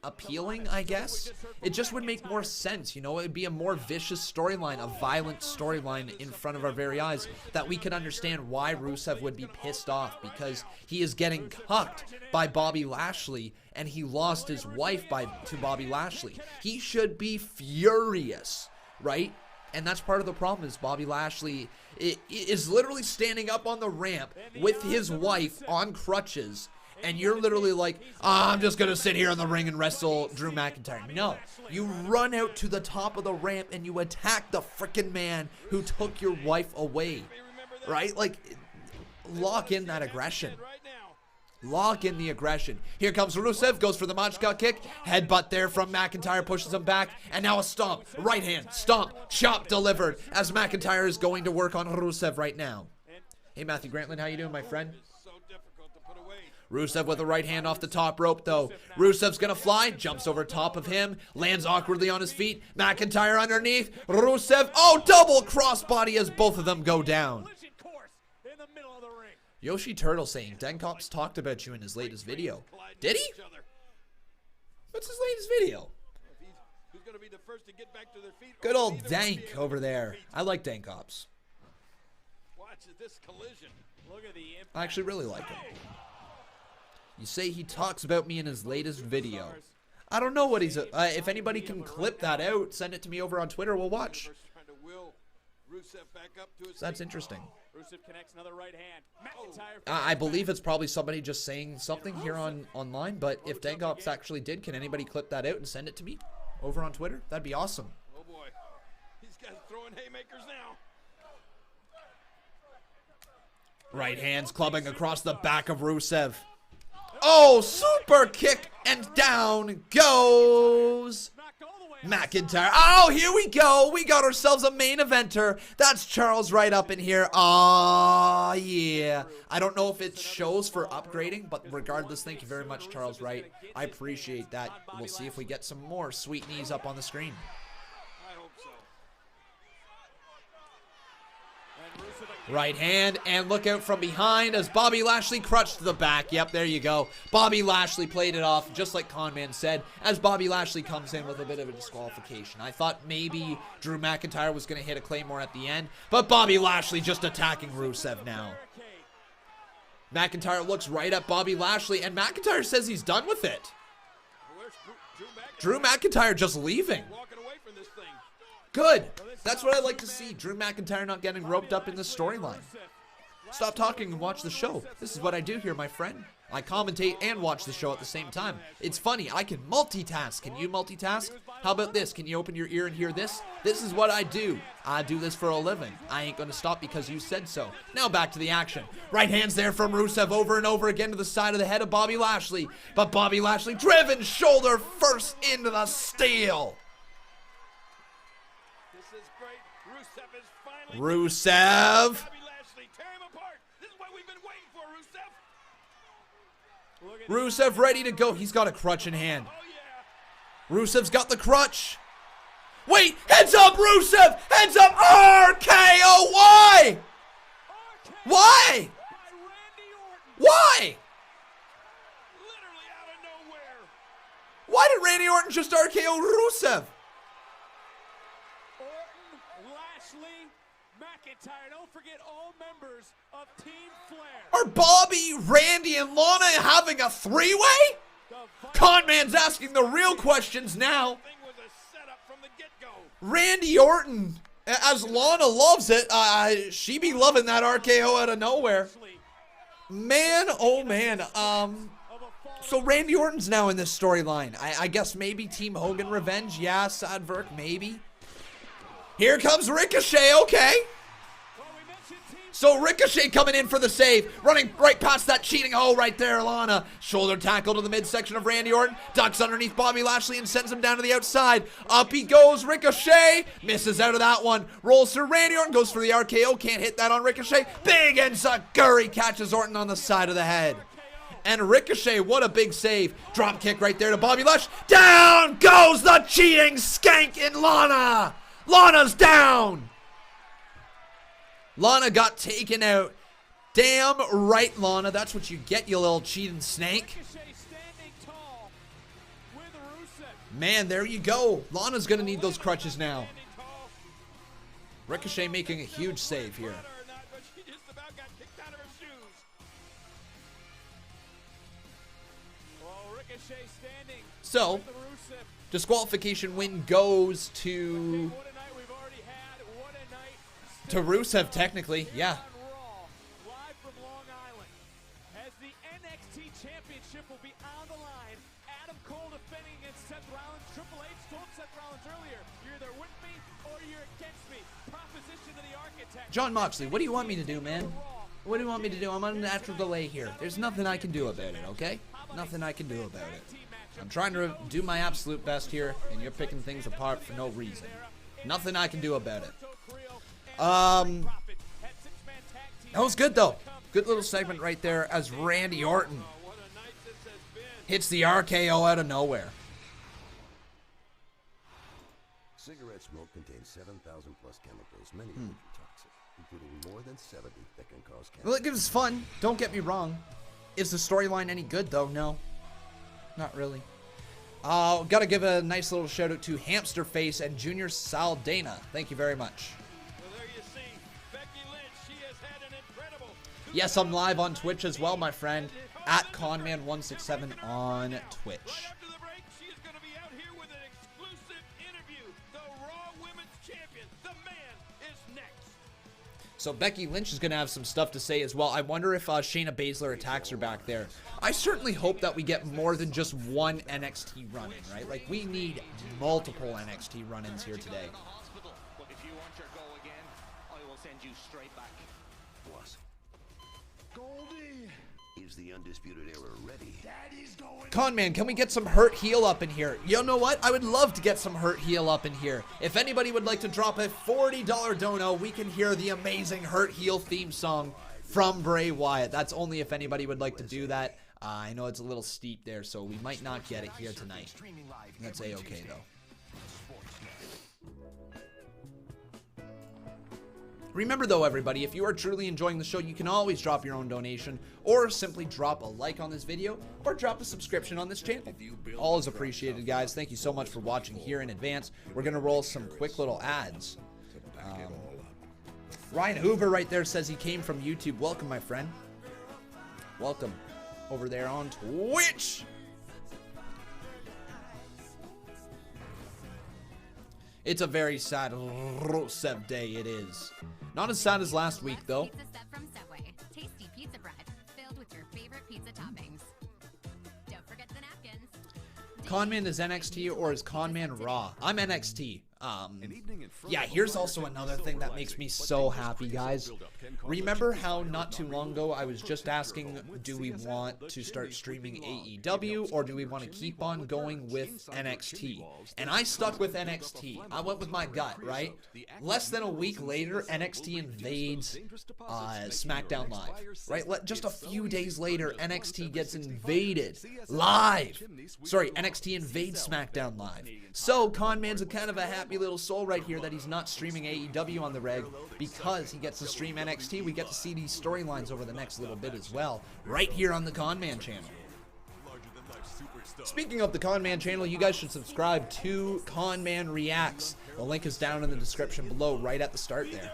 appealing, I guess. It just would make more sense, you know. It would be a more vicious storyline, a violent storyline in front of our very eyes, that we could understand why Rusev would be pissed off, because he is getting cucked by Bobby Lashley, and he lost his wife to Bobby Lashley. He should be furious, right? And that's part of the problem, is Bobby Lashley is literally standing up on the ramp with his wife on crutches, and you're literally like, I'm just going to sit here in the ring and wrestle Drew McIntyre. No, you run out to the top of the ramp and you attack the freaking man who took your wife away, right? Like, lock in that aggression. Lock in the aggression. Here comes Rusev, goes for the Machka kick. Headbutt there from McIntyre, pushes him back. And now a stomp. Right hand, stomp, chop delivered as McIntyre is going to work on Rusev right now. Hey, Matthew Grantland, how you doing, my friend? Rusev with a right hand off the top rope, though. Rusev's gonna fly, jumps over top of him, lands awkwardly on his feet. McIntyre underneath. Rusev, oh, double crossbody as both of them go down. Yoshi Turtle saying, Denkops talked about you in his latest video. Did he? What's his latest video? Good old Dank over there. I like Denkops. I actually really like him. You say he talks about me in his latest video. I don't know what he's... if anybody can clip that out, send it to me over on Twitter. We'll watch. So that's interesting. Rusev connects another right hand. I believe it's probably somebody just saying something here online, but if Denkops actually did, can anybody clip that out and send it to me over on Twitter? That'd be awesome. Oh boy, these guys throwing haymakers now. Right hands clubbing across the back of Rusev. Oh, super kick, and down goes McIntyre. Oh, here we go. We got ourselves a main eventer. That's Charles Wright up in here. Oh, yeah. I don't know if it shows for upgrading, but regardless, thank you very much, Charles Wright. I appreciate that. We'll see if we get some more sweet knees up on the screen. Right hand, and look out from behind as Bobby Lashley crutched to the back. Yep, there you go. Bobby Lashley played it off, just like Conman said, as Bobby Lashley comes in with a bit of a disqualification. I thought maybe Drew McIntyre was going to hit a Claymore at the end, but Bobby Lashley just attacking Rusev now. McIntyre looks right at Bobby Lashley, and McIntyre says he's done with it. Drew McIntyre just leaving. Good. That's what I like to see. Drew McIntyre not getting roped up in the storyline. Stop talking and watch the show. This is what I do here, my friend. I commentate and watch the show at the same time. It's funny. I can multitask. Can you multitask? How about this? Can you open your ear and hear this? This is what I do. I do this for a living. I ain't going to stop because you said so. Now back to the action. Right hands there from Rusev over and over again to the side of the head of Bobby Lashley. But Bobby Lashley driven shoulder first into the steel. Rusev. Rusev ready to go. He's got a crutch in hand. Rusev's got the crutch. Wait, heads up, Rusev. Heads up. RKO. Why? Why? Why? Why did Randy Orton just RKO Rusev? Don't forget all members of Team Flair. Are Bobby, Randy, and Lana having a three-way? Conman's asking the real questions now. Randy Orton As Lana loves it, she be loving that RKO out of nowhere. Man, oh man. So Randy Orton's now in this storyline. I guess maybe Team Hogan revenge. Yeah, Sadverk, maybe. Here comes Ricochet, okay. So Ricochet coming in for the save, running right past that cheating hole right there, Lana. Shoulder tackle to the midsection of Randy Orton, ducks underneath Bobby Lashley and sends him down to the outside. Up he goes, Ricochet, misses out of that one. Rolls through Randy Orton, goes for the RKO, can't hit that on Ricochet. Big enziguri catches Orton on the side of the head. And Ricochet, what a big save. Drop kick right there to Bobby Lashley. Down goes the cheating skank in Lana. Lana's down. Lana got taken out. Damn right, Lana. That's what you get, you little cheating snake. Man, there you go. Lana's going to need those crutches now. Ricochet making a huge save here. So, disqualification win goes to Rusev, technically, yeah. Live from Long Island, as the NXT Championship will be on the line. Adam Cole defending against Seth Rollins. Triple H told Seth Rollins earlier, you're either with me or you're against me. Proposition to the architect. John Moxley, what do you want me to do, man? What do you want me to do? I'm on a natural delay here. There's nothing I can do about it, okay? Nothing I can do about it. I'm trying to do my absolute best here, and you're picking things apart for no reason. Nothing I can do about it. That was good though. Good little segment right there as Randy Orton hits the RKO out of nowhere. Cigarette smoke contains 7,000 plus chemicals, many of which are toxic, including more than 70 that can cause cancer. Well, it gives fun. Don't get me wrong. Is the storyline any good though? No, not really. Gotta give a nice little shout out to Hamster Face and Junior Saldana. Thank you very much. Yes, I'm live on Twitch as well, my friend. At Conman167 on Twitch. After the break, she is going to be out here with an exclusive interview. The Raw Women's Champion, the man, is next. So Becky Lynch is going to have some stuff to say as well. I wonder if Shayna Baszler attacks her back there. I certainly hope that we get more than just one NXT run-in, right? Like, we need multiple NXT run-ins here today. If you want your goal again, I will send you straight back. Was. Goldie! Is the Undisputed Era ready? Daddy's going. Conman, can we get some hurt heel up in here? You know what? I would love to get some hurt heel up in here. If anybody would like to drop a $40 dono, we can hear the amazing hurt heel theme song from Bray Wyatt. That's only if anybody would like to do that. I know it's a little steep there, so we might not get it here tonight. That's a-okay though. Remember though, everybody, if you are truly enjoying the show, you can always drop your own donation or simply drop a like on this video or drop a subscription on this channel. All is appreciated, guys. Thank you so much for watching here in advance. We're going to roll some quick little ads. Ryan Hoover right there says he came from YouTube. Welcome, my friend. Welcome over there on Twitch. It's a very sad Rusev day, it is. Not as sad as last week, though. Pizza Step from Subway. Tasty pizza bread filled with your favorite pizza toppings. Don't forget the napkins. Conman is NXT or is Conman Raw? I'm NXT. Yeah, here's also another thing that makes me so happy, guys. Remember how not too long ago I was just asking, do we want to start streaming AEW or do we want to keep on going with NXT? And I stuck with NXT. I went with my gut, right? Less than a week later, NXT invades SmackDown Live, right? Just a few days later, NXT gets invaded live. Sorry, NXT invades SmackDown Live. So Conman's a kind of a happy little soul right here that he's not streaming AEW on the reg because he gets to stream NXT. We get to see these storylines over the next little bit as well, right here on the Conman channel. Speaking of the Conman channel, you guys should subscribe to Conman Reacts. The link is down in the description below, right at the start there.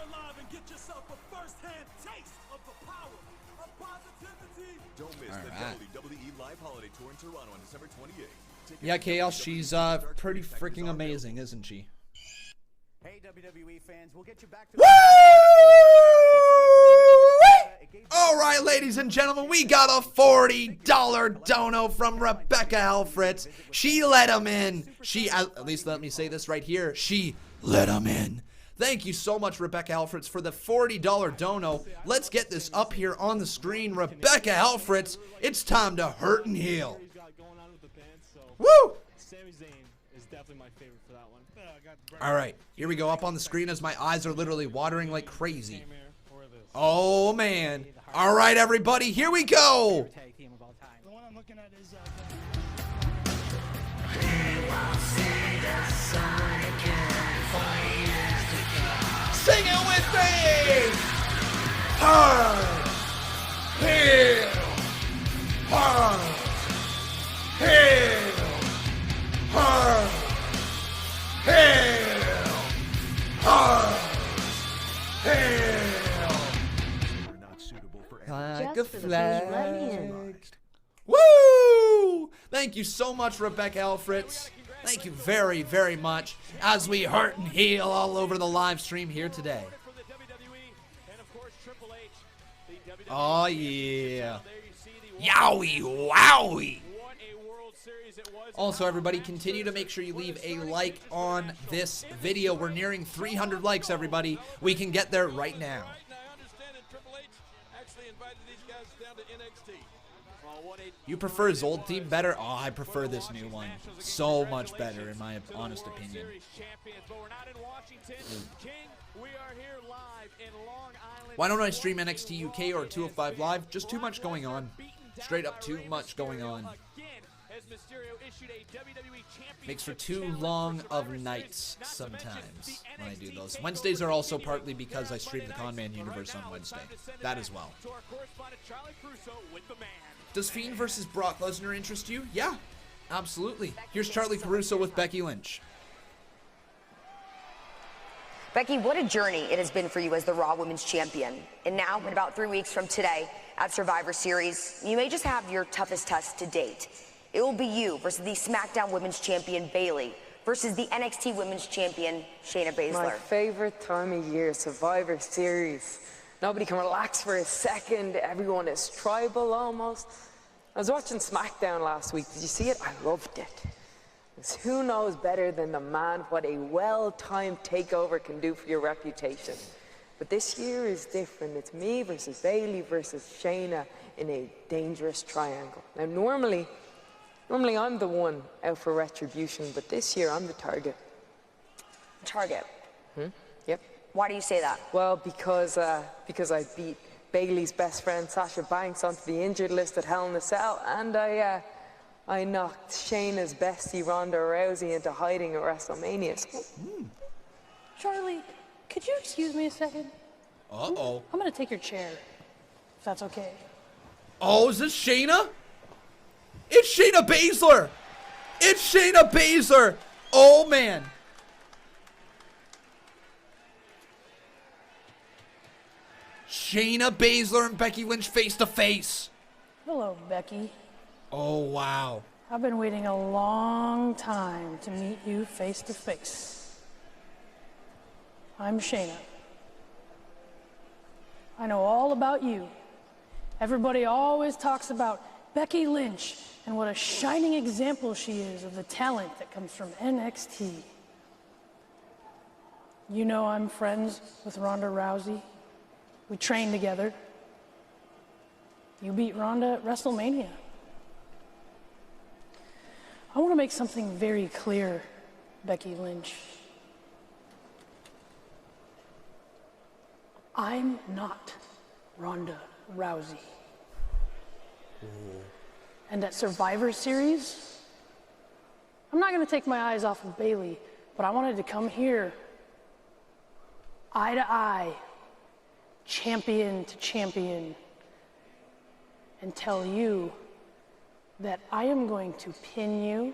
Don't miss the WWE Live Holiday Tour in Toronto on December 28th. Yeah, Chaos, she's pretty freaking amazing, isn't she? Hey WWE fans, we'll get you back to Woo! All right, ladies and gentlemen, we got a $40 dono from Rebecca Alfritz. She let him in. She, at least let me say this right here, she let him in. Thank you so much, Rebecca Alfritz, for the $40 dono. Let's get this up here on the screen. Rebecca Alfritz, it's time to hurt and heal. Woo! Sami Zayn is definitely my favorite for that one. All right, here we go up on the screen as my eyes are literally watering like crazy. Oh, man. All right, everybody, here we go. The one I'm looking at is Sing it with me! Hard, heel, hard, heel, hard, heel, hard, heel. Like a flag. Woo! Thank you so much, Rebecca Alfritz. Thank you very, very much as we hurt and heal all over the live stream here today. Oh, yeah. Yowie, wowie. Also, everybody, continue to make sure you leave a like on this video. We're nearing 300 likes, everybody. We can get there right now. You prefer his old team better? Oh, I prefer this new one. So much better, in my honest opinion. Why don't I stream NXT UK or 205 Live? Just too much going on. Straight up too much going on. Makes for too long of nights sometimes when I do those. Wednesdays are also partly because I stream the Conman Universe on Wednesday. That as well. Does Fiend versus Brock Lesnar interest you? Yeah, absolutely. Here's Charlie Caruso with Becky Lynch. Becky, what a journey it has been for you as the Raw Women's Champion. And now, in about 3 weeks from today, at Survivor Series, you may just have your toughest test to date. It will be you versus the SmackDown Women's Champion, Bayley, versus the NXT Women's Champion, Shayna Baszler. My favorite time of year, Survivor Series. Nobody can relax for a second. Everyone is tribal almost. I was watching SmackDown last week. Did you see it? I loved it. Because who knows better than the man what a well-timed takeover can do for your reputation. But this year is different. It's me versus Bayley versus Shayna in a dangerous triangle. Now, normally I'm the one out for retribution, but this year I'm the target. Target? Yep. Why do you say that? Well, because I beat Bayley's best friend Sasha Banks onto the injured list at Hell in a Cell, and I knocked Shayna's bestie Ronda Rousey into hiding at WrestleMania. Charlie, could you excuse me a second? Uh-oh. I'm gonna take your chair, if that's okay. Oh, is this Shayna? It's Shayna Baszler! It's Shayna Baszler! Oh, man. Shayna Baszler and Becky Lynch face to face. Hello, Becky. Oh, wow. I've been waiting a long time to meet you face to face. I'm Shayna. I know all about you. Everybody always talks about Becky Lynch and what a shining example she is of the talent that comes from NXT. You know I'm friends with Ronda Rousey. We trained together. You beat Ronda at WrestleMania. I want to make something very clear, Becky Lynch. I'm not Ronda Rousey. And at Survivor Series, I'm not going to take my eyes off of Bayley, but I wanted to come here, eye to eye, champion to champion, and tell you that I am going to pin you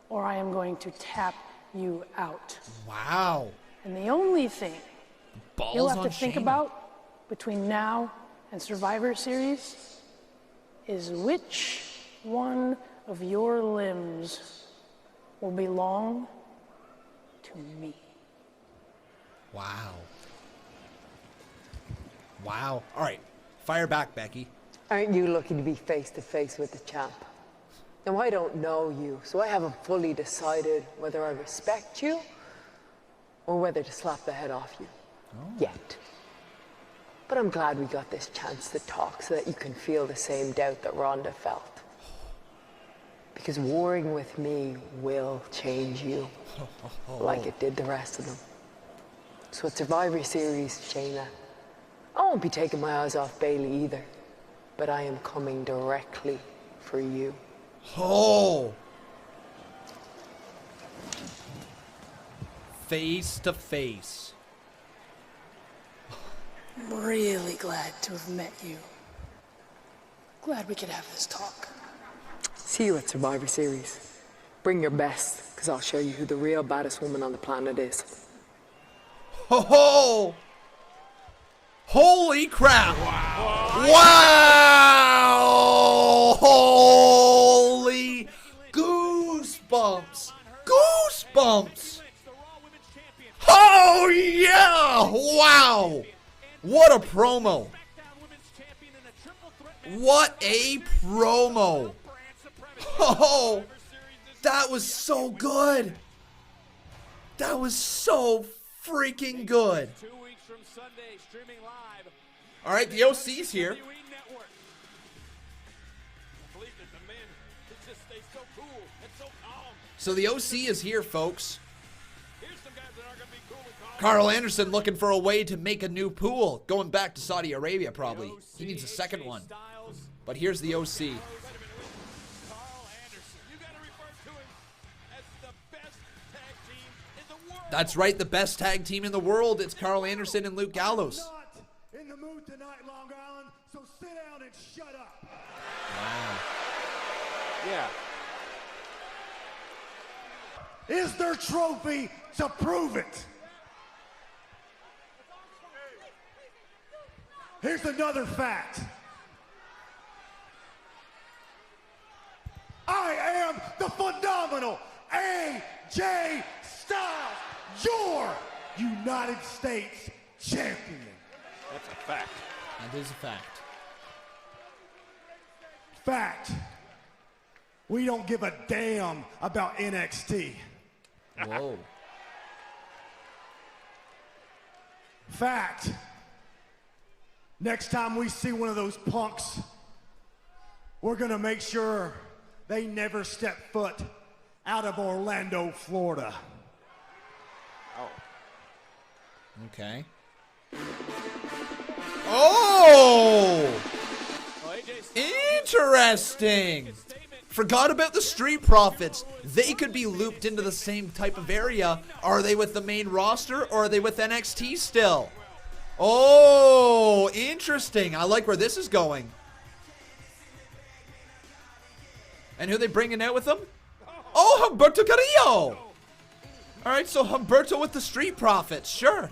or I am going to tap you out. Wow. And the only thing Balls you'll have on to think Shayna. about between now and Survivor Series is which one of your limbs will belong to me. Wow. Wow. All right. Fire back, Becky. Aren't you lucky to be face to face with the champ? Now, I don't know you, so I haven't fully decided whether I respect you or whether to slap the head off you. Yet. But I'm glad we got this chance to talk so that you can feel the same doubt that Rhonda felt. Because warring with me will change you, like it did the rest of them. So at Survivor Series, Shayna, I won't be taking my eyes off Bayley either, but I am coming directly for you. Oh! Face to face. I'm really glad to have met you. Glad we could have this talk. See you at Survivor Series. Bring your best, because I'll show you who the real baddest woman on the planet is. Ho ho! Holy crap! Wow! Holy goosebumps! Goosebumps! Oh yeah! Wow! What a promo! What a promo! Oh, that was so good! That was so freaking good! All right, the OC's here. So the OC is here, folks. Carl Anderson looking for a way to make a new pool. Going back to Saudi Arabia, probably. He needs a second one. But here's the OC. That's right, the best tag team in the world. It's Carl Anderson and Luke Gallows. In the mood tonight, Long Island, so sit down and shut up. Wow. Yeah. Is their trophy to prove it? Here's another fact. I am the phenomenal AJ Styles, your United States champion. That's a fact. That is a fact. Fact. We don't give a damn about NXT. Whoa. Fact. Next time we see one of those punks, we're gonna make sure they never step foot out of Orlando, Florida. Oh. Okay. Oh! Interesting! Forgot about the Street Profits. They could be looped into the same type of area. Are they with the main roster or are they with NXT still? Oh, interesting. I like where this is going. And who are they bringing out with them? Oh, Humberto Carrillo! Alright, so Humberto with the Street Profits, sure.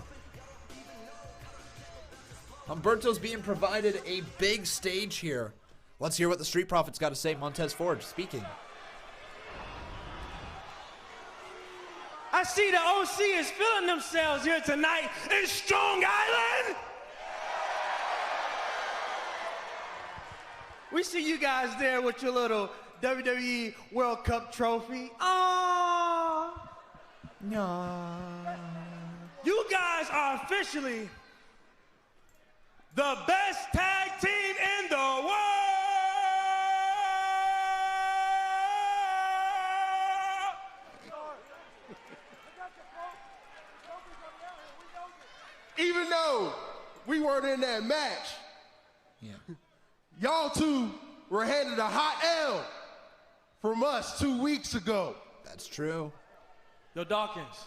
Humberto's being provided a big stage here. Let's hear what the Street Profits got to say. Montez Ford speaking. I see the OC is feeling themselves here tonight in Strong Island. We see you guys there with your little WWE World Cup trophy. Aww. No. You guys are officially the best tag team in the world. Even though we weren't in that match, y'all two were handed a hot L from us 2 weeks ago. That's true. Yo, Dawkins,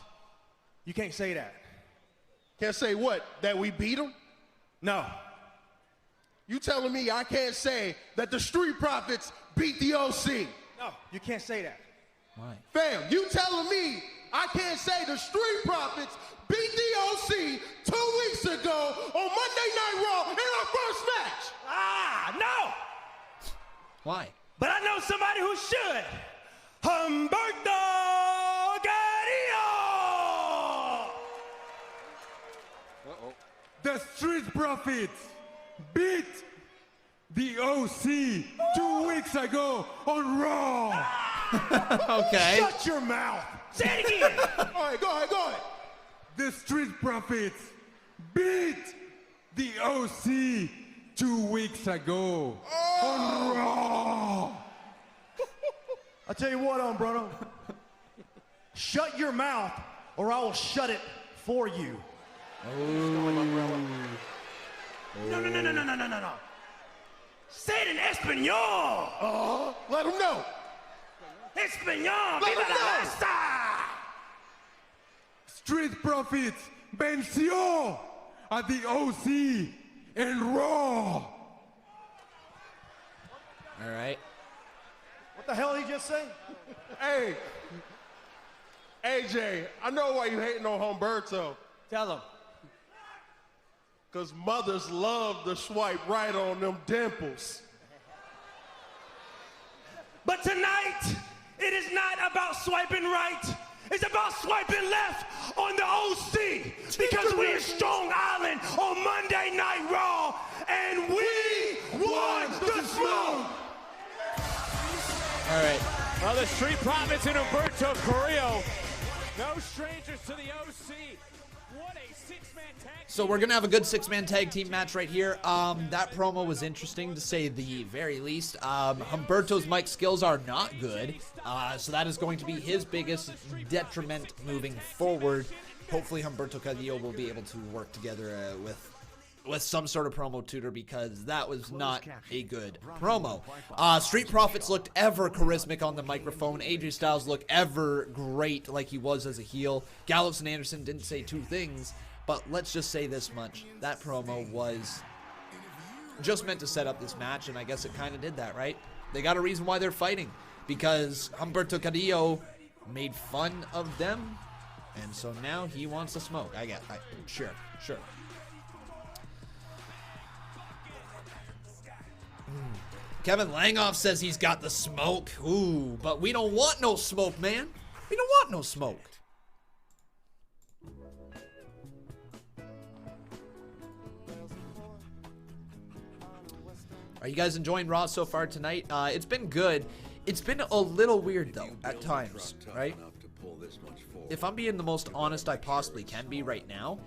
you can't say that. Can't say what? That we beat them? No. You telling me I can't say that the Street Profits beat the OC? No, you can't say that. Why? Fam, you telling me I can't say the Street Profits beat the OC 2 weeks ago on Monday Night Raw in our first match? Ah, no! Why? But I know somebody who should. Umberto Carrillo! The Street Profits beat the OC 2 weeks ago on Raw. Okay. Shut your mouth. Say it again. All right, go ahead. The Street Profits beat the OC 2 weeks ago on Raw. I'll tell you what, Umberto. Shut your mouth, or I will shut it for you. No. Say it in Espanol. Let him know. Espanol. Let Viva him la know. raza. Street Profits venció a the OC en Raw. All right. What the hell did he just say? Hey, AJ, I know why you hating on Umberto. Tell him. Because mothers love to swipe right on them dimples. But tonight, it is not about swiping right. It's about swiping left on the OC. Because we're in Strong Island on Monday Night Raw, and we want the smoke. All right. Well, the Street Profits and Umberto Carrillo, no strangers to the OC. What a six-man tag. So we're going to have a good 6-man tag team match right here. That promo was interesting to say the very least. Humberto's mic skills are not good. So that is going to be his biggest detriment moving forward. Hopefully Humberto Carrillo will be able to work together with some sort of promo tutor, because that was not a good promo. Street Profits looked ever charismatic on the microphone. AJ Styles looked ever great like he was as a heel. Gallows and Anderson didn't say two things, but let's just say this much. That promo was just meant to set up this match, and I guess it kind of did that, right? They got a reason why they're fighting, because Umberto Carrillo made fun of them, and so now he wants to smoke. Sure. Kevin Langhoff says he's got the smoke. Ooh, but we don't want no smoke, man. We don't want no smoke. Are you guys enjoying Raw so far tonight? It's been good. It's been a little weird, though, at times, right? If I'm being the most honest I possibly can be right now,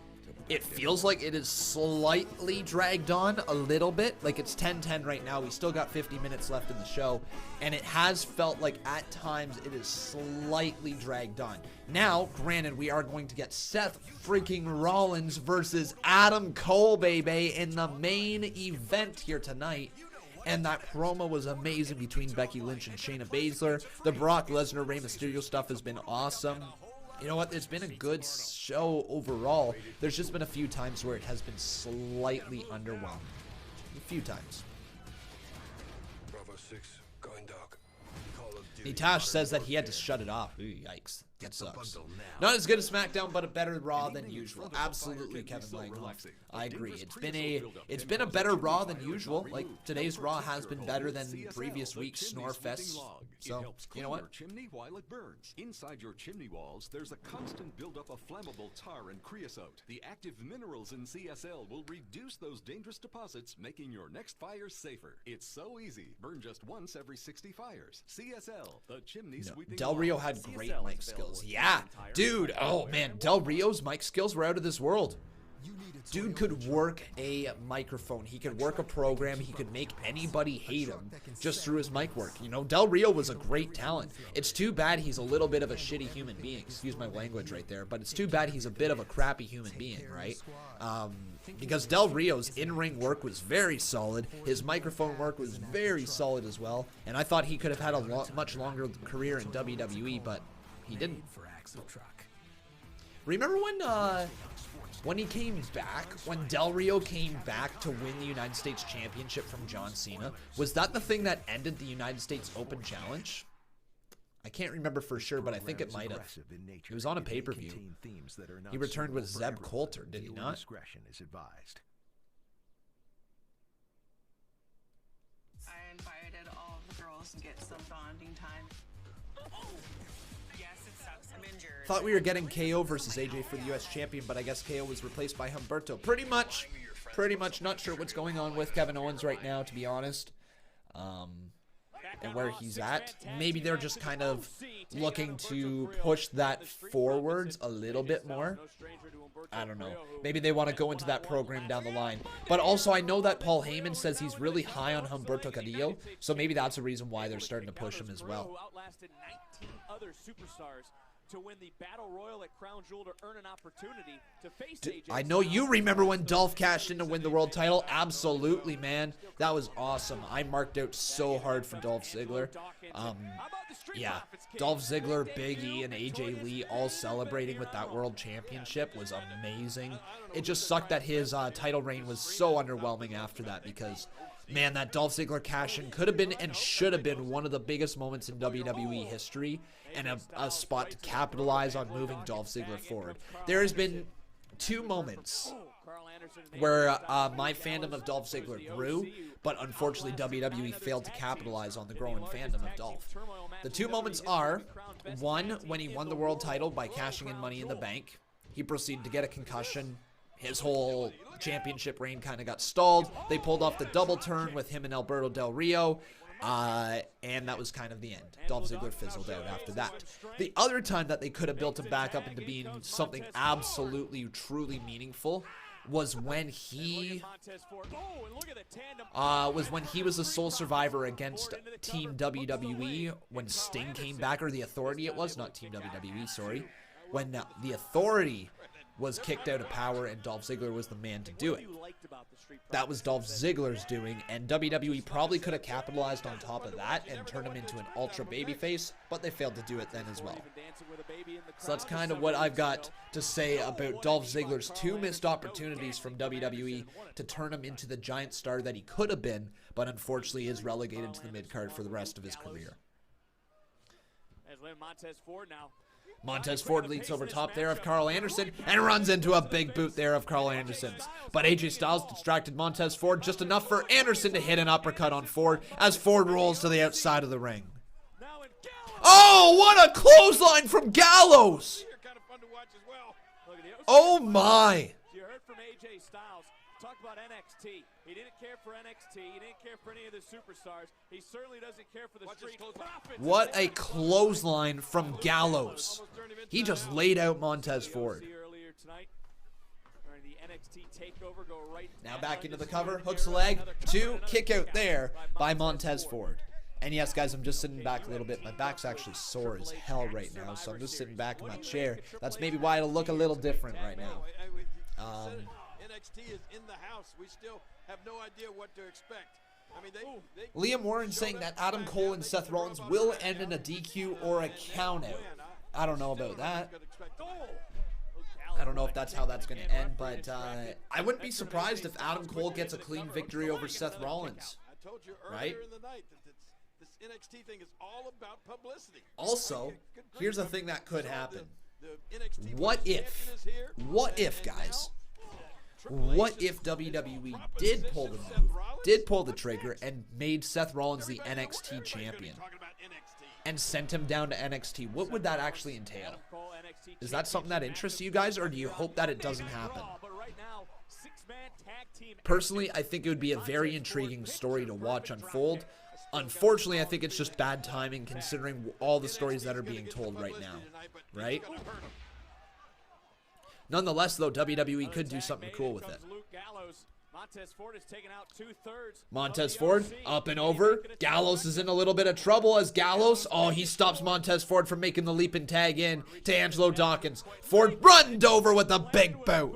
it feels like it is slightly dragged on a little bit. Like it's 10:10 right now. We still got 50 minutes left in the show. And it has felt like at times it is slightly dragged on. Now, granted, we are going to get Seth freaking Rollins versus Adam Cole, baby, in the main event here tonight. And that promo was amazing between Becky Lynch and Shayna Baszler. The Brock Lesnar, Rey Mysterio stuff has been awesome. You know what? It's been a good show overall. There's just been a few times where it has been slightly underwhelming. A few times. Bravo 6, going dark. Nitash says that he had to shut it off. Ooh, yikes. That sucks. Not as good as SmackDown, but a better Raw than usual. Absolutely, Kevin Langhoff. I agree. It's been a better Raw than usual. Like today's Raw has been better than previous weeks' Snorefest. So you know what? Your chimney while it burns. Inside your chimney walls, there's a constant buildup of flammable tar and creosote. The active minerals in CSL will reduce those dangerous deposits, making your next fire safer. It's so easy. Burn just once every 60 fires. CSL, the chimney sweeping. Del Rio had great mic skills. Yeah, dude. Oh man, Del Rio's mic skills were out of this world. Dude could work a microphone. He could work a program. He could make anybody hate him just through his mic work. You know, Del Rio was a great talent. It's too bad he's a little bit of a shitty human being. Excuse my language right there, but it's too bad he's a bit of a crappy human being, right? Because Del Rio's in-ring work was very solid. His microphone work was very solid as well. And I thought he could have had a much longer career in WWE, but he didn't. Remember when he came back, when Del Rio came back to win the United States Championship from John Cena? Was that the thing that ended the United States Open Challenge? I can't remember for sure, but I think it might have. It was on a pay-per-view. He returned with Zeb Coulter, did he not? Discretion is advised. I invited all the girls to get some bonding time. Yes, it sucks. I'm injured. Thought we were getting KO versus AJ for the US champion, but I guess KO was replaced by Umberto. Pretty much not sure what's going on with Kevin Owens right now, to be honest. And where he's at. Maybe they're just kind of looking to push that forwards a little bit more. I don't know. Maybe they want to go into that program down the line. But also, I know that Paul Heyman says he's really high on Humberto Carrillo, so maybe that's a reason why they're starting to push him as well. To win the Battle Royal at Crown Jewel to earn an opportunity to face AJ. I know you remember when Dolph cashed in to win the world title. Absolutely, man. That was awesome. I marked out so hard for Dolph Ziggler. Yeah, Dolph Ziggler, Big E, and AJ Lee all celebrating with that world championship was amazing. It just sucked that his title reign was so underwhelming after that because, man, that Dolph Ziggler cash-in could have been and should have been one of the biggest moments in WWE history and a spot to capitalize on moving Dolph Ziggler forward. There has been 2 moments where my fandom of Dolph Ziggler grew, but unfortunately WWE failed to capitalize on the growing fandom of Dolph. The 2 moments are, one, when he won the world title by cashing in Money in the Bank. He proceeded to get a concussion. His whole championship reign kind of got stalled. They pulled off the double turn with him and Alberto Del Rio. And that was kind of the end. Dolph Ziggler fizzled out after that. The other time that they could have built him back up into being something absolutely, truly meaningful was when he was the sole survivor against Team WWE when Sting came back, or the Authority it was, not Team WWE, sorry. When the Authority was kicked out of power and Dolph Ziggler was the man to do it. That was Dolph Ziggler's doing, and WWE probably could have capitalized on top of that and turned him into an ultra babyface, but they failed to do it then as well. So that's kind of what I've got to say about Dolph Ziggler's 2 missed opportunities from WWE to turn him into the giant star that he could have been, but unfortunately is relegated to the mid-card for the rest of his career. Montez Ford leads over top there of Carl Anderson and runs into a big boot there of Carl Anderson's. But AJ Styles distracted Montez Ford just enough for Anderson to hit an uppercut on Ford as Ford rolls to the outside of the ring. Oh, what a clothesline from Gallows! Oh my! You heard from AJ Styles. Talk about NXT. He didn't care for NXT. He didn't care for any of the superstars. He certainly doesn't care for the Street Profits. What a clothesline from Gallows. He just laid out Montez Ford. Now back into the cover. Hooks the leg. 2. Kick out there by Montez Ford. And yes, guys, I'm just sitting back a little bit. My back's actually sore as hell right now, so I'm just sitting back in my chair. That's maybe why it'll look a little different right now. NXT is in the house. We still have no idea what to expect. I mean, Liam Warren saying that Adam Cole and Seth Rollins will end in a DQ or a countout. I don't know about that. I don't know if that's how that's going to end, but I wouldn't be surprised if Adam Cole gets a clean victory over Seth Rollins. Right? This NXT thing is all about publicity. Also, here's a thing that could happen. What if, guys? What if WWE did pull the move, did pull the trigger, and made Seth Rollins the NXT champion and sent him down to NXT? What would that actually entail? Is that something that interests you guys, or do you hope that it doesn't happen? Personally, I think it would be a very intriguing story to watch unfold. Unfortunately, I think it's just bad timing considering all the stories that are being told right now, right? Nonetheless, though, WWE could do something cool with it. Montez Ford, up and over. Gallows is in a little bit of trouble as Gallows, he stops Montez Ford from making the leap and tag in to Angelo Dawkins. Ford runned over with a big boot.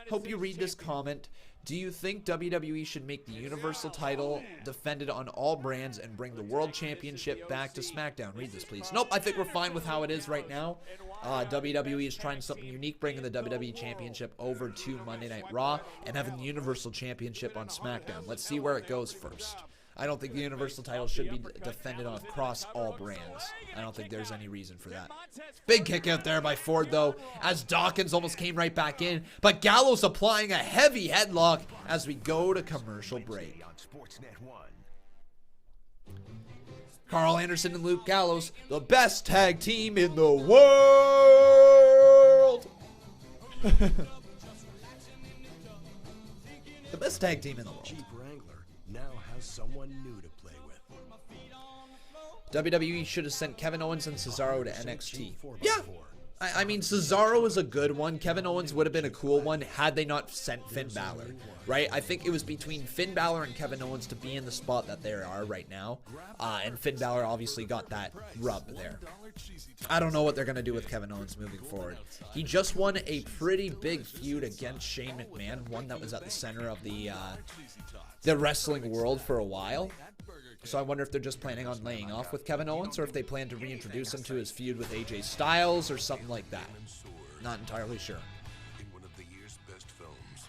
Hope you read this comment. Do you think WWE should make the Universal title defended on all brands and bring the World Championship back to SmackDown? Read this, please. Nope, I think we're fine with how it is right now. WWE is trying something unique, bringing the WWE Championship over to Monday Night Raw and having the Universal Championship on SmackDown. Let's see where it goes first. I don't think the Universal title should be defended across all brands. I don't think there's any reason for that. Big kick out there by Ford, though, as Dawkins almost came right back in. But Gallows applying a heavy headlock as we go to commercial break. Carl Anderson and Luke Gallows, the best tag team in the world. The best tag team in the world. Jeep Wrangler now has someone new to play with. WWE should have sent Kevin Owens and Cesaro to NXT. Yeah. I mean, Cesaro is a good one. Kevin Owens would have been a cool one had they not sent Finn Balor, right? I think it was between Finn Balor and Kevin Owens to be in the spot that they are right now. And Finn Balor obviously got that rub there. I don't know what they're going to do with Kevin Owens moving forward. He just won a pretty big feud against Shane McMahon, one that was at the center of the wrestling world for a while. So I wonder if they're just planning on laying off with Kevin Owens or if they plan to reintroduce him to his feud with AJ Styles or something like that. Not entirely sure. In one of the year's best films,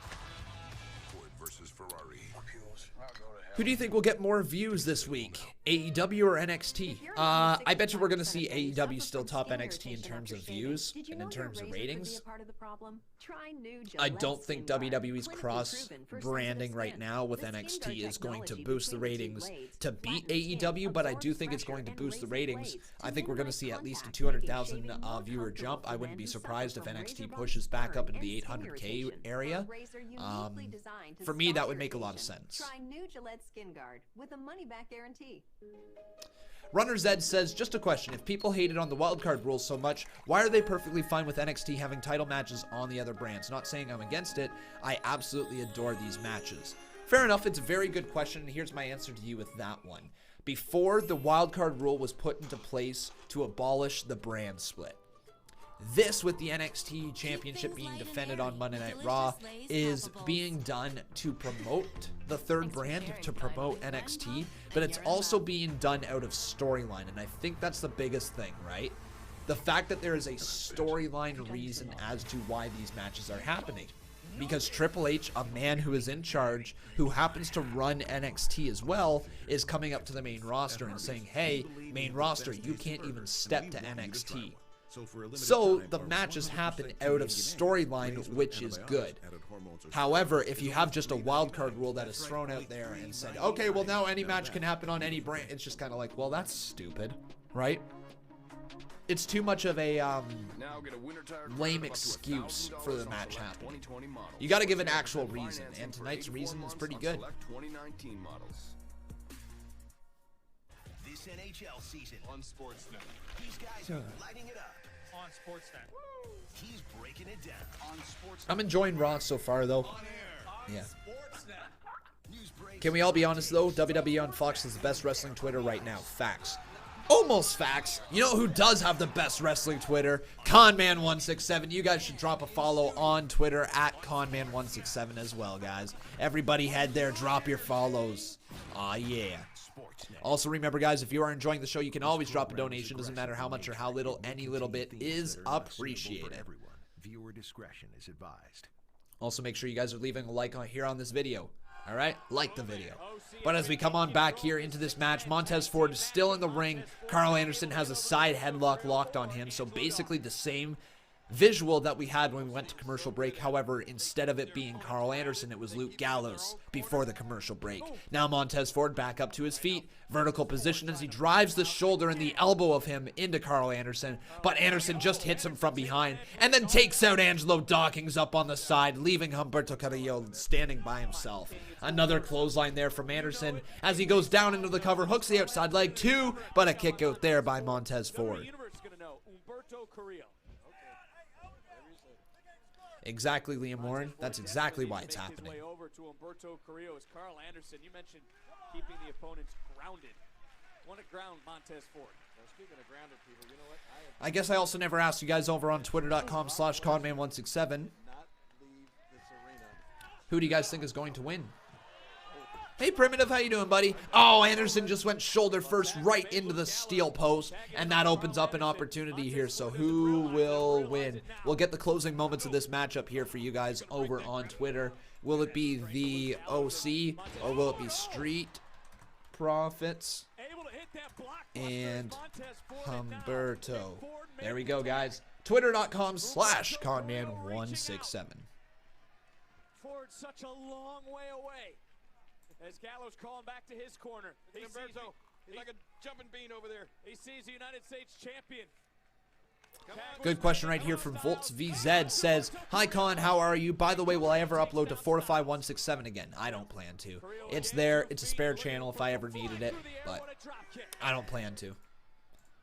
Ford versus Ferrari. Who do you think will get more views this week? AEW or NXT? I bet you we're going to see AEW still top NXT in terms of views and in terms of ratings. I don't think WWE's cross-branding right now with NXT is going to boost the ratings to beat AEW, but I do think it's going to boost the ratings. I think we're going to see at least a 200,000 viewer jump. I wouldn't be surprised if NXT pushes back up into the 800K area. For me, that would make a lot of sense. Try new Gillette Skin Guard with a money-back guarantee. Runner Zed says, just a question. If people hated on the wildcard rules so much, why are they perfectly fine with NXT having title matches on the other brands? Not saying I'm against it. I absolutely adore these matches. Fair enough. It's a very good question, and here's my answer to you with that one. Before the wildcard rule was put into place to abolish the brand split, this, with the NXT Championship being defended on Monday Night Raw, is being done to promote the third brand, to promote NXT, but it's also being done out of storyline, and I think that's the biggest thing, right? The fact that there is a storyline reason as to why these matches are happening. Because Triple H, a man who is in charge, who happens to run NXT as well, is coming up to the main roster and saying, hey, main roster, you can't even step to NXT. So the matches happen out of storyline, which is good. However, if you have just a wildcard rule that is thrown out there and said, okay, well now any match can happen on any brand, it's just kind of like, well, that's stupid, right? It's too much of a lame excuse for the match happening. You got to give an actual reason, and tonight's reason is pretty good. This NHL season on Sportsnet. These guys are lighting it up on Sportsnet. He's breaking it down on Sportsnet. I'm enjoying Raw so far, though. Yeah. Can we all be honest, though? WWE on Fox is the best wrestling Twitter right now. Facts. Almost facts. You know who does have the best wrestling Twitter? Conman167. You guys should drop a follow on Twitter at Conman167 as well, guys. Everybody head there. Drop your follows. Aw, yeah. Also, remember, guys, if you are enjoying the show, you can always drop a donation. Doesn't matter how much or how little. Any little bit is appreciated. Viewer discretion is advised. Also, make sure you guys are leaving a like on here on this video. All right? Like the video. But as we come on back here into this match, Montez Ford is still in the ring. Carl Anderson has a side headlock locked on him. So basically the same visual that we had when we went to commercial break. However, instead of it being Carl Anderson, it was Luke Gallows before the commercial break. Now Montez Ford back up to his feet. Vertical position as he drives the shoulder and the elbow of him into Carl Anderson. But Anderson just hits him from behind and then takes out Angelo Dawkins up on the side, leaving Umberto Carrillo standing by himself. Another clothesline there from Anderson as he goes down into the cover, hooks the outside leg too, but a kick out there by Montez Ford. Exactly, Liam Warren. That's exactly why it's happening. Over to Umberto Carrillo is Carl Anderson. You mentioned keeping the opponents grounded. Want to ground Montez Ford. Now, speaking of grounded people, you know what? I guess I also never asked you guys over on Twitter.com/Conman167. Who do you guys think is going to win? Hey, Primitive, how you doing, buddy? Oh, Anderson just went shoulder first right into the steel post, and that opens up an opportunity here. So who will win? We'll get the closing moments of this matchup here for you guys over on Twitter. Will it be the OC, or will it be Street Profits and Umberto? There we go, guys. Twitter.com/Conman167. Ford such a long way away. As Gallows calling back to his corner. He He's like a jumping bean over there. He sees the United States champion. Good question right here from Volts VZ says, "Hi Con, how are you? By the way, will I ever upload to Fortify167 again? I don't plan to. It's there. It's a spare channel if I ever needed it, but I don't plan to.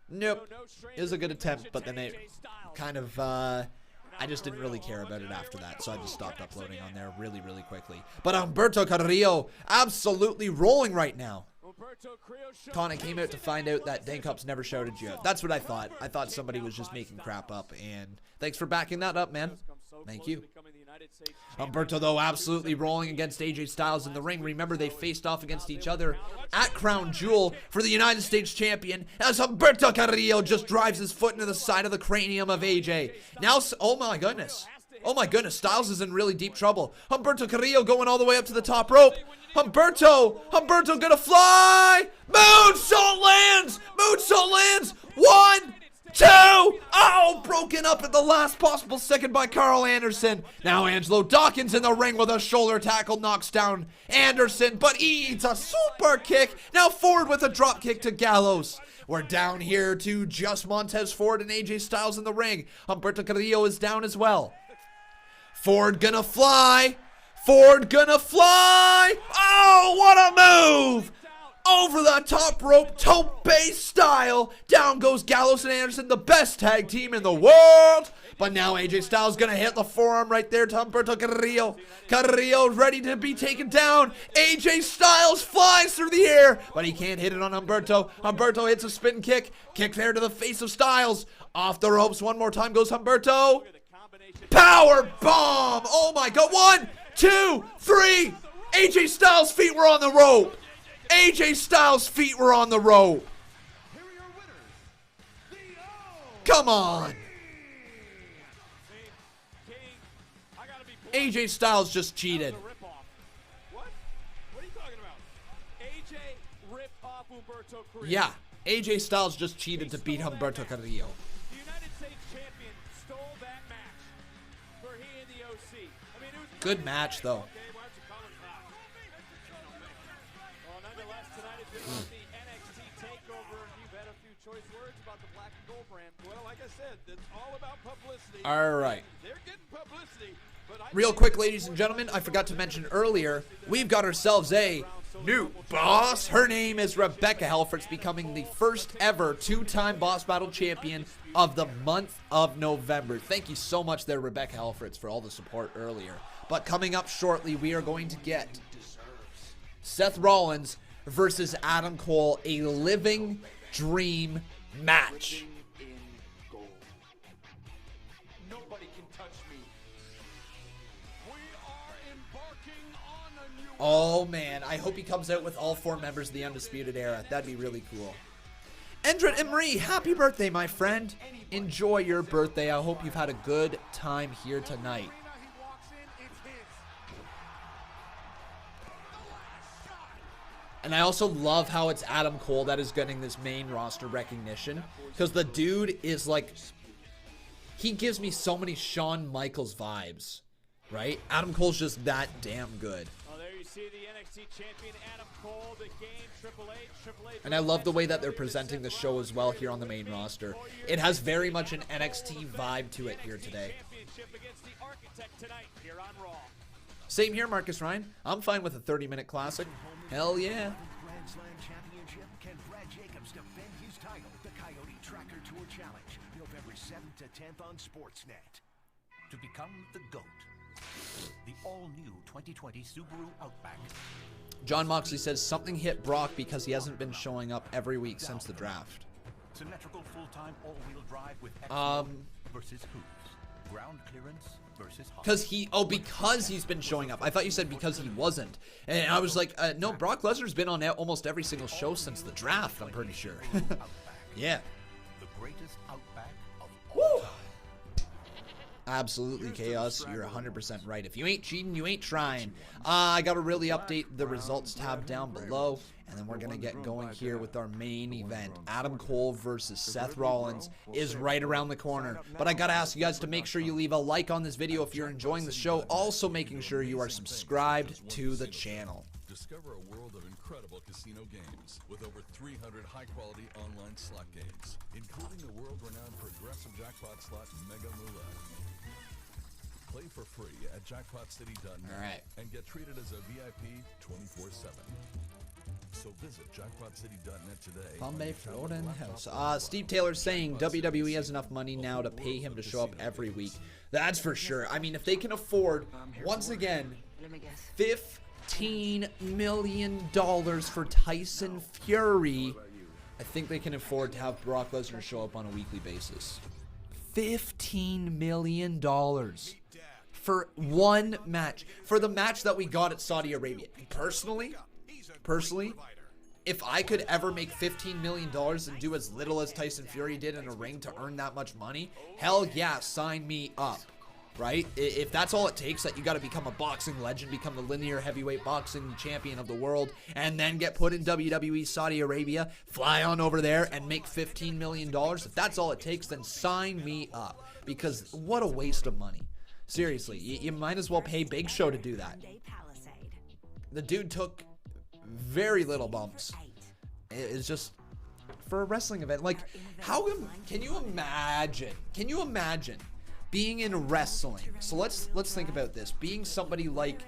Nope. It was a good attempt, but then it kind of, I just didn't really care about it after that, so I just stopped uploading on there really, really quickly. But Umberto Carrillo absolutely rolling right now. Con, I came out to find out that Dankup's never shouted you out. That's what I thought. I thought somebody was just making crap up, and thanks for backing that up, man. Thank you. Umberto, though, absolutely rolling against AJ Styles in the ring. Remember, they faced off against each other at Crown Jewel for the United States Champion, as Umberto Carrillo just drives his foot into the side of the cranium of AJ. Now, oh my goodness. Oh my goodness, Styles is in really deep trouble. Umberto Carrillo going all the way up to the top rope. Umberto gonna fly. Moonsault lands. Moonsault lands. 1, 2. Oh, broken up at the last possible second by Carl Anderson. Now Angelo Dawkins in the ring with a shoulder tackle, knocks down Anderson, but he eats a super kick. Now Ford with a drop kick to Gallows. We're down here to just Montez Ford and AJ Styles in the ring. Umberto Carrillo is down as well. Ford gonna fly. Ford gonna fly. Oh, what a move. Over the top rope, tope style. Down goes Gallows and Anderson, the best tag team in the world. But now AJ Styles gonna hit the forearm right there to Umberto Carrillo. Carrillo ready to be taken down. AJ Styles flies through the air, but he can't hit it on Umberto. Umberto hits a spin kick. Kick there to the face of Styles. Off the ropes one more time goes Umberto. Power bomb! Oh my god. 1, 2, 3. AJ Styles' feet were on the rope. AJ Styles' feet were on the rope. Come on. AJ Styles just cheated. What are you talking about? AJ ripped off Umberto Carrillo. Yeah, AJ Styles just cheated to beat Umberto Carrillo. The United States champion stole that match for he and the OC. I mean, it was Good match, though. Well, nonetheless, tonight has been the NXT takeover, and you've had a few choice words about the black and gold brand. Well, like I said, it's all about publicity. All right. They're getting publicity. Real quick, ladies and gentlemen, I forgot to mention earlier, we've got ourselves a new boss. Her name is Rebecca Helfrich, becoming the first ever 2-time Boss Battle champion of the month of November. Thank you so much there, Rebecca Helfrich, for all the support earlier. But coming up shortly, we are going to get Seth Rollins versus Adam Cole, a living dream match. Oh man, I hope he comes out with all 4 members of the Undisputed Era. That'd be really cool. Andrade and Marie, happy birthday, my friend. Enjoy your birthday. I hope you've had a good time here tonight. And I also love how it's Adam Cole that is getting this main roster recognition. Because the dude is like, he gives me so many Shawn Michaels vibes, right? Adam Cole's just that damn good. See the NXT champion Adam Cole, the game, Triple H. And I love the way that they're presenting the show as well here on the main roster. It has very much an NXT vibe to it here today. Same here, Marcus Ryan. I'm fine with a 30-minute classic. Hell yeah. Grand Slam Championship, can Brad Jacobs defend his title? The Coyote Tracker Tour Challenge, November 7th to 10th on Sportsnet. To become the GOAT. The all-new 2020 Subaru Outback. John Moxley says something hit Brock because he hasn't been showing up every week since the draft. Symmetrical full-time all-wheel drive with versus hooves. Ground clearance versus because he's been showing up. I thought you said because he wasn't. And I was like, no, Brock Lesnar's been on almost every single show since the draft, I'm pretty sure. Yeah. The greatest Outback of all time. Absolutely, Chaos. You're 100% right. If you ain't cheating, you ain't trying. I got to really update the results tab down below, and then we're going to get going here with our main event. Adam Cole versus Seth Rollins is right around the corner. But I got to ask you guys to make sure you leave a like on this video if you're enjoying the show. Also making sure you are subscribed to the channel. Discover a world of incredible casino games with over 300 high-quality online slot games, including the world-renowned progressive jackpot slot Mega Roulette. Play for free at jackpotcity.net and get treated as a VIP 24/7. So visit jackpotcity.net today. Bombay, Florida in the house. Steve Taylor's saying WWE has enough money now to pay him to show up every week. That's for sure. I mean, if they can afford, once again, $15 million for Tyson Fury, I think they can afford to have Brock Lesnar show up on a weekly basis. $15 million for one match. For the match that we got at Saudi Arabia. Personally, if I could ever make $15 million and do as little as Tyson Fury did in a ring to earn that much money, hell yeah, sign me up, right? If that's all it takes, that you got to become a boxing legend, become the linear heavyweight boxing champion of the world, and then get put in WWE Saudi Arabia, fly on over there and make $15 million, if that's all it takes, then sign me up. Because what a waste of money. Seriously, you might as well pay Big Show to do that. The dude took very little bumps. It's just for a wrestling event. Like, how can you imagine? Can you imagine being in wrestling? So let's think about this. Being somebody like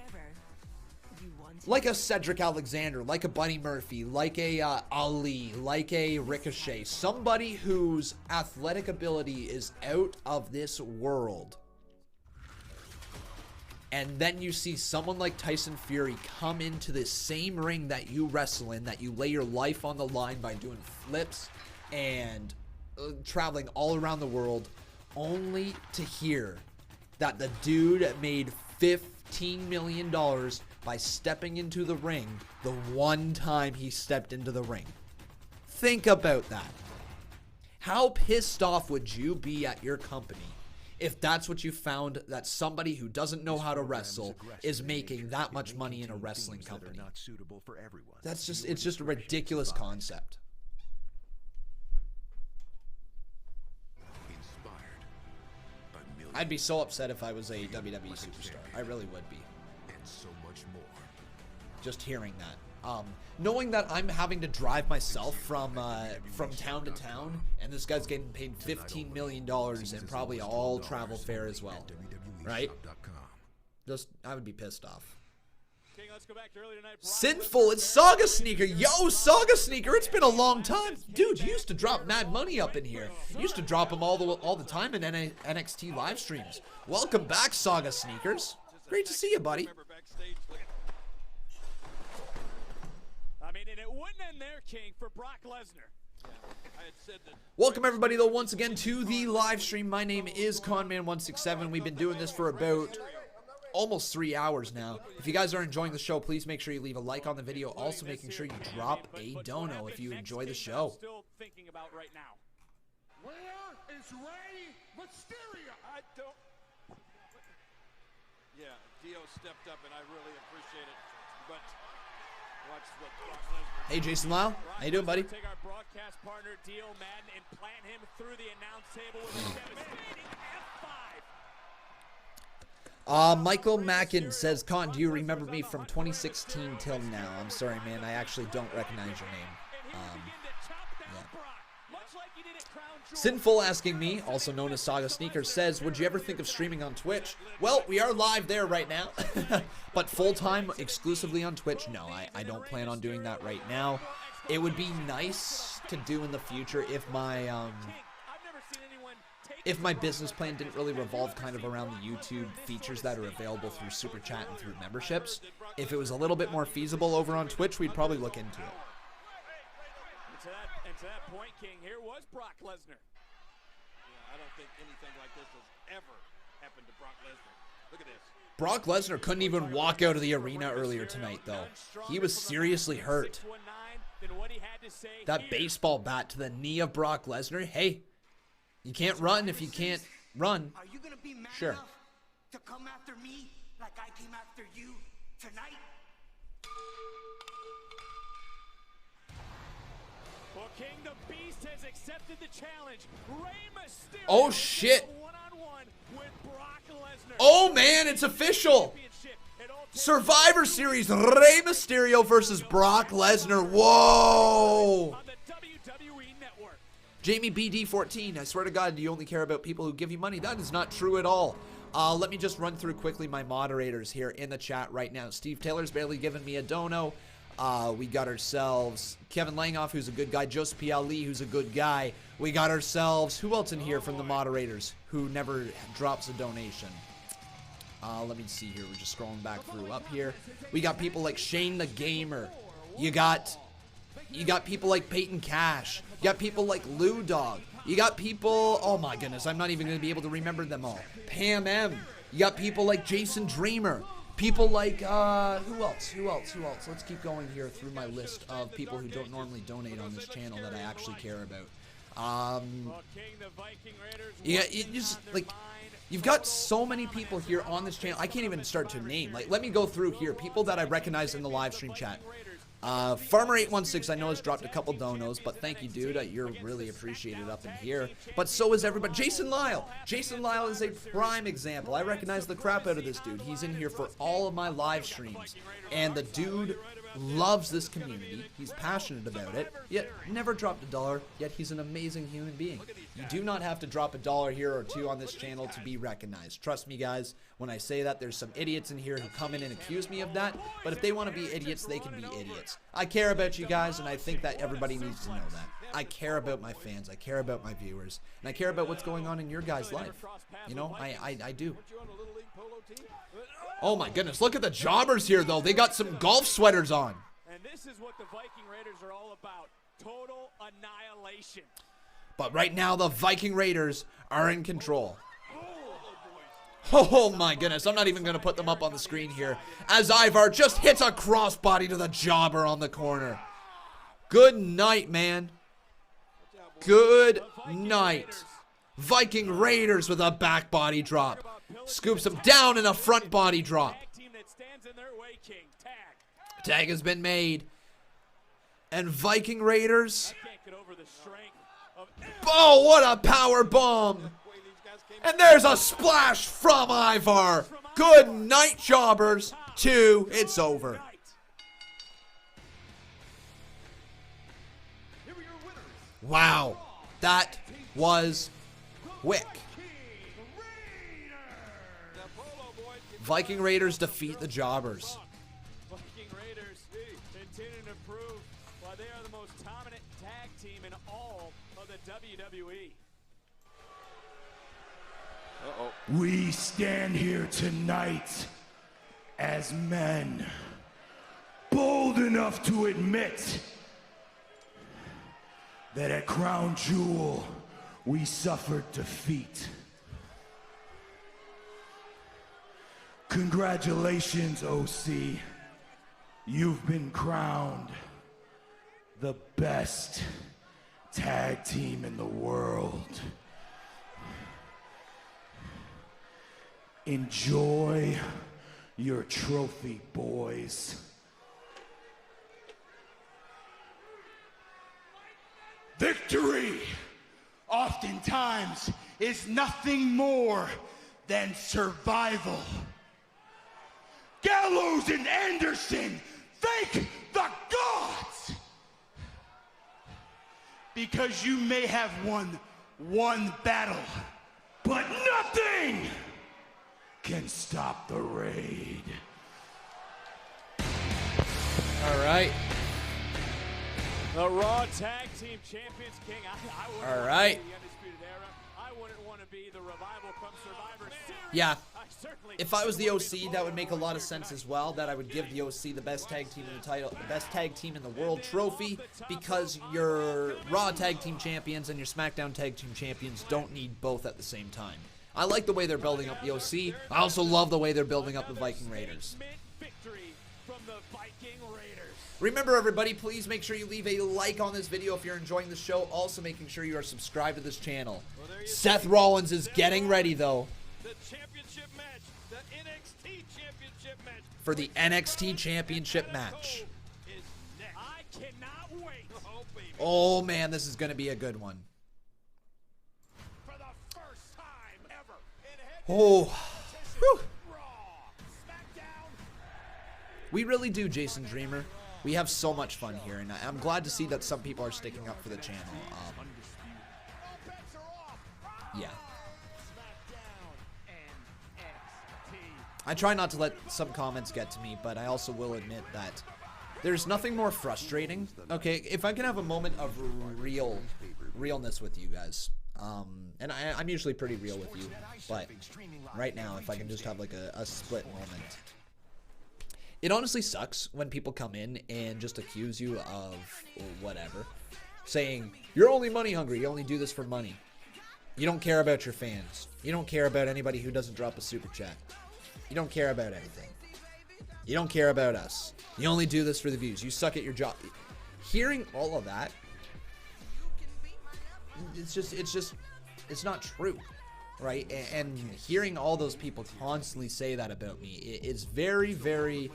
a Cedric Alexander, like a Buddy Murphy, like a Ali, like a Ricochet, somebody whose athletic ability is out of this world. And then you see someone like Tyson Fury come into the same ring that you wrestle in, that you lay your life on the line by doing flips and traveling all around the world, only to hear that the dude made $15 million by stepping into the ring the one time he stepped into the ring. Think about that. How pissed off would you be at your company if that's what you found, that somebody who doesn't know how to wrestle is making that much money in a wrestling company? It's just a ridiculous concept. I'd be so upset if I was a WWE superstar. I really would be. And so much more. Just hearing that. Knowing that I'm having to drive myself from town to town, and this guy's getting paid $15 million and probably all travel fare as well, right? I would be pissed off. Sinful, it's Saga Sneaker. Yo, Saga Sneaker, it's been a long time. Dude, you used to drop mad money up in here. You used to drop them all the time in NXT live streams. Welcome back, Saga Sneakers. Great to see you, buddy. I mean, and it wouldn't end there, King, for Brock Lesnar. Welcome everybody, though, once again to the live stream. My name is Conman167. We've been doing this for about almost 3 hours now. If you guys are enjoying the show, please make sure you leave a like on the video. Also, making sure you drop a dono if you enjoy the show. Still thinking about right now. Where is Rey Mysterio? I don't. Yeah, Dio stepped up, and I really appreciate it. But watch what Brock Lesnar. Hey, Jason Lyle, how you doing, buddy? Take our broadcast partner Dio Madden and plant him through the announce table with a devastating F5. Michael Mackin says, Con, do you remember me from 2016 till now? I'm sorry, man. I actually don't recognize your name. Sinful asking me, also known as Saga Sneakers, says, would you ever think of streaming on Twitch? Well, we are live there right now. But full-time, exclusively on Twitch? No, I don't plan on doing that right now. It would be nice to do in the future if my business plan didn't really revolve kind of around the YouTube features that are available through Super Chat and through memberships. If it was a little bit more feasible over on Twitch, we'd probably look into it. And to that point, King, here was Brock Lesnar. Yeah, I don't think anything like this has ever happened to Brock Lesnar. Look at this. Brock Lesnar couldn't even walk out of the arena earlier tonight, though. He was seriously hurt. That baseball bat to the knee of Brock Lesnar. Hey, you can't run if you can't run. Are you gonna be mad sure. enough to come after me like I came after you tonight? Well, King, the Beast has accepted the challenge. Rey Mysterio. Oh shit! One-on-one with Brock Lesnar. Oh man, it's official. Survivor Series, Rey Mysterio versus Brock Lesnar. Whoa! Jamie BD14, I swear to God, you only care about people who give you money. That is not true at all. Let me just run through quickly my moderators here in the chat right now. Steve Taylor's barely given me a dono. We got ourselves Kevin Langoff, who's a good guy. Joseph P. Ali, who's a good guy. We got ourselves, who else in here from the moderators who never drops a donation? Let me see here. We're just scrolling back through up here. We got people like Shane the Gamer. You got people like Peyton Cash. You got people like Lou Dog. You got people, oh my goodness, I'm not even going to be able to remember them all. Pam M. You got people like Jason Dreamer. People like, who else? Let's keep going here through my list of people who don't normally donate on this channel that I actually care about. Yeah, it just, like, you've got so many people here on this channel. I can't even start to name. Like, let me go through here. People that I recognize in the live stream chat. Farmer816, I know, has dropped a couple donos, but thank you, dude. You're really appreciated up in here. But so is everybody. Jason Lyle. Jason Lyle is a prime example. I recognize the crap out of this dude. He's in here for all of my live streams. And the dude loves this community. He's passionate about it, yet never dropped a dollar, yet he's an amazing human being. You do not have to drop a dollar here or two on this channel to be recognized. Trust me, guys, when I say that. There's some idiots in here who come in and accuse me of that, but if they want to be idiots, they can be idiots. I care about you guys, and I think that everybody needs to know that. I care about my fans, I care about my viewers, and I care about what's going on in your guys' life. You know, I do. Oh my goodness, look at the jobbers here, though. They got some golf sweaters on. And this is what the Viking Raiders are all about. Total annihilation. But right now, the Viking Raiders are in control. Oh my goodness, I'm not even going to put them up on the screen here. As Ivar just hits a crossbody to the jobber on the corner. Good night, man. Good night. Viking Raiders with a back body drop. Scoops him down in a front body drop. Tag has been made. And Viking Raiders. Oh, what a power bomb. And there's a splash from Ivar. Good night, jobbers. 2, it's over. Wow, that was quick. Viking Raiders defeat the jobbers. Viking Raiders continue to prove why they are the most dominant tag team in all of the WWE. We stand here tonight as men bold enough to admit that at Crown Jewel we suffered defeat. Congratulations, OC. You've been crowned the best tag team in the world. Enjoy your trophy, boys. Victory oftentimes is nothing more than survival. Gallows and Anderson, thank the gods! Because you may have won one battle, but nothing can stop the raid. All right. The Raw Tag Team Champions, King. I wouldn't All want right. to be the Undisputed Era. I wouldn't want to be the Revival come Survivor Series. Yeah. If I was the OC, that would make a lot of sense as well, that I would give the OC the best tag team in the title, the best tag team in the world trophy, because your Raw Tag Team Champions and your SmackDown Tag Team Champions don't need both at the same time. I like the way they're building up the OC. I also love the way they're building up the Viking Raiders. Remember, everybody, please make sure you leave a like on this video if you're enjoying the show. Also, making sure you are subscribed to this channel. Seth Rollins is getting ready, though, The championship match, the NXT championship match. for the NXT Championship match. I cannot wait. Oh, man, this is going to be a good one. Oh. Whew. We really do, Jason Dreamer. We have so much fun here, and I'm glad to see that some people are sticking up for the channel. Yeah. I try not to let some comments get to me, but I also will admit that there's nothing more frustrating. Okay, if I can have a moment of realness with you guys, and I'm usually pretty real with you, but right now, if I can just have like a split moment. It honestly sucks when people come in and just accuse you of whatever, saying, you're only money hungry, you only do this for money. You don't care about your fans. You don't care about anybody who doesn't drop a super chat. You don't care about anything. You don't care about us. You only do this for the views. You suck at your job. Hearing all of that, it's not true, right? And hearing all those people constantly say that about me is very, very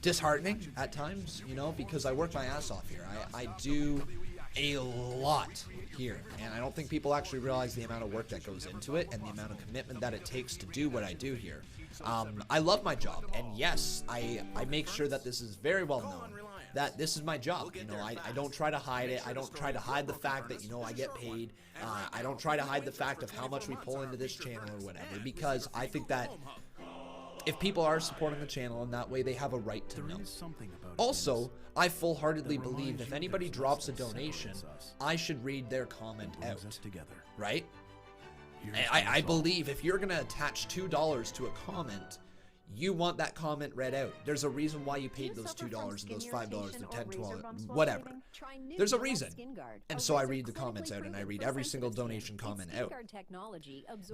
disheartening at times, you know, because I work my ass off here. I do a lot here, and I don't think people actually realize the amount of work that goes into it and the amount of commitment that it takes to do what I do here. I love my job, and yes, I make sure that this is very well known, that this is my job. You know, I don't try to hide it. I don't try to hide the fact that, you know, I get paid. I don't try to hide the fact of how much we pull into this channel or whatever, because I think that if people are supporting the channel in that way, they have a right to know. Also, I full-heartedly believe if anybody drops a donation, I should read their comment out, right? I believe if you're going to attach $2 to a comment, you want that comment read out. There's a reason why you paid those $2 and those $5, the $10, $12, whatever. There's a reason. And so I read the comments out, and I read every single donation comment out.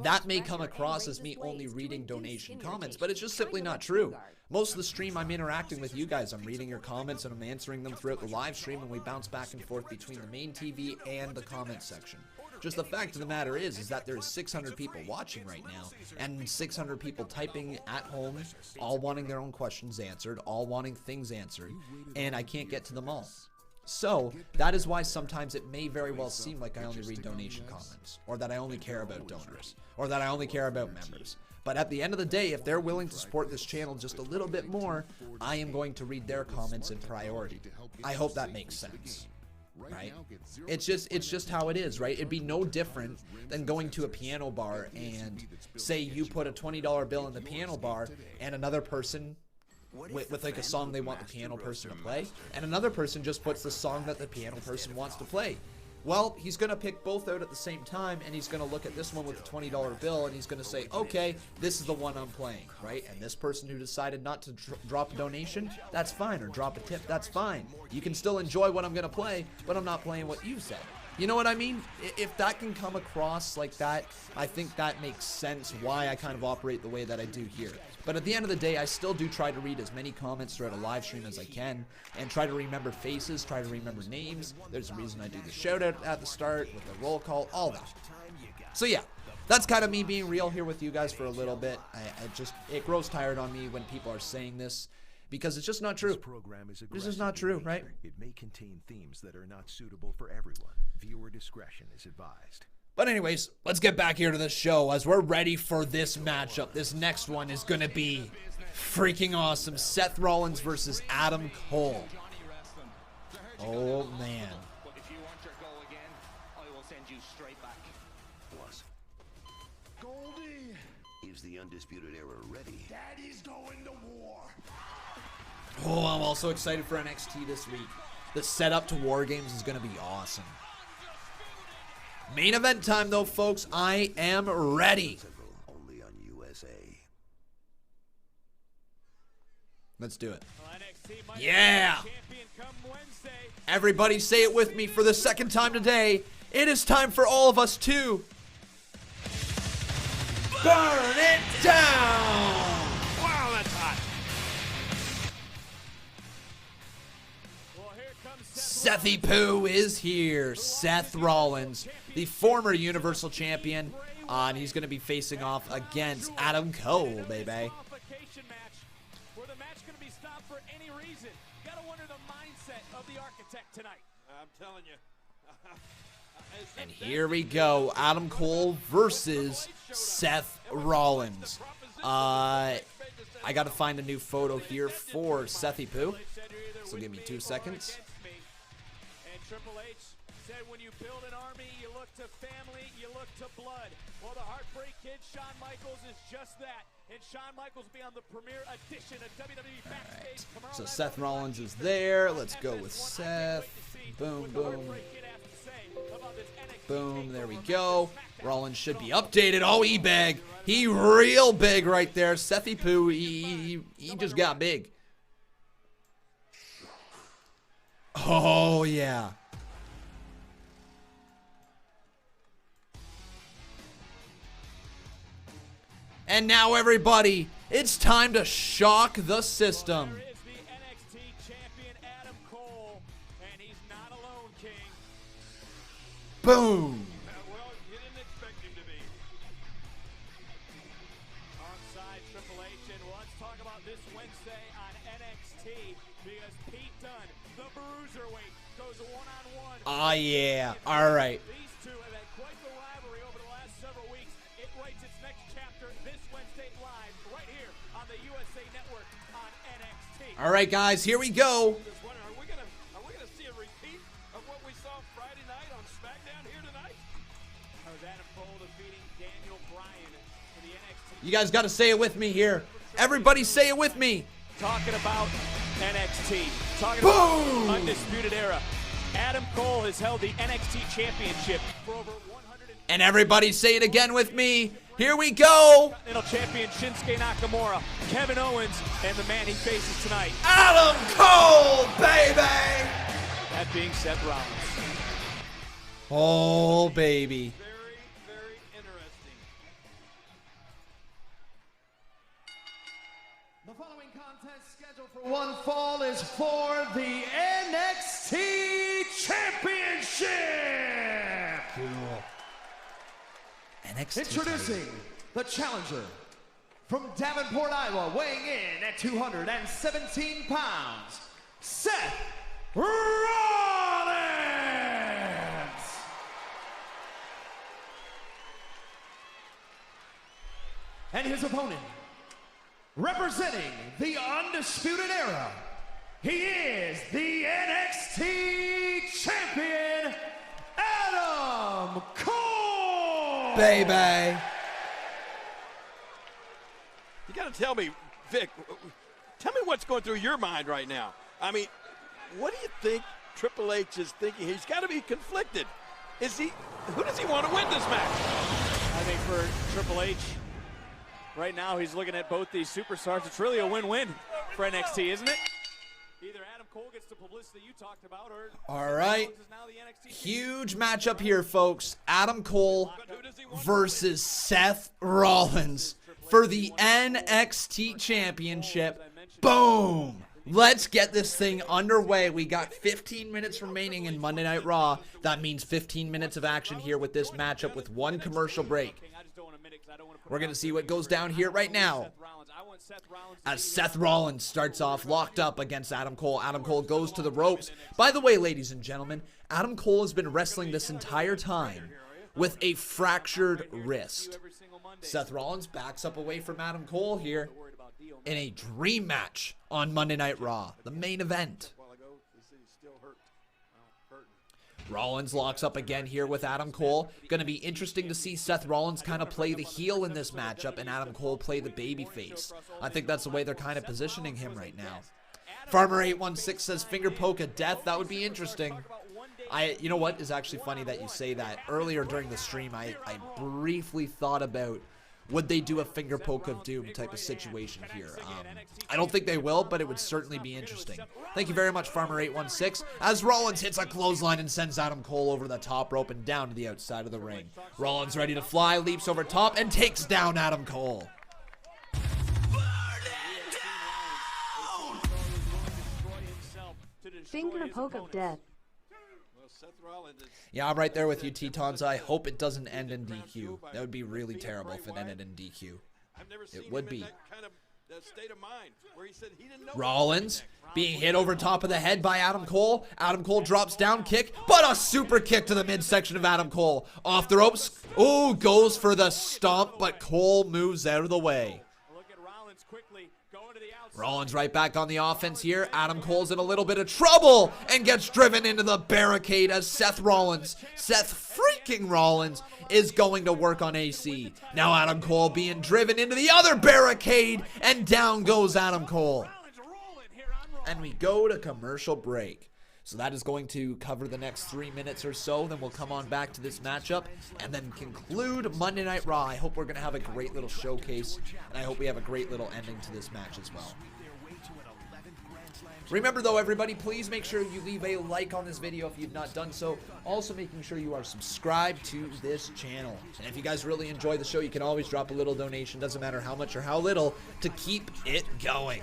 That may come across as me only reading donation comments, but it's just simply not true. Most of the stream, I'm interacting with you guys. I'm reading your comments, and I'm answering them throughout the live stream, and we bounce back and forth between the main TV and the comment section. Just the fact of the matter is that there's 600 people watching right now, and 600 people typing at home, all wanting their own questions answered, all wanting things answered, and I can't get to them all. So, that is why sometimes it may very well seem like I only read donation comments, or that I only care about donors, or that I only care about members. But at the end of the day, if they're willing to support this channel just a little bit more, I am going to read their comments in priority. I hope that makes sense. Right? It's just how it is, right? It'd be no different than going to a piano bar and say you put a $20 bill in the piano bar and another person with like a song they want the piano person to play, and another person just puts the song that the piano person wants to play. Well, he's going to pick both out at the same time, and he's going to look at this one with the $20 bill, and he's going to say, okay, this is the one I'm playing, right? And this person who decided not to drop a donation, that's fine, or drop a tip, that's fine. You can still enjoy what I'm going to play, but I'm not playing what you said. You know what I mean? If that can come across like that, I think that makes sense why I kind of operate the way that I do here. But at the end of the day, I still do try to read as many comments throughout a live stream as I can, and try to remember faces, try to remember names. There's a reason I do the shout out at the start, with the roll call, all that. So yeah, that's kind of me being real here with you guys for a little bit. It grows tired on me when people are saying this, because it's just not true. This is not true, right? It may contain themes that are not suitable for everyone. Viewer discretion is advised. But anyways, let's get back here to the show as we're ready for this matchup. This next one is going to be freaking awesome. Seth Rollins versus Adam Cole. Oh, man. If you want your goal again, I will send you straight back. Plus, Goldie, is the Undisputed Era ready? Daddy's going to war. Oh, I'm also excited for NXT this week. The setup to War Games is going to be awesome. Main event time, though, folks. I am ready. Only on USA. Let's do it. Yeah! Everybody say it with me for the second time today. It is time for all of us to burn it down! Wow, that's hot. Sethy Poo is here. Seth Rollins, the former Universal Champion, and he's going to be facing off against Adam Cole, baby. Where the match going to be stopped for any reason. Got to wonder the mindset of the architect tonight. I'm telling you. And here we go. Adam Cole versus Seth Rollins. I I got to find a new photo here for Sethy Poo. So give me 2 seconds. And Triple H said when you build an army, you look to family, you look to blood. Well, the Heartbreak Kid, Shawn Michaels, is just that. And Shawn Michaels will be on the premiere edition of WWE Backstage tomorrow. So Seth Rollins is there. Let's go with Seth. Boom, boom. Boom, there we go. Rollins should be updated. Oh, he big. He real big right there. Sethy Poo, he just got big. Oh, yeah. And now, everybody, it's time to shock the system. There is the NXT champion, Adam Cole, and he's not alone, King. Boom. Well, you didn't expect him to be. Alongside Triple H, and let's talk about this Wednesday on NXT, because Pete Dunne, the bruiserweight, goes one-on-one. Oh, yeah. All right. These two have had quite the rivalry over the last several weeks. It writes its next chapter this Wednesday live, right here on the USA Network on NXT. All right, guys, here we go. Are we gonna see a repeat of what we saw Friday night on SmackDown here tonight? Adam Cole defeating Daniel Bryan for the NXT. You guys got to say it with me here. Everybody say it with me. Talking about NXT. Talking Boom! about Undisputed Era. Adam Cole has held the NXT Championship for over 100. And everybody say it again with me. Here we go. Continental Champion Shinsuke Nakamura, Kevin Owens, and the man he faces tonight, Adam Cole, baby. That being Seth Rollins. Oh, baby. Very, very interesting. The following contest scheduled for one fall is for the NXT Championship. Cool. NXT. Introducing the challenger from Davenport, Iowa, weighing in at 217 pounds, Seth Rollins. And his opponent, representing the Undisputed Era, he is the NXT Champion, Adam Cole! Baby. You got to tell me, Vic, tell me what's going through your mind right now. I mean, what do you think Triple H is thinking? He's got to be conflicted. Who does he want to win this match? I think for Triple H, right now he's looking at both these superstars. It's really a win-win for NXT, isn't it? Either Adam Cole gets the publicity you talked about, or All right. Huge matchup here, folks. Adam Cole versus Seth Rollins for the NXT Championship. Boom. Let's get this thing underway. We got 15 minutes remaining in Monday Night Raw. That means 15 minutes of action here with this matchup with one commercial break. We're going to see what goes down here right now as Seth Rollins starts off locked up against Adam Cole. Adam Cole goes to the ropes. By the way, ladies and gentlemen, Adam Cole has been wrestling this entire time with a fractured wrist. Seth Rollins backs up away from Adam Cole here in a dream match on Monday Night Raw, the main event. Rollins locks up again here with Adam Cole. Going to be interesting to see Seth Rollins kind of play the heel in this matchup and Adam Cole play the babyface. I think that's the way they're kind of positioning him right now. Farmer816 says finger poke of death. That would be interesting. You know what is actually funny that you say that. Earlier during the stream, I briefly thought about would they do a finger poke of doom type of situation here. I don't think they will, but it would certainly be interesting. Thank you very much, Farmer816. As Rollins hits a clothesline and sends Adam Cole over the top rope and down to the outside of the ring. Rollins ready to fly, leaps over top, and takes down Adam Cole. Finger poke of death. Yeah, I'm right there with you, Tetons. I hope it doesn't end in DQ. That would be really terrible if it ended in DQ. It would be. Rollins being hit over top of the head by Adam Cole. Adam Cole drops down kick, but a super kick to the midsection of Adam Cole. Off the ropes. Oh, goes for the stomp, but Cole moves out of the way. Look at Rollins Rollins right back on the offense here. Adam Cole's in a little bit of trouble and gets driven into the barricade as Seth Rollins is going to work on AC. Now Adam Cole being driven into the other barricade, and down goes Adam Cole. And we go to commercial break. So that is going to cover the next 3 minutes or so. Then we'll come on back to this matchup and then conclude Monday Night Raw. I hope we're going to have a great little showcase, and I hope we have a great little ending to this match as well. Remember though, everybody, please make sure you leave a like on this video if you've not done so. Also making sure you are subscribed to this channel. And if you guys really enjoy the show, you can always drop a little donation, doesn't matter how much or how little, to keep it going.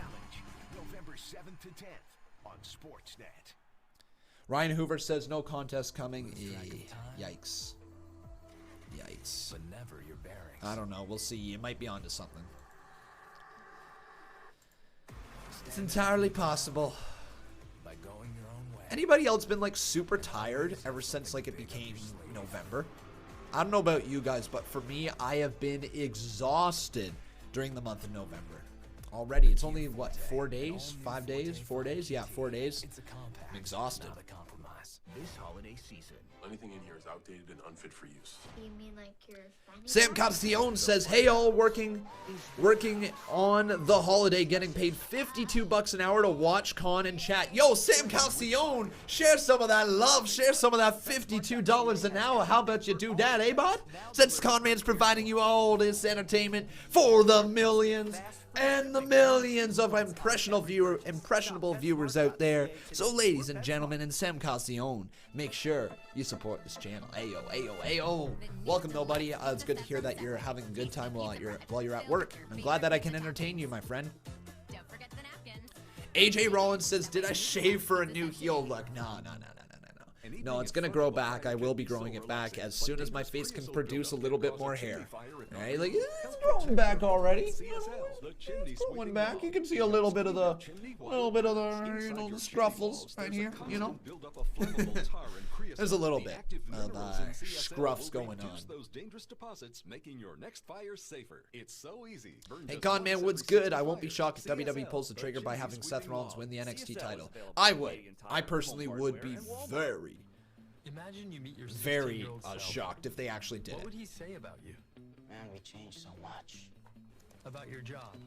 November 7th to 10th on Sportsnet. Ryan Hoover says no contest coming. Yikes. Yikes. But never your bearings. I don't know. We'll see. It might be onto something. It's entirely possible. By going your own way. Anybody else been like super tired ever since like it became November? I don't know about you guys, but for me, I have been exhausted during the month of November. Already, it's only what, 4 days? 5 days? 4 days? Yeah, 4 days. I'm exhausted. This holiday season. Anything in here is outdated and unfit for use. You mean like your Sam Castione says, hey all, working on the holiday, getting paid $52 an hour to watch, con, and chat. Yo, Sam Castione, share some of that love, share some of that $52 an hour. How about you do that, eh, bud? Since Conman's providing you all this entertainment for the millions and the millions of impressionable viewers out there. So ladies and gentlemen, and Sam Castione, make sure you support this channel. Ayo, ayo, ayo. Welcome though, buddy. It's good to hear that you're having a good time while you're at work. I'm glad that I can entertain you, my friend. Don't forget the napkin. AJ Rollins says, did I shave for a new heel look? No. No, it's going to grow back. I will be growing it back as soon as my face can produce a little bit more hair. Right? Like, it's growing back already. It's growing back. You can see a little bit of the, the scruffles right here, There's a little bit of scruffs going on. Those dangerous deposits, making your next fire safer. It's so easy. Hey, Conman, what's good? I won't be shocked if WWE pulls the trigger by having Seth Rollins win the NXT title. I would. I personally would be very shocked if they actually did it. What would he say about you? Man, we changed so much. About your job?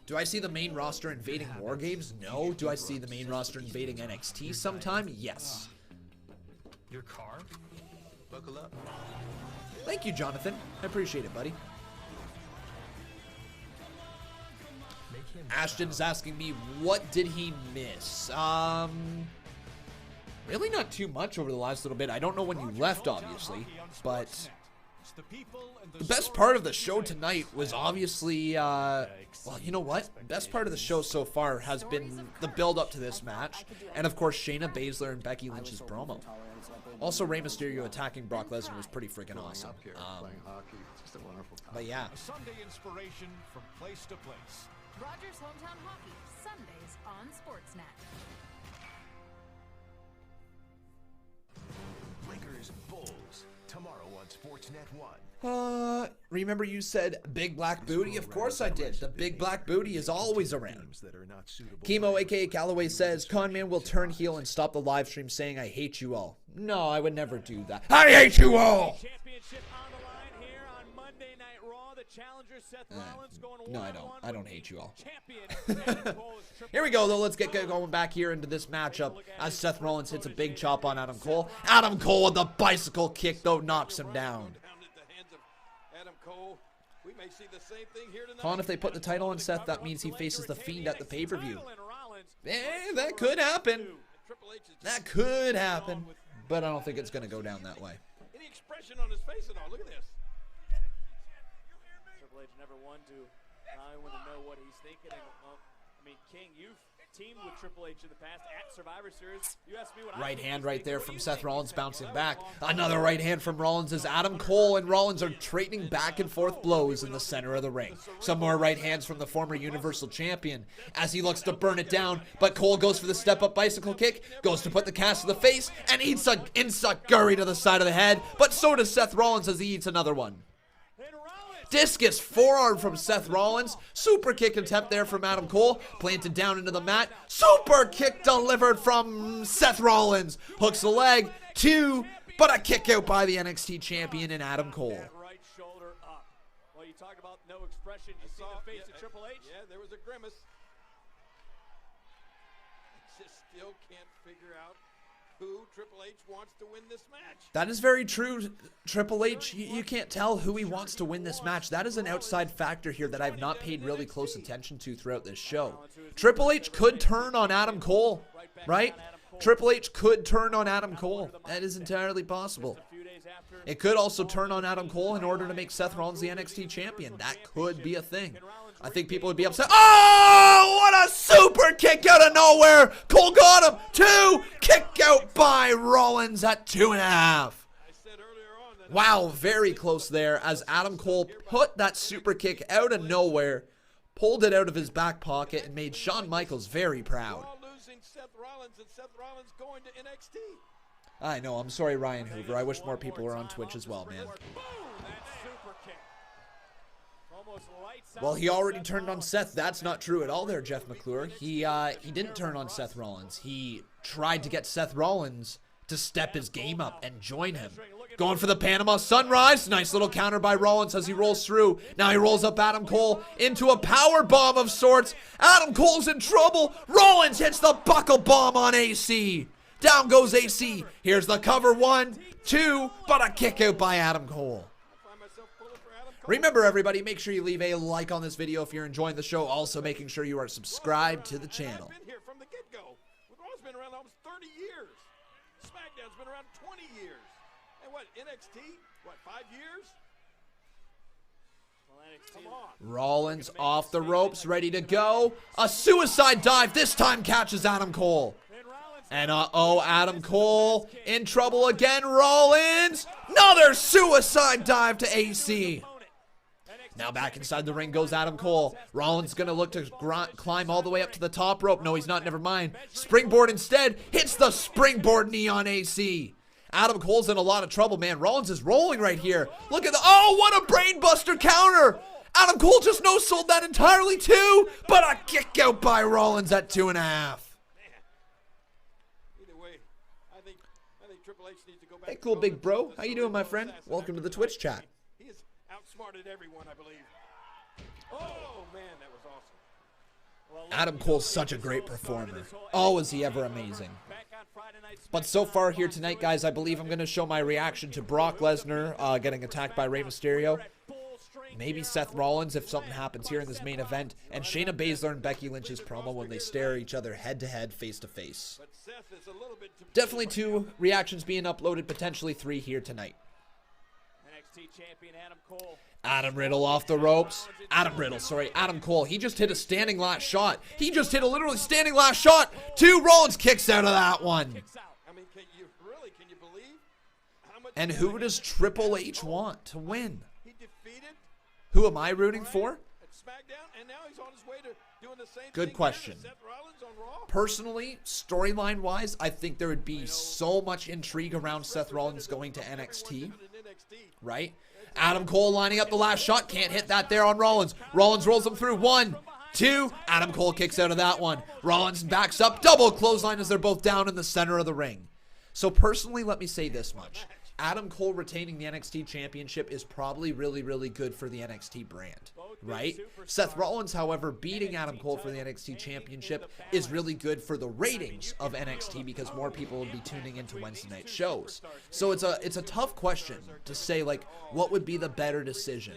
Do I see the main roster invading War Games? No. Do I see the main roster invading NXT sometime? Yes. Your car? Buckle up. Thank you, Jonathan. I appreciate it, buddy. Ashton's asking me, what did he miss? Really not too much over the last little bit. I don't know when you left, obviously, but the best part of the show tonight was obviously, well, you know what? The best part of the show so far has been the build-up to this match, and of course, Shayna Baszler and Becky Lynch's promo. Also, Rey Mysterio attacking Brock Lesnar was pretty freaking awesome. But yeah. Sunday inspiration from place to place. Rogers Hometown Hockey, Sundays on Sportsnet. Lakers Bulls tomorrow on Sportsnet 1. Remember you said Big Black Booty? Of course I did. The Big Black Booty is always around. Chemo, aka Calloway, says Conman will turn heel and stop the live stream saying I hate you all. No, I would never do that. I hate you all! Championship on the line here on Monday Night Raw. The challenger Seth Rollins going no, I don't. I don't hate you all. Champion. Here we go, though. Let's get going back here into this matchup as Seth Rollins hits a big chop on Adam Cole. Adam Cole with the bicycle kick, though, knocks him down. Con, if they put the title on Seth, that means he faces the Fiend at the pay-per-view. That could happen. That could happen. But I don't think it's going to go down that way. Any expression on his face at all. Look at this. Triple H never won to know what he's thinking. And, I mean, King, you've teamed with Triple H in the past at Survivor Series. You asked me what right hand right there from Seth Rollins bouncing back. Another right hand from Rollins as Adam Cole and Rollins are trading back and forth blows in the center of the ring. Some more right hands from the former Universal Champion as he looks to burn it down, but Cole goes for the step-up bicycle kick, goes to put the cast to the face, and eats an insect gurry to the side of the head, but so does Seth Rollins as he eats another one. Discus forearm from Seth Rollins. Super kick attempt there from Adam Cole. Planted down into the mat. Super kick delivered from Seth Rollins. Hooks the leg. 2, but a kick out by the NXT champion in Adam Cole. Right shoulder up. Well, you talked about no expression. You see the face of Triple H? Yeah, there was a grimace. Just still can't figure out who Triple H wants to win this match. That is very true, Triple H. You can't tell who he wants to win this match. That is an outside factor here that I've not paid really close attention to throughout this show. Triple H could turn on Adam Cole, right? Triple H could turn on Adam Cole. That is entirely possible. It could also turn on Adam Cole in order to make Seth Rollins the NXT champion. That could be a thing. I think people would be upset. Oh, what a super kick out of nowhere. Cole got him. 2, kick out by Rollins at 2.5. Wow, very close there as Adam Cole put that super kick out of nowhere, pulled it out of his back pocket, and made Shawn Michaels very proud. Seth Rollins and Seth Rollins going to NXT. I know, I'm sorry, Ryan Hoover. I wish more people were on Twitch as well, man. Well, he already turned on Seth. That's not true at all there, Jeff McClure. He didn't turn on Seth Rollins. He tried to get Seth Rollins to step his game up and join him. Going for the Panama Sunrise. Nice little counter by Rollins as he rolls through. Now he rolls up Adam Cole into a power bomb of sorts. Adam Cole's in trouble. Rollins hits the buckle bomb on AC. Down goes AC. Here's the cover. 1, 2, but a kick out by Adam Cole. Remember, everybody, make sure you leave a like on this video if you're enjoying the show. Also, making sure you are subscribed to the channel. Been here from the get-go. Raw's been around almost 30 years. SmackDown's been around 20 years. And what, NXT? What, 5 years? Come on. Rollins off the ropes, ready to go. A suicide dive. This time catches Adam Cole. And Adam Cole in trouble again. Rollins. Another suicide dive to AC. Now back inside the ring goes Adam Cole. Rollins going to look to climb all the way up to the top rope. No, he's not. Never mind. Springboard instead. Hits the springboard knee on AC. Adam Cole's in a lot of trouble, man. Rollins is rolling right here. Look at the... Oh, what a brainbuster counter. Adam Cole just no-sold that entirely too. But a kick out by Rollins at 2.5. Hey, cool big bro. How you doing, my friend? Welcome to the Twitch chat. He has outsmarted everyone, I believe. Oh, man, that was awesome. Adam Cole's such a great performer. Oh, is he ever amazing. But so far here tonight, guys, I believe I'm going to show my reaction to Brock Lesnar getting attacked by Rey Mysterio. Maybe Seth Rollins if something happens here in this main event. And Shayna Baszler and Becky Lynch's promo when they stare at each other head-to-head, face-to-face. Definitely 2 reactions being uploaded, potentially 3 here tonight. NXT champion Adam Cole. Adam Riddle off the ropes. Adam Cole. He just hit a standing last shot. He just hit a literally standing last shot. 2 Rollins kicks out of that one. I mean, can you believe how much... And who does Triple H want to win? He defeated... Who am I rooting for? At SmackDown, and now he's on his way to doing the same Good thing question. Seth Rollins on Raw. Personally, storyline-wise, I think there would be so much intrigue around Seth Rollins going to NXT, right? Adam Cole lining up the last shot. Can't hit that there on Rollins. Rollins rolls him through. 1, 2. Adam Cole kicks out of that one. Rollins backs up. Double clothesline as they're both down in the center of the ring. So personally, let me say this much. Adam Cole retaining the NXT championship is probably really, really good for the NXT brand, right? Seth Rollins, however, beating Adam Cole for the NXT championship is really good for the ratings of NXT because more people will be tuning into Wednesday night shows. So it's a tough question to say, like, what would be the better decision?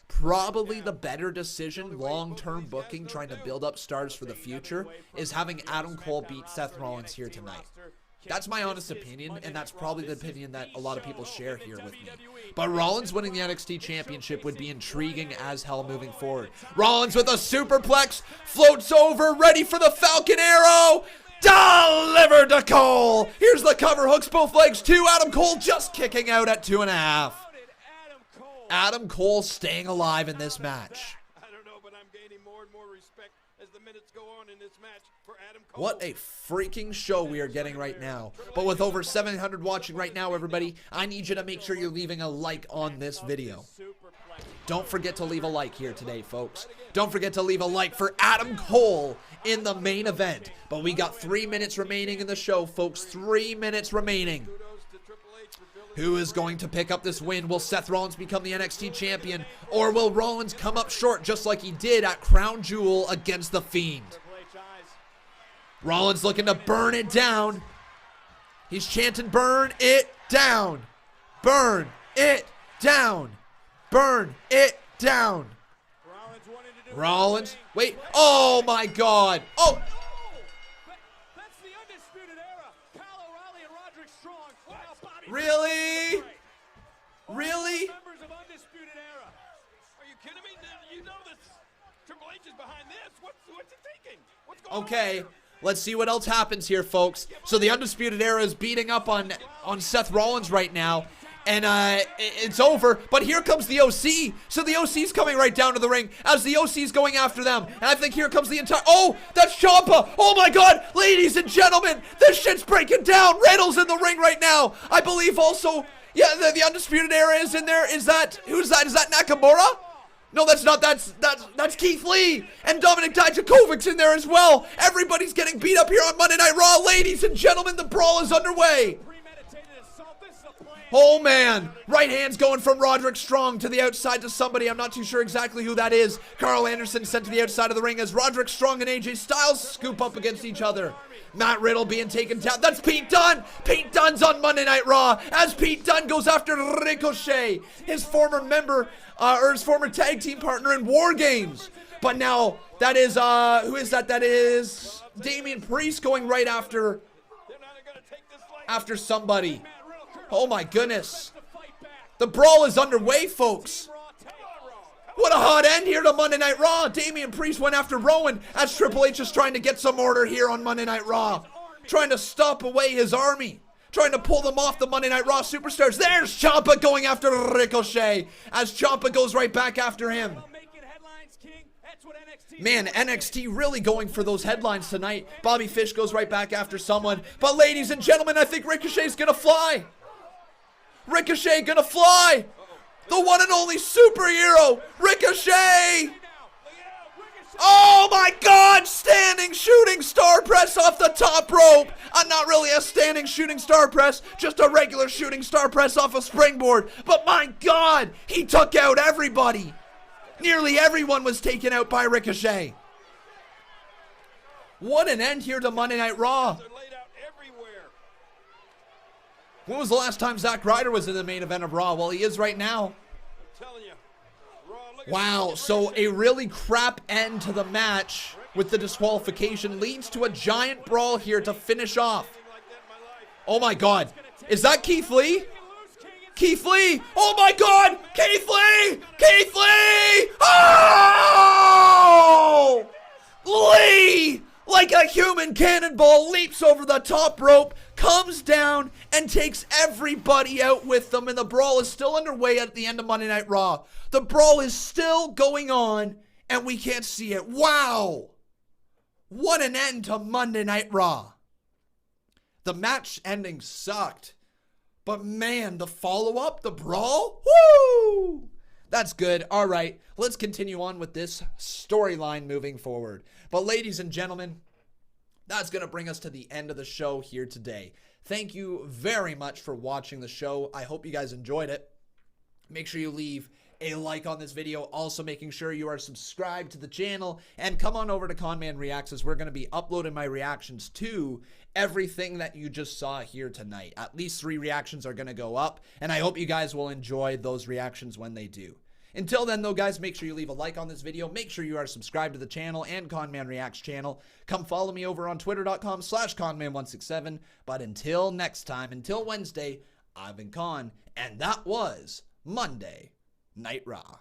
Probably the better decision, long-term booking, trying to build up stars for the future, is having Adam Cole beat Seth Rollins here tonight. That's my honest opinion, and that's probably the opinion that a lot of people share here with me. But Rollins winning the NXT Championship would be intriguing as hell moving forward. Rollins with a superplex, floats over, ready for the Falcon Arrow. Delivered to Cole. Here's the cover, hooks both legs too. Adam Cole just kicking out at 2.5. Adam Cole staying alive in this match. I don't know, but I'm gaining more and more respect as the minutes go on in this match for Adam Cole. What a freaking show we are getting right now. But with over 700 watching right now, everybody, I need you to make sure you're leaving a like on this video. Don't forget to leave a like here today, folks. Don't forget to leave a like for Adam Cole in the main event. But we got 3 minutes remaining in the show, folks. 3 minutes remaining. Who is going to pick up this win? Will Seth Rollins become the NXT champion? Or will Rollins come up short just like he did at Crown Jewel against The Fiend? Rollins looking to burn it down. He's chanting, burn it down. Burn it down. Burn it down. Rollins. Wait. Oh, my God. Oh. That's the Undisputed Era. Kyle O'Reilly and Roderick Strong. Wow, Bobby. Really? Really? Members of Undisputed Era. Are you kidding me? You know that Triple H is behind this. What's he thinking? What's going on Okay. here? Let's see what else happens here, folks. So the Undisputed Era is beating up on Seth Rollins right now. And it's over, but here comes the OC. So the OC's coming right down to the ring as the OC's going after them. And I think here comes the entire... Oh, that's Ciampa. Oh, my God. Ladies and gentlemen, this shit's breaking down. Riddle's in the ring right now. I believe also... Yeah, the Undisputed Era is in there. Is that... Who's that? Is that Nakamura? No, that's not. That's Keith Lee. And Dominic Dijakovic's in there as well. Everybody's getting beat up here on Monday Night Raw. Ladies and gentlemen, the brawl is underway. Oh, man. Right hand's going from Roderick Strong to the outside to somebody. I'm not too sure exactly who that is. Carl Anderson sent to the outside of the ring as Roderick Strong and AJ Styles scoop up against each other. Matt Riddle being taken down. That's Pete Dunne. Pete Dunne's on Monday Night Raw as Pete Dunne goes after Ricochet, his former member, or his former tag team partner in War Games. But now, that is, who is that? That is Damian Priest going right after somebody. Oh my goodness. The brawl is underway, folks. What a hot end here to Monday Night Raw. Damian Priest went after Rowan as Triple H is trying to get some order here on Monday Night Raw. Trying to stop away his army. Trying to pull them off the Monday Night Raw superstars. There's Ciampa going after Ricochet as Ciampa goes right back after him. Man, NXT really going for those headlines tonight. Bobby Fish goes right back after someone. But ladies and gentlemen, I think Ricochet's gonna fly. Ricochet gonna fly. The one and only superhero, Ricochet. Oh my God, standing shooting star press off the top rope. Not really a standing shooting star press, just a regular shooting star press off a springboard. But my God, he took out everybody. Nearly everyone was taken out by Ricochet. What an end here to Monday Night Raw. When was the last time Zack Ryder was in the main event of Raw? Well, he is right now. Wow, so a really crap end to the match with the disqualification leads to a giant brawl here to finish off. Oh my God. Is that Keith Lee? Keith Lee! Oh my God! Keith Lee! Keith Lee! Oh! Lee! Like a human cannonball leaps over the top rope, comes down, and takes everybody out with them, and the brawl is still underway at the end of Monday Night Raw. The brawl is still going on, and we can't see it. Wow! What an end to Monday Night Raw. The match ending sucked. But man, the follow-up, the brawl, woo! That's good. All right, let's continue on with this storyline moving forward. But ladies and gentlemen, that's going to bring us to the end of the show here today. Thank you very much for watching the show. I hope you guys enjoyed it. Make sure you leave a like on this video. Also making sure you are subscribed to the channel. And come on over to Conman Reacts as we're going to be uploading my reactions to everything that you just saw here tonight. At least 3 reactions are going to go up. And I hope you guys will enjoy those reactions when they do. Until then, though, guys, make sure you leave a like on this video. Make sure you are subscribed to the channel and Conman Reacts channel. Come follow me over on twitter.com/Conman167. But until next time, until Wednesday, I've been Con, and that was Monday Night Raw.